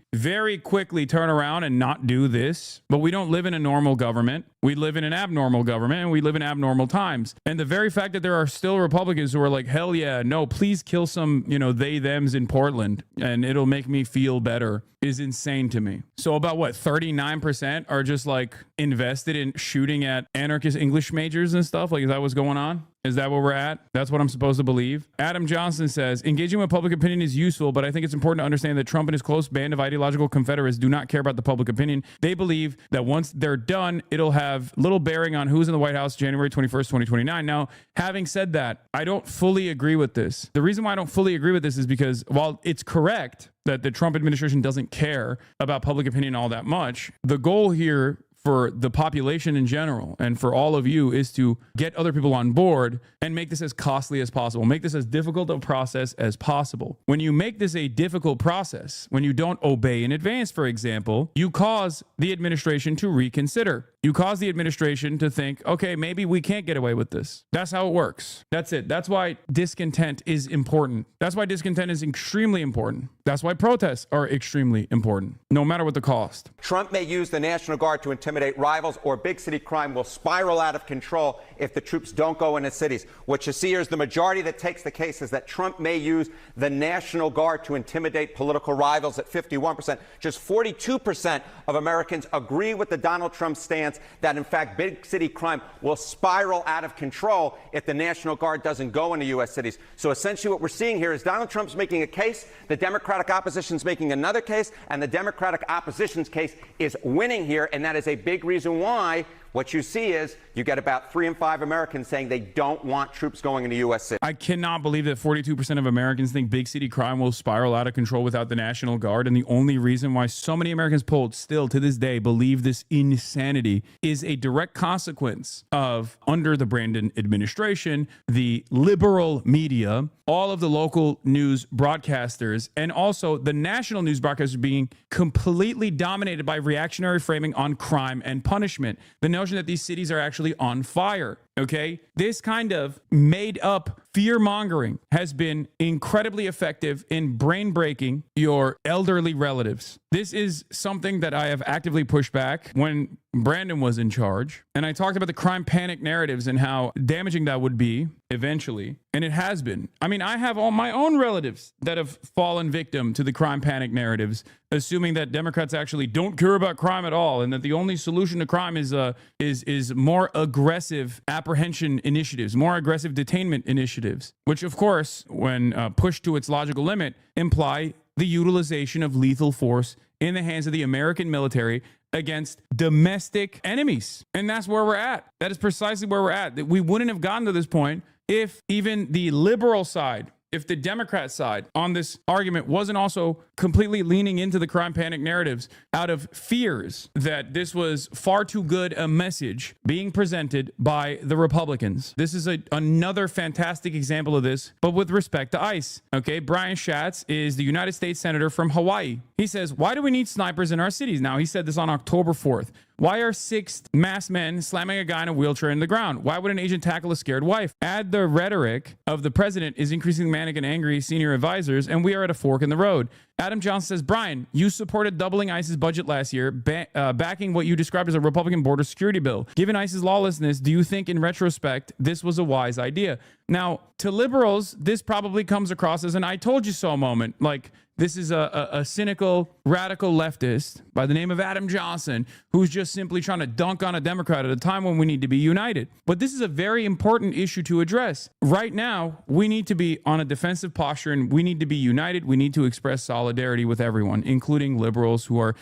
turn around and not do this. But we don't live in a normal government. We live in an abnormal government, and we live in abnormal times. And the very fact that there are still Republicans who are like, hell yeah, no, please kill some, they, thems in Portland and it'll make me feel better is insane to me. So about 39% are just like invested in shooting at anarchist English majors and stuff? Like, is that what's going on? Is that where we're at? That's what I'm supposed to believe? Adam Johnson says, engaging with public opinion is useful, but I think it's important to understand that Trump and his close band of ideological confederates do not care about the public opinion. They believe that once they're done, it'll have little bearing on who's in the White House January 21st, 2029. Now, having said that, I don't fully agree with this. The reason why I don't fully agree with this is because while it's correct that the Trump administration doesn't care about public opinion all that much, the goal here for the population in general and for all of you is to get other people on board and make this as costly as possible, make this as difficult a process as possible. When you make this a difficult process, when you don't obey in advance, for example, you cause the administration to reconsider. You cause the administration to think, okay, maybe we can't get away with this. That's how it works. That's it. That's why discontent is important. That's why discontent is extremely important. That's why protests are extremely important, no matter what the cost. Trump may use the National Guard to intimidate rivals, or big city crime will spiral out of control if the troops don't go into cities. What you see here is the majority that takes the case is that Trump may use the National Guard to intimidate political rivals at 51%. Just 42% of Americans agree with the Donald Trump stance that, in fact, big city crime will spiral out of control if the National Guard doesn't go into U.S. cities. So essentially what we're seeing here is Donald Trump's making a case, the Democratic opposition's making another case, and the Democratic opposition's case is winning here, and that is a big reason why what you see is you get about 3 in 5 Americans saying they don't want troops going into U.S. cities. I cannot believe that 42% of Americans think big city crime will spiral out of control without the National Guard. And the only reason why so many Americans polled still to this day believe this insanity is a direct consequence of, under the Brandon administration, the liberal media, all of the local news broadcasters, and also the national news broadcasters being completely dominated by reactionary framing on crime and punishment. The notion that these cities are actually on fire. Okay, this kind of made up fear mongering has been incredibly effective in brain breaking your elderly relatives. This is something that I have actively pushed back when Brandon was in charge. And I talked about the crime panic narratives and how damaging that would be eventually. And it has been. I mean, I have all my own relatives that have fallen victim to the crime panic narratives, assuming that Democrats actually don't care about crime at all, and that the only solution to crime is more aggressive apprehension initiatives, more aggressive detainment initiatives, which, of course, when pushed to its logical limit, imply the utilization of lethal force in the hands of the American military against domestic enemies. And that's where we're at. That is precisely where we're at. That we wouldn't have gotten to this point if even the liberal side, if the Democrat side on this argument wasn't also completely leaning into the crime panic narratives out of fears that this was far too good a message being presented by the Republicans. This is another fantastic example of this, but with respect to ICE. Okay, Brian Schatz is the United States Senator from Hawaii. He says, why do we need snipers in our cities? Now, he said this on October 4th. Why are 6 masked men slamming a guy in a wheelchair in the ground? Why would an agent tackle a scared wife? Add the rhetoric of the president is increasing manic and angry senior advisors, and we are at a fork in the road. Adam Johnson says, Brian, you supported doubling ICE's budget last year, backing what you described as a Republican border security bill. Given ICE's lawlessness, do you think in retrospect this was a wise idea? Now, to liberals, this probably comes across as an I told you so moment. Like, this is a cynical, radical leftist by the name of Adam Johnson who's just simply trying to dunk on a Democrat at a time when we need to be united. But this is a very important issue to address. Right now, we need to be on a defensive posture and we need to be united. We need to express solidarity with everyone, including liberals who are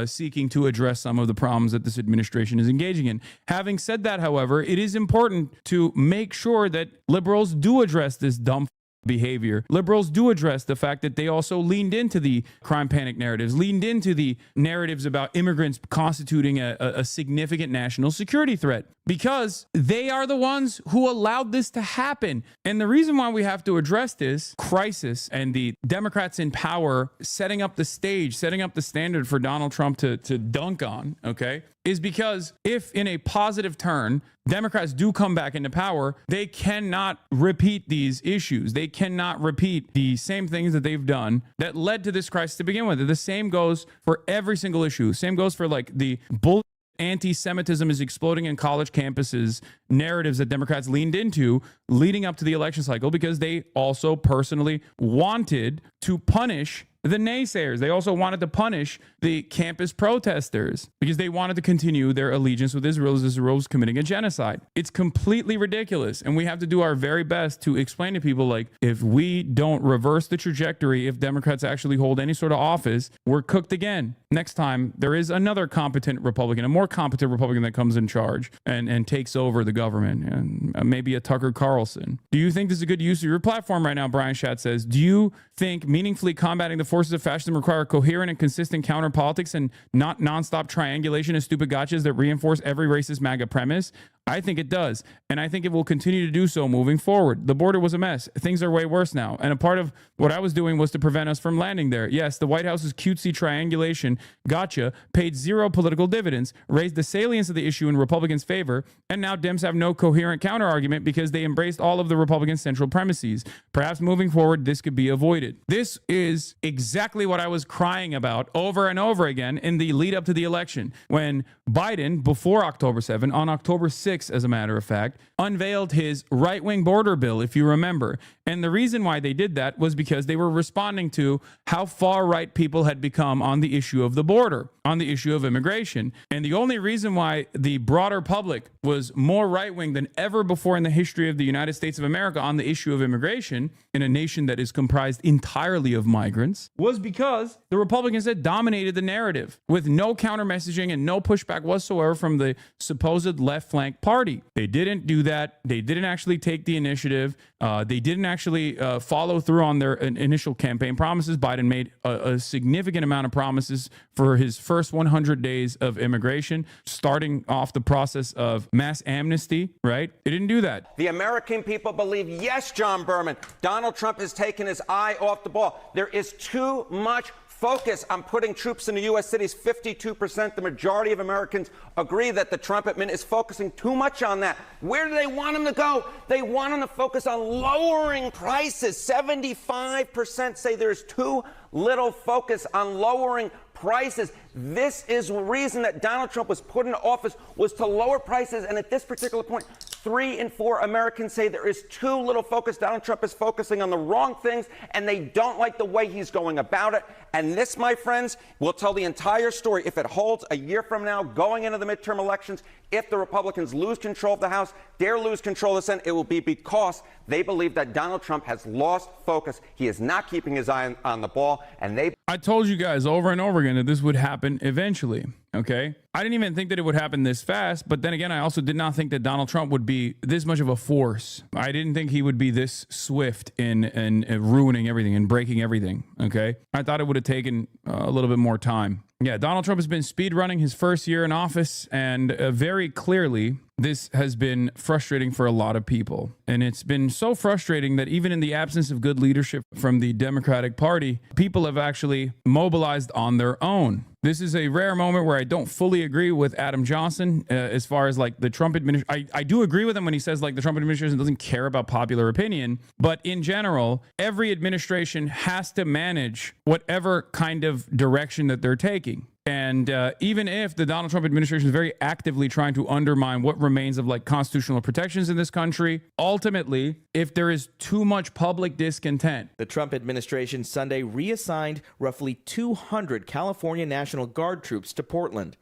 seeking to address some of the problems that this administration is engaging in. Having said that, however, it is important to make sure that liberals do address this dumb behavior. Liberals do address the fact that they also leaned into the crime panic narratives, leaned into the narratives about immigrants constituting a significant national security threat, because they are the ones who allowed this to happen. And the reason why we have to address this crisis and the Democrats in power setting up the stage, setting up the standard for Donald Trump to dunk on, okay, is because if in a positive turn, Democrats do come back into power, they cannot repeat these issues. They cannot repeat the same things that they've done that led to this crisis to begin with. The same goes for every single issue. Same goes for like the bull anti-Semitism is exploding in college campuses, narratives that Democrats leaned into leading up to the election cycle because they also personally wanted to punish the naysayers. They also wanted to punish the campus protesters because they wanted to continue their allegiance with Israel as Israel was committing a genocide. It's completely ridiculous. And we have to do our very best to explain to people, like, if we don't reverse the trajectory, if Democrats actually hold any sort of office, we're cooked again. Next time, there is another competent Republican, a more competent Republican that comes in charge and takes over the government, and maybe a Tucker Carlson. Do you think this is a good use of your platform right now? Brian Schatz says, do you think meaningfully combating the forces of fascism require coherent and consistent counter politics and not nonstop triangulation and stupid gotchas that reinforce every racist MAGA premise? I think it does. And I think it will continue to do so moving forward. The border was a mess. Things are way worse now. And a part of what I was doing was to prevent us from landing there. Yes, the White House's cutesy triangulation gotcha paid zero political dividends, raised the salience of the issue in Republicans' favor, and now Dems have no coherent counter-argument because they embraced all of the Republican central premises. Perhaps moving forward, this could be avoided. This is exactly what I was crying about over and over again in the lead up to the election. When Biden, before October 7, on October 6, as a matter of fact, unveiled his right-wing border bill, if you remember. And the reason why they did that was because they were responding to how far-right people had become on the issue of the border, on the issue of immigration. And the only reason why the broader public was more right-wing than ever before in the history of the United States of America on the issue of immigration in a nation that is comprised entirely of migrants was because the Republicans had dominated the narrative with no counter-messaging and no pushback whatsoever from the supposed left flank party. They didn't do that. They didn't actually take the initiative. They didn't actually follow through on their initial campaign promises. Biden made a significant amount of promises for his first 100 days of immigration, starting off the process of mass amnesty, right? They didn't do that. The American people believe, yes, John Berman, Donald Trump has taken his eye off the ball. There is too much focus on putting troops into U.S. cities. 52%, the majority of Americans agree that the Trump admin is focusing too much on that. Where do they want him to go? They want him to focus on lowering prices. 75% say there's too little focus on lowering prices. This is the reason that Donald Trump was put into office, was to lower prices. And at this particular point, 3 in 4 Americans say there is too little focus. Donald Trump is focusing on the wrong things, and they don't like the way he's going about it. And this, my friends, will tell the entire story. If it holds a year from now, going into the midterm elections, if the Republicans lose control of the House, dare lose control of the Senate, it will be because they believe that Donald Trump has lost focus. He is not keeping his eye on the ball, and I told you guys over and over again that this would happen eventually, okay? I didn't even think that it would happen this fast, but then again, I also did not think that Donald Trump would be this much of a force. I didn't think he would be this swift in ruining everything and breaking everything, okay? I thought it would have taken a little bit more time. Yeah, Donald Trump has been speedrunning his first year in office, and very clearly, this has been frustrating for a lot of people. And it's been so frustrating that even in the absence of good leadership from the Democratic Party, people have actually mobilized on their own. This is a rare moment where I don't fully agree with Adam Johnson as far as like the Trump administration. I do agree with him when he says like the Trump administration doesn't care about popular opinion. But in general, every administration has to manage whatever kind of direction that they're taking. And even if the Donald Trump administration is very actively trying to undermine what remains of like constitutional protections in this country, ultimately, if there is too much public discontent. The Trump administration Sunday reassigned roughly 200 California National Guard troops to Portland.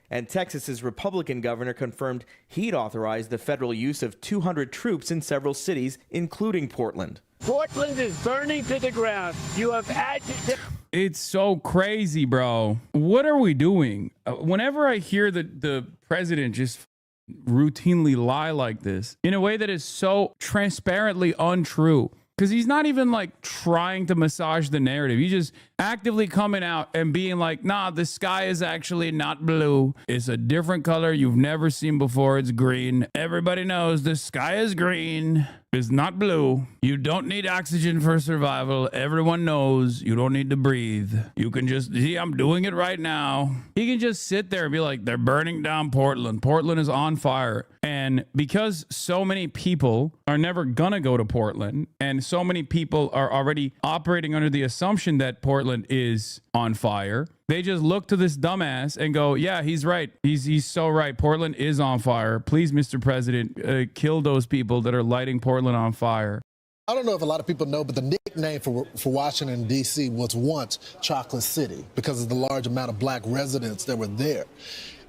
And Texas's Republican governor confirmed he'd authorized the federal use of 200 troops in several cities, including Portland. Portland is burning to the ground. You have agitated. It's so crazy, bro. What are we doing? Whenever I hear the president just routinely lie like this in a way that is so transparently untrue, because he's not even like trying to massage the narrative. He's just actively coming out and being like, nah, the sky is actually not blue. It's a different color you've never seen before. It's green. Everybody knows the sky is green. It's not blue. You don't need oxygen for survival. Everyone knows you don't need to breathe. You can just see, I'm doing it right now. He can just sit there and be like, they're burning down Portland. Portland is on fire. And And because so many people are never gonna go to Portland, and so many people are already operating under the assumption that Portland is on fire, they just look to this dumbass and go, yeah, he's right. He's so right. Portland is on fire. Please, Mr. President, kill those people that are lighting Portland on fire. I don't know if a lot of people know, but the nickname for Washington, D.C. was once Chocolate City because of the large amount of black residents that were there.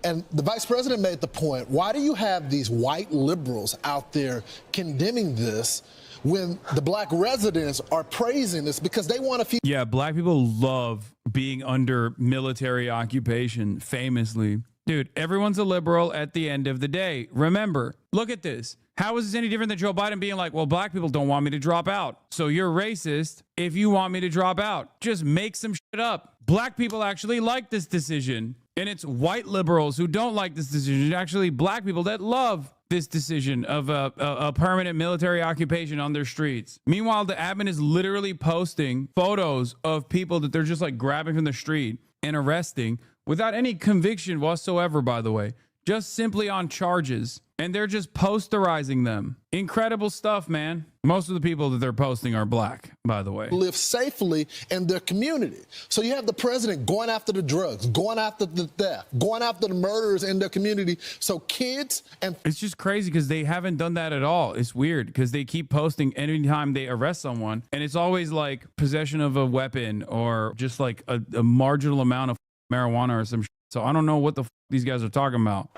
And the vice president made the point, why do you have these white liberals out there condemning this when the black residents are praising this because they want to feel... Yeah, black people love being under military occupation, famously. Dude, everyone's a liberal at the end of the day. Remember, look at this. How is this any different than Joe Biden being like, well, black people don't want me to drop out, so you're racist if you want me to drop out? Just make some shit up. Black people actually like this decision, and it's white liberals who don't like this decision. Actually, black people that love this decision of a permanent military occupation on their streets. Meanwhile, the admin is literally posting photos of people that they're just like grabbing from the street and arresting without any conviction whatsoever, by the way, just simply on charges. And they're just posterizing them. Incredible stuff, man. Most of the people that they're posting are black, by the way. Live safely in their community. So you have the president going after the drugs, going after the theft, going after the murderers in their community. So kids and... It's just crazy because they haven't done that at all. It's weird because they keep posting anytime they arrest someone. And it's always like possession of a weapon or just like a marginal amount of marijuana or some shit. So I don't know what the these guys are talking about.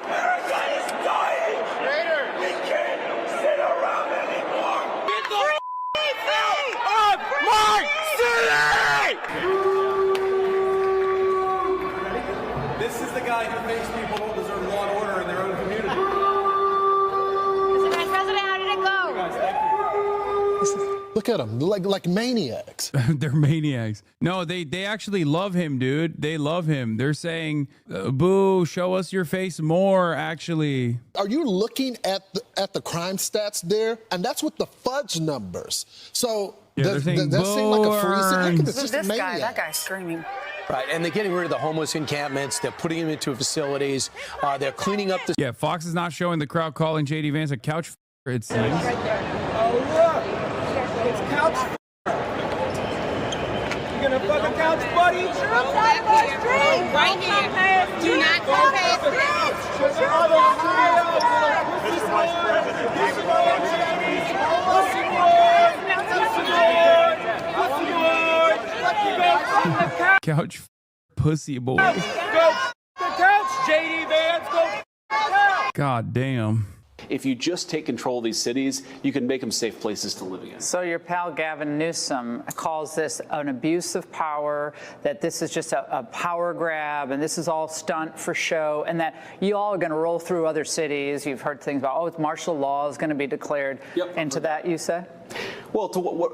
This is the guy who thinks people don't deserve law and order in their own community. Mr. Vice President, how did it go? Guys, thank you. Look at them, like maniacs. They're maniacs. No, they actually love him, dude. They love him. They're saying, boo, show us your face more, actually. Are you looking at the crime stats there? And that's with the fudge numbers. So yeah, does that seem like a freezing? Look at this, This guy, that guy's screaming. Right, and they're getting rid of the homeless encampments. They're putting them into facilities. They're cleaning up the... Yeah, Fox is not showing the crowd calling J.D. Vance a couch f***er, it seems. Oh, look. It's couch f***er. You gonna fuck a couch, buddy? Right here. Do not go past this. Mr. Vice President, Couch pussy boy. Go the couch, JD Vance. Go the couch. God damn. If you just take control of these cities, you can make them safe places to live in. So your pal Gavin Newsom calls this an abuse of power, that this is just a power grab, and this is all stunt for show, and that you all are going to roll through other cities. You've heard things about, it's martial law is going to be declared. Yep. And to that you say? Well,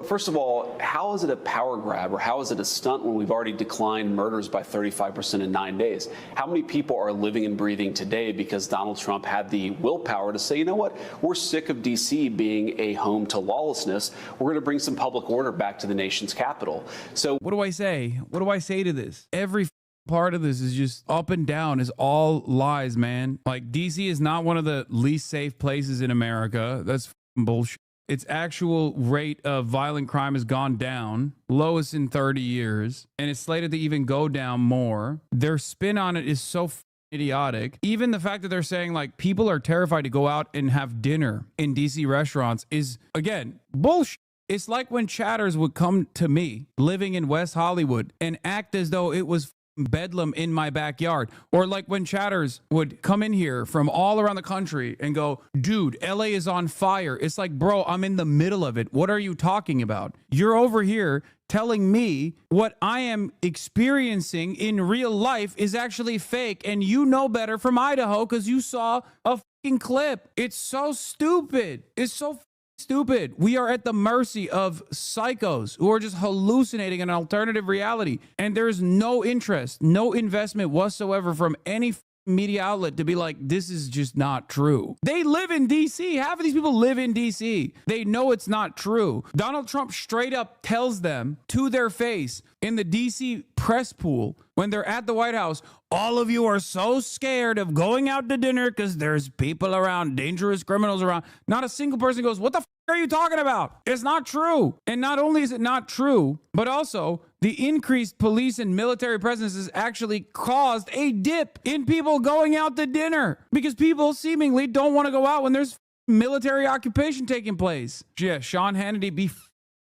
first of all, how is it a power grab or how is it a stunt when we've already declined murders by 35% in 9 days? How many people are living and breathing today because Donald Trump had the willpower to say, you know what, we're sick of D.C. being a home to lawlessness. We're going to bring some public order back to the nation's capital. So what do I say? What do I say to this? Every part of this is just up and down, is all lies, man. Like, D.C. is not one of the least safe places in America. That's bullshit. Its actual rate of violent crime has gone down, lowest in 30 years, and it's slated to even go down more. Their spin on it is so idiotic. Even the fact that they're saying, like, people are terrified to go out and have dinner in DC restaurants is, again, bullshit. It's like when chatters would come to me living in West Hollywood and act as though it was bedlam in my backyard. Or like when chatters would come in here from all around the country and go, dude, LA is on fire. It's like, bro, I'm in the middle of it. What are you talking about? You're over here telling me what I am experiencing in real life is actually fake, and you know better from Idaho because you saw a fucking clip. It's so stupid. It's so stupid. We are at the mercy of psychos who are just hallucinating an alternative reality, and there's no interest, no investment whatsoever from any media outlet to be like, this is just not true. They live in DC. Half of these people live in DC. They know it's not true. Donald Trump straight up tells them to their face in the DC press pool when they're at the White House, all of you are so scared of going out to dinner because there's people around, dangerous criminals around. Not a single person goes, what the are you talking about? It's not true. And not only is it not true, but also the increased police and military presence has actually caused a dip in people going out to dinner because people seemingly don't want to go out when there's military occupation taking place. Yeah, Sean Hannity be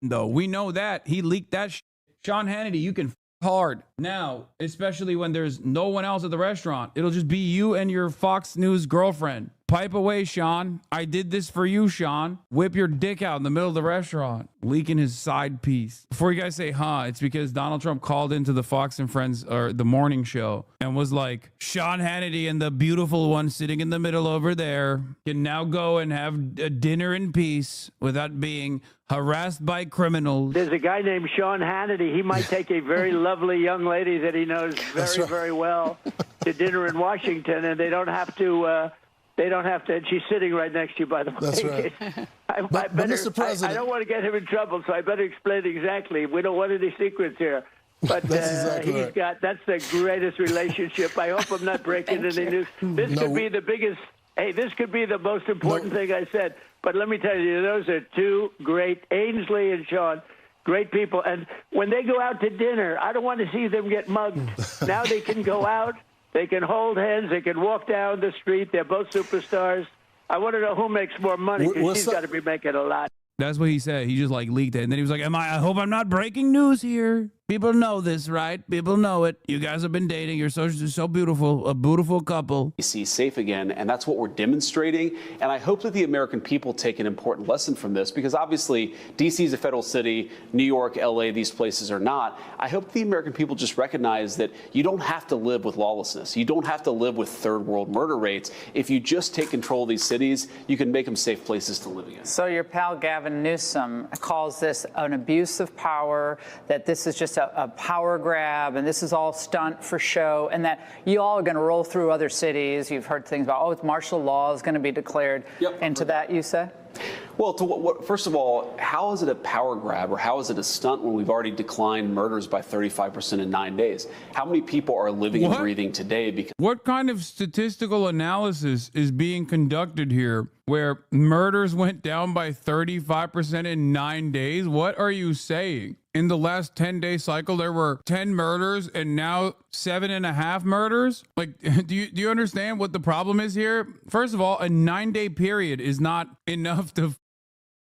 though. We know that. He leaked that Sean Hannity, you can hard. Now, especially when there's no one else at the restaurant, it'll just be you and your Fox News girlfriend. Pipe away, Sean. I did this for you, Sean. Whip your dick out in the middle of the restaurant, leaking his side piece. Before you guys say, it's because Donald Trump called into the Fox and Friends or the morning show and was like, Sean Hannity and the beautiful one sitting in the middle over there can now go and have a dinner in peace without being harassed by criminals. There's a guy named Sean Hannity. He might take a very lovely young lady that he knows very, very well to dinner in Washington, and they don't have to. And she's sitting right next to you, by the way. That's right. But Mr. President, I don't want to get him in trouble, so I better explain exactly. We don't want any secrets here. But exactly that's the greatest relationship. I hope I'm not breaking any news. This could be the biggest. Hey, this could be the most important thing I said. But let me tell you, those are two great, Ainsley and Sean, great people. And when they go out to dinner, I don't want to see them get mugged. Now they can go out. They can hold hands. They can walk down the street. They're both superstars. I want to know who makes more money because she's got to be making a lot. That's what he said. He just like leaked it. And then he was like, I hope I'm not breaking news here. People know this, right? People know it. You guys have been dating. You're so beautiful. A beautiful couple. DC safe again, and that's what we're demonstrating. And I hope that the American people take an important lesson from this, because obviously DC is a federal city. New York, LA, these places are not. I hope the American people just recognize that you don't have to live with lawlessness. You don't have to live with third world murder rates. If you just take control of these cities, you can make them safe places to live in. So your pal Gavin Newsom calls this an abuse of power, that this is just a power grab, and this is all stunt for show, and that you all are going to roll through other cities. You've heard things about, martial law is going to be declared. Yep. And to that you say? Well, first of all, how is it a power grab or how is it a stunt when we've already declined murders by 35% in 9 days? How many people are living and breathing today? Because what kind of statistical analysis is being conducted here where murders went down by 35% in 9 days? What are you saying? In the last 10-day cycle, there were 10 murders and now 7.5 murders? Like, do you understand what the problem is here? First of all, a 9-day period is not enough to...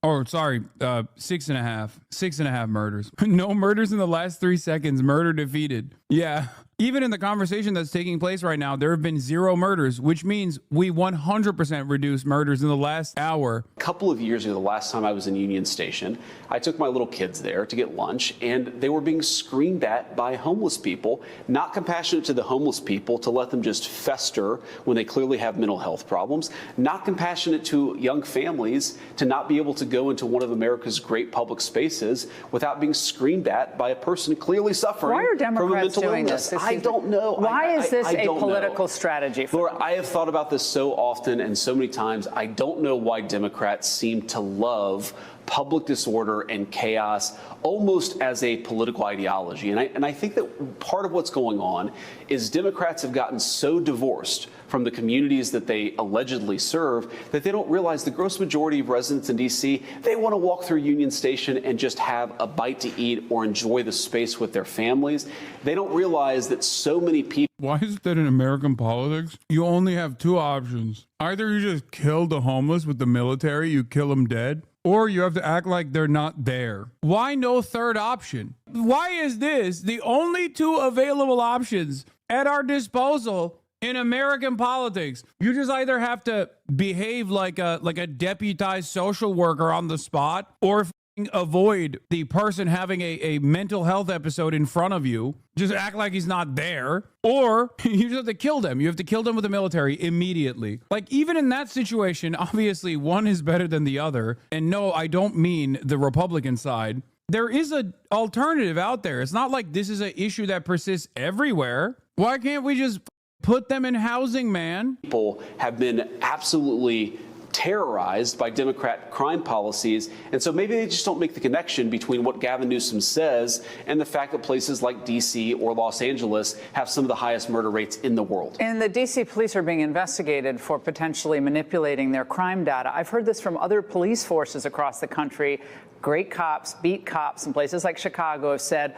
6.5 murders. No murders in the last 3 seconds. Murder defeated. Yeah. Even in the conversation that's taking place right now, there have been 0 murders, which means we 100% reduced murders in the last hour. A couple of years ago, the last time I was in Union Station, I took my little kids there to get lunch, and they were being screamed at by homeless people, not compassionate to the homeless people to let them just fester when they clearly have mental health problems, not compassionate to young families to not be able to go into one of America's great public spaces without being screamed at by a person clearly suffering Why are from a Democrats mental doing illness. this? I don't know. Why is this a don't political know. strategy? Laura, I have thought about this so often and so many times. I don't know why Democrats seem to love public disorder and chaos almost as a political ideology. And I think that part of what's going on is Democrats have gotten so divorced from the communities that they allegedly serve that they don't realize the gross majority of residents in D.C., they want to walk through Union Station and just have a bite to eat or enjoy the space with their families. They don't realize that so many people... Why is that in American politics? You only have 2 options. Either you just kill the homeless with the military, you kill them dead, or you have to act like they're not there. Why no third option? Why is this the only 2 available options at our disposal in American politics? You just either have to behave like a deputized social worker on the spot, or avoid the person having a mental health episode in front of you. Just act like he's not there. Or you just have to kill them. You have to kill them with the military immediately. Like, even in that situation, obviously one is better than the other. And no, I don't mean the Republican side. There is an alternative out there. It's not like this is an issue that persists everywhere. Why can't we just put them in housing, man? People have been absolutely terrorized by Democrat crime policies. And so maybe they just don't make the connection between what Gavin Newsom says and the fact that places like D.C. or Los Angeles have some of the highest murder rates in the world. And the D.C. police are being investigated for potentially manipulating their crime data. I've heard this from other police forces across the country. Great cops, beat cops in places like Chicago have said,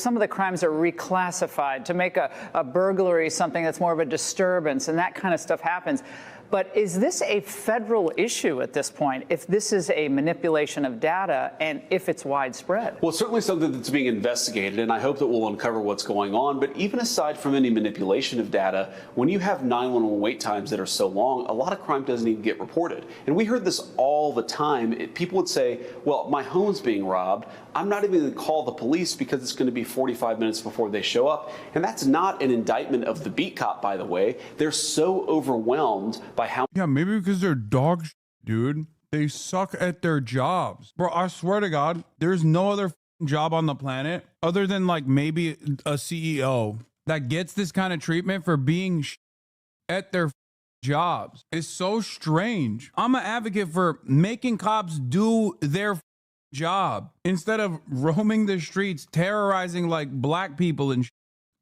some of the crimes are reclassified to make a burglary something that's more of a disturbance, and that kind of stuff happens. But is this a federal issue at this point, if this is a manipulation of data and if it's widespread? Well, it's certainly something that's being investigated, and I hope that we'll uncover what's going on. But even aside from any manipulation of data, when you have 911 wait times that are so long, a lot of crime doesn't even get reported. And we heard this all the time. People would say, well, my home's being robbed. I'm not even going to call the police because it's going to be 45 minutes before they show up. And that's not an indictment of the beat cop, by the way. They're so overwhelmed by how... Yeah, maybe because they're dog shit, dude. They suck at their jobs. Bro, I swear to God, there's no other job on the planet other than like maybe a CEO that gets this kind of treatment for being at their jobs. It's so strange. I'm an advocate for making cops do their job instead of roaming the streets, terrorizing like black people and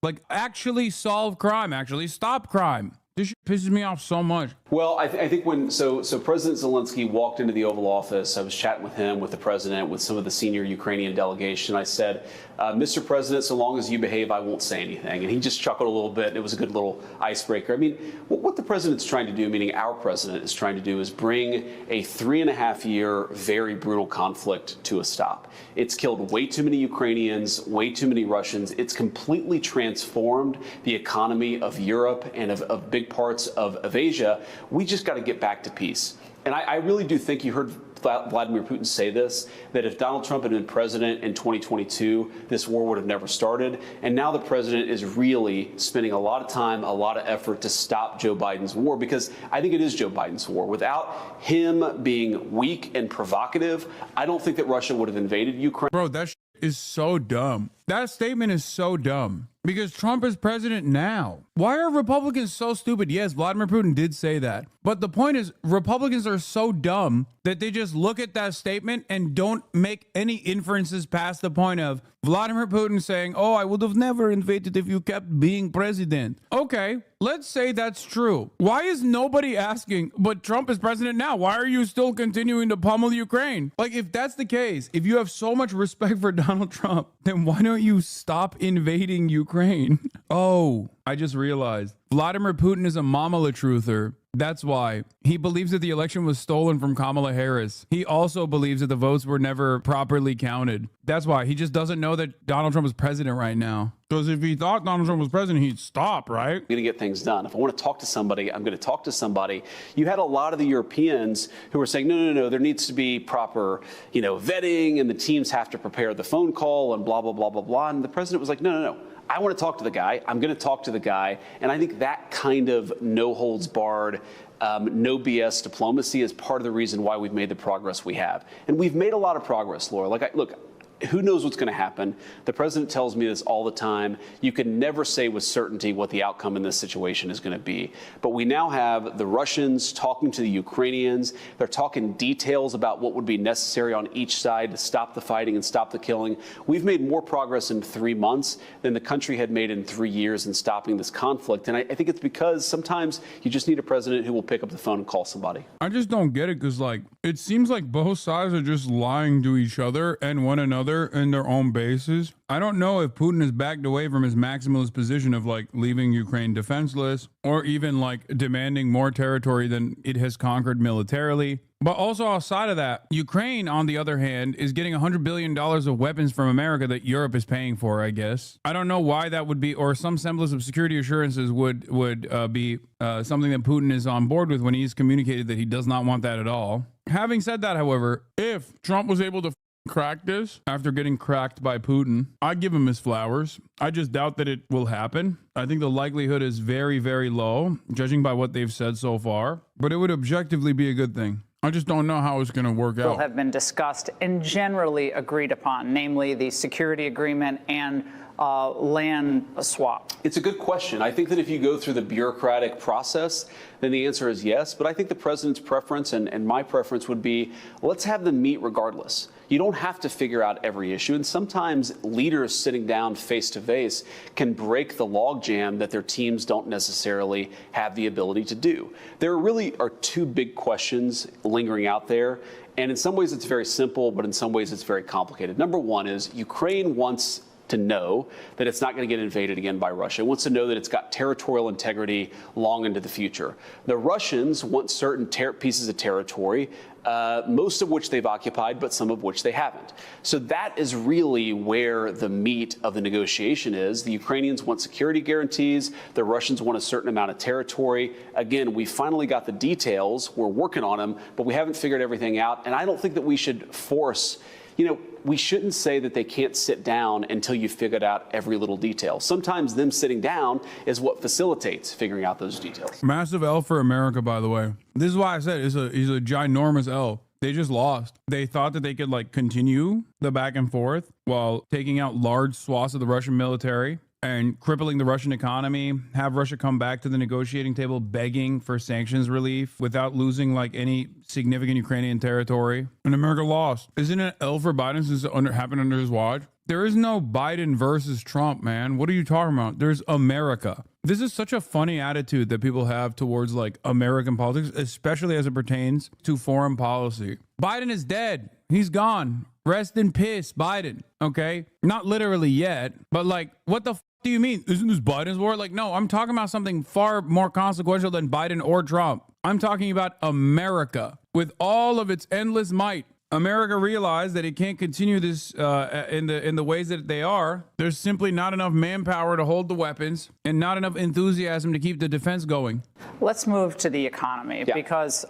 like actually solve crime, actually stop crime. This shit pisses me off so much. Well, I think when President Zelensky walked into the Oval Office, I was chatting with him, with the president, with some of the senior Ukrainian delegation. I said, Mr. President, so long as you behave, I won't say anything. And he just chuckled a little bit. It was a good little icebreaker. I mean, what the president's trying to do, meaning our president is trying to do, is bring a 3.5-year, very brutal conflict to a stop. It's killed way too many Ukrainians, way too many Russians. It's completely transformed the economy of Europe and of big parts of Asia. We just got to get back to peace. And I really do think you heard Vladimir Putin say this, that if Donald Trump had been president in 2022, this war would have never started. And now the president is really spending a lot of time, a lot of effort to stop Joe Biden's war, because I think it is Joe Biden's war. Without him being weak and provocative, I don't think that Russia would have invaded Ukraine. Bro, that is so dumb. That statement is so dumb because Trump is president now. Why are Republicans so stupid? Yes, Vladimir Putin did say that. But the point is, Republicans are so dumb that they just look at that statement and don't make any inferences past the point of Vladimir Putin saying, oh, I would have never invaded if you kept being president. Okay, let's say that's true. Why is nobody asking, but Trump is president now? Why are you still continuing to pummel Ukraine? Like, if that's the case, if you have so much respect for Donald Trump, then why don't you stop invading Ukraine? Oh, I just realized Vladimir Putin is a mamala truther. That's why. He believes that the election was stolen from Kamala Harris. He also believes that the votes were never properly counted. That's why. He just doesn't know that Donald Trump is president right now. Because if he thought Donald Trump was president, he'd stop, right? I'm going to get things done. If I want to talk to somebody, I'm going to talk to somebody. You had a lot of the Europeans who were saying, no, there needs to be proper, vetting, and the teams have to prepare the phone call and blah, blah, blah, blah, blah. And the president was like, no. I want to talk to the guy. I'm going to talk to the guy. And I think that kind of no holds barred, no BS diplomacy is part of the reason why we've made the progress we have. And we've made a lot of progress, Laura. Look, who knows what's going to happen? The president tells me this all the time. You can never say with certainty what the outcome in this situation is going to be. But we now have the Russians talking to the Ukrainians. They're talking details about what would be necessary on each side to stop the fighting and stop the killing. We've made more progress in 3 months than the country had made in 3 years in stopping this conflict. And I think it's because sometimes you just need a president who will pick up the phone and call somebody. I just don't get it because, it seems like both sides are just lying to each other and one another in their own bases. I don't know if Putin has backed away from his maximalist position of leaving Ukraine defenseless or even demanding more territory than it has conquered militarily. But also outside of that, Ukraine, on the other hand, is getting $100 billion of weapons from America that Europe is paying for, I guess. I don't know why that would be, or some semblance of security assurances would be something that Putin is on board with when he's communicated that he does not want that at all. Having said that, however, if Trump was able to crack this after getting cracked by Putin, I'd give him his flowers. I just doubt that it will happen. I think the likelihood is very, very low, judging by what they've said so far, but it would objectively be a good thing. I just don't know how it's going to work out. Have been discussed and generally agreed upon, namely the security agreement and land swap? It's a good question. I think that if you go through the bureaucratic process, then the answer is yes. But I think the president's preference and my preference would be, let's have them meet regardless. You don't have to figure out every issue. And sometimes leaders sitting down face to face can break the logjam that their teams don't necessarily have the ability to do. There really are two big questions lingering out there. And in some ways it's very simple, but in some ways it's very complicated. Number one is Ukraine wants to know that it's not going to get invaded again by Russia. It wants to know that it's got territorial integrity long into the future. The Russians want certain pieces of territory, most of which they've occupied, but some of which they haven't. So that is really where the meat of the negotiation is. The Ukrainians want security guarantees. The Russians want a certain amount of territory. Again, we finally got the details. We're working on them, but we haven't figured everything out. And I don't think that we should force, we shouldn't say that they can't sit down until you figured out every little detail. Sometimes them sitting down is what facilitates figuring out those details. Massive L for America, by the way. This is why I said he's a ginormous L. They just lost. They thought that they could continue the back and forth while taking out large swaths of the Russian military and crippling the Russian economy, have Russia come back to the negotiating table begging for sanctions relief without losing any significant Ukrainian territory. And America lost. Isn't it L for Biden since it happened under his watch? There is no Biden versus Trump, man. What are you talking about? There's America. This is such a funny attitude that people have towards American politics, especially as it pertains to foreign policy. Biden is dead. He's gone. Rest in peace, Biden. Okay? Not literally yet, but what the do you mean? Isn't this Biden's war? No, I'm talking about something far more consequential than Biden or Trump. I'm talking about America with all of its endless might. America realized that it can't continue this in the ways that they are. There's simply not enough manpower to hold the weapons and not enough enthusiasm to keep the defense going. Let's move to the economy because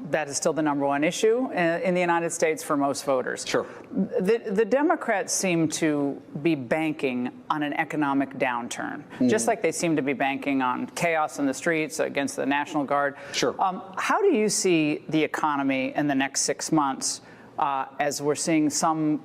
that is still the number one issue in the United States for most voters. Sure. The Democrats seem to be banking on an economic downturn, just like they seem to be banking on chaos in the streets against the National Guard. Sure. How do you see the economy in the next 6 months? As we're seeing some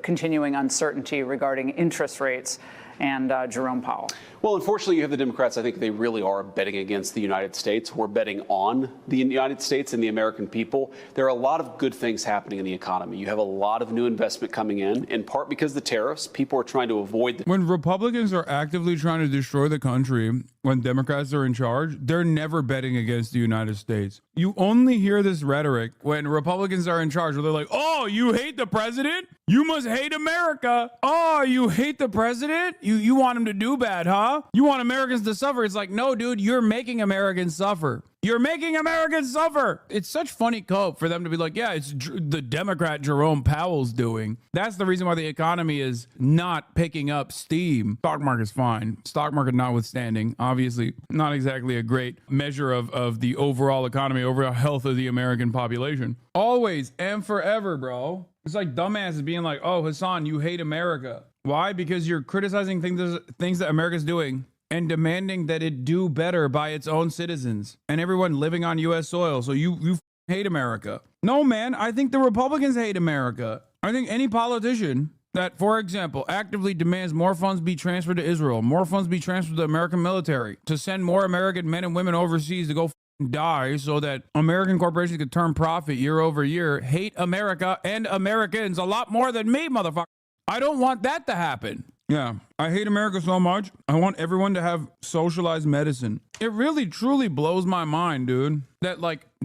continuing uncertainty regarding interest rates and Jerome Powell? Well, unfortunately, you have the Democrats. I think they really are betting against the United States. We're betting on the United States and the American people. There are a lot of good things happening in the economy. You have a lot of new investment coming in part because the tariffs. People are trying to avoid them. When Republicans are actively trying to destroy the country, when Democrats are in charge, they're never betting against the United States. You only hear this rhetoric when Republicans are in charge, where they're like, oh, you hate the president? You must hate America. Oh, you hate the president? You want him to do bad, huh? You want Americans to suffer. It's no, dude, you're making Americans suffer. You're making Americans suffer. It's such funny cope for them to be yeah, it's the Democrat Jerome Powell's doing. That's the reason why the economy is not picking up steam. Stock market's fine. Stock market notwithstanding, obviously not exactly a great measure of the overall economy, overall health of the American population. Always and forever, bro. It's dumbasses being oh, Hassan, you hate America. Why? Because you're criticizing things that America's doing and demanding that it do better by its own citizens and everyone living on U.S. soil. So you hate America. No, man, I think the Republicans hate America. I think any politician that, for example, actively demands more funds be transferred to Israel, more funds be transferred to the American military, to send more American men and women overseas to go die so that American corporations could turn profit year over year, hate America and Americans a lot more than me, motherfucker. I don't want that to happen. Yeah, I hate America so much. I want everyone to have socialized medicine. It really, truly blows my mind, dude, that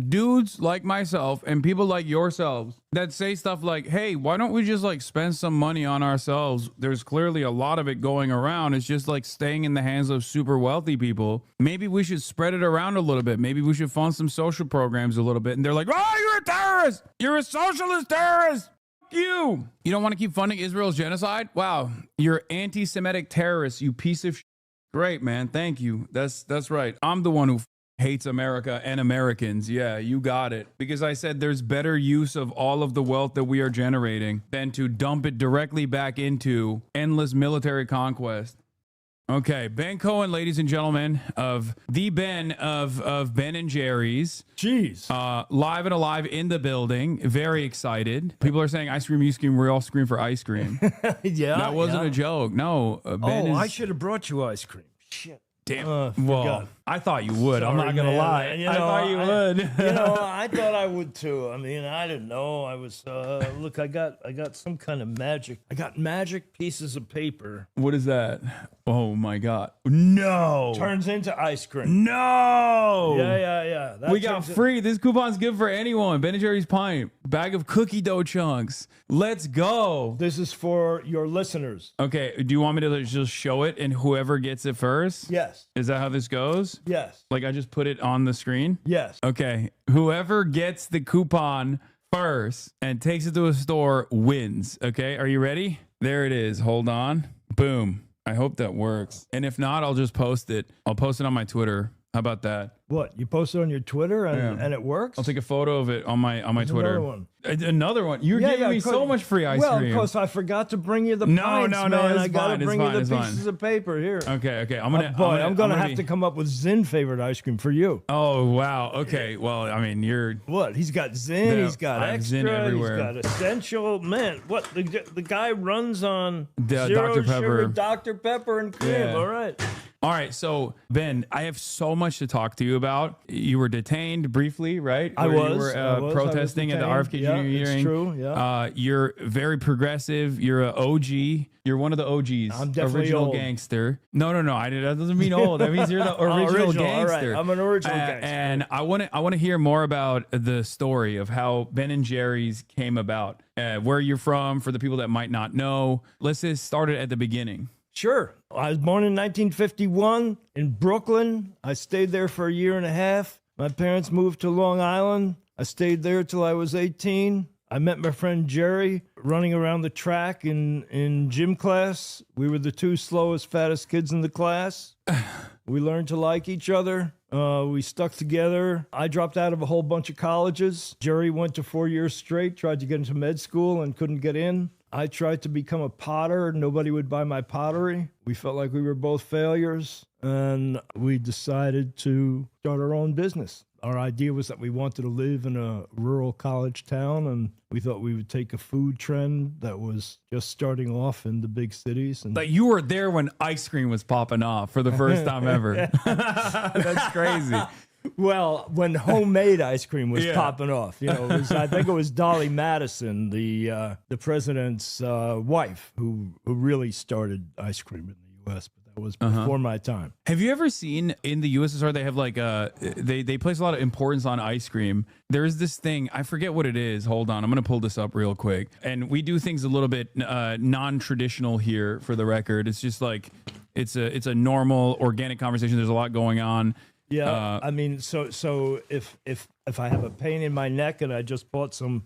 dudes like myself and people like yourselves that say stuff hey, why don't we just spend some money on ourselves? There's clearly a lot of it going around. It's just staying in the hands of super wealthy people. Maybe we should spread it around a little bit. Maybe we should fund some social programs a little bit. And they're oh, you're a terrorist. You're a socialist terrorist. You don't want to keep funding Israel's genocide? Wow, you're anti-Semitic terrorists, you piece of shit. Great, man. Thank you. That's right. I'm the one who hates America and Americans. Yeah, you got it. Because I said there's better use of all of the wealth that we are generating than to dump it directly back into endless military conquest. Okay, Ben Cohen, ladies and gentlemen, of the Ben of Ben and Jerry's. Jeez. Live and alive in the building. Very excited. People are saying ice cream, you scream, we all scream for ice cream. Yeah. That wasn't a joke. No. Ben I should have brought you ice cream. Shit. Damn. Well, I thought you would. I'm not going to lie. You know, I thought you would. You know, I thought I would too. I mean, I didn't know. I was, look, I got some kind of magic. I got magic pieces of paper. What is that? Oh my God. No. Turns into ice cream. No. Yeah. That We got free. This coupon's good for anyone. Ben & Jerry's pint. Bag of cookie dough chunks. Let's go. This is for your listeners. Okay. Do you want me to just show it and whoever gets it first? Yes. Is that how this goes? Yes. Like I just put it on the screen? Yes. Okay. Whoever gets the coupon first and takes it to a store wins. Okay. Are you ready? There it is. Hold on. Boom. I hope that works. And if not, I'll just post it. I'll post it on my Twitter. How about that? What? You post it on your Twitter and it works? I'll take a photo of it on my Twitter. Another one. Another one. You're giving me so much free ice well, cream. Well, of course, I forgot to bring you the pints, man. I got to bring you the pieces of paper here. Okay. I'm gonna have to come up with Zinn favorite ice cream for you. Oh wow. Okay. Well, I mean, you're what? He's got Zinn. He's got extra. Zinn everywhere. He's got essential. Man, what the guy runs on the zero Dr. Pepper. sugar, Dr. Pepper, and cream. Yeah. All right. All right, so Ben, I have so much to talk to you about. You were detained briefly, right? I was. You were protesting at the RFK Jr. hearing. It's true. Yeah. You're very progressive. You're an OG. You're one of the OGs. I'm definitely original old. gangster. No. That doesn't mean old. That means you're the original gangster. All right. I'm an original gangster. And I want to hear more about the story of how Ben and Jerry's came about. Where you're from, for the people that might not know. Let's just start it at the beginning. Sure. I was born in 1951 in Brooklyn. I stayed there for a year and a half. My parents moved to Long Island. I stayed there till I was 18. I met my friend Jerry running around the track in gym class. We were the two slowest, fattest kids in the class. We learned to like each other. We stuck together. I dropped out of a whole bunch of colleges. Jerry went to 4 years straight, tried to get into med school and couldn't get in. I tried to become a potter. Nobody would buy my pottery. We felt like we were both failures, and we decided to start our own business. Our idea was that we wanted to live in a rural college town, and we thought we would take a food trend that was just starting off in the big cities. And but you were there when ice cream was popping off for the first time ever. That's crazy. Well, when homemade ice cream was popping off, you know, I think it was Dolly Madison, the president's wife, who really started ice cream in the U.S., but that was before my time. Have you ever seen in the USSR, they have like they place a lot of importance on ice cream. There's this thing, I forget what it is. Hold on, I'm going to pull this up real quick. And we do things a little bit non-traditional here for the record. It's just like, it's a normal, organic conversation. There's a lot going on. Yeah, I mean, so if I have a pain in my neck and I just bought some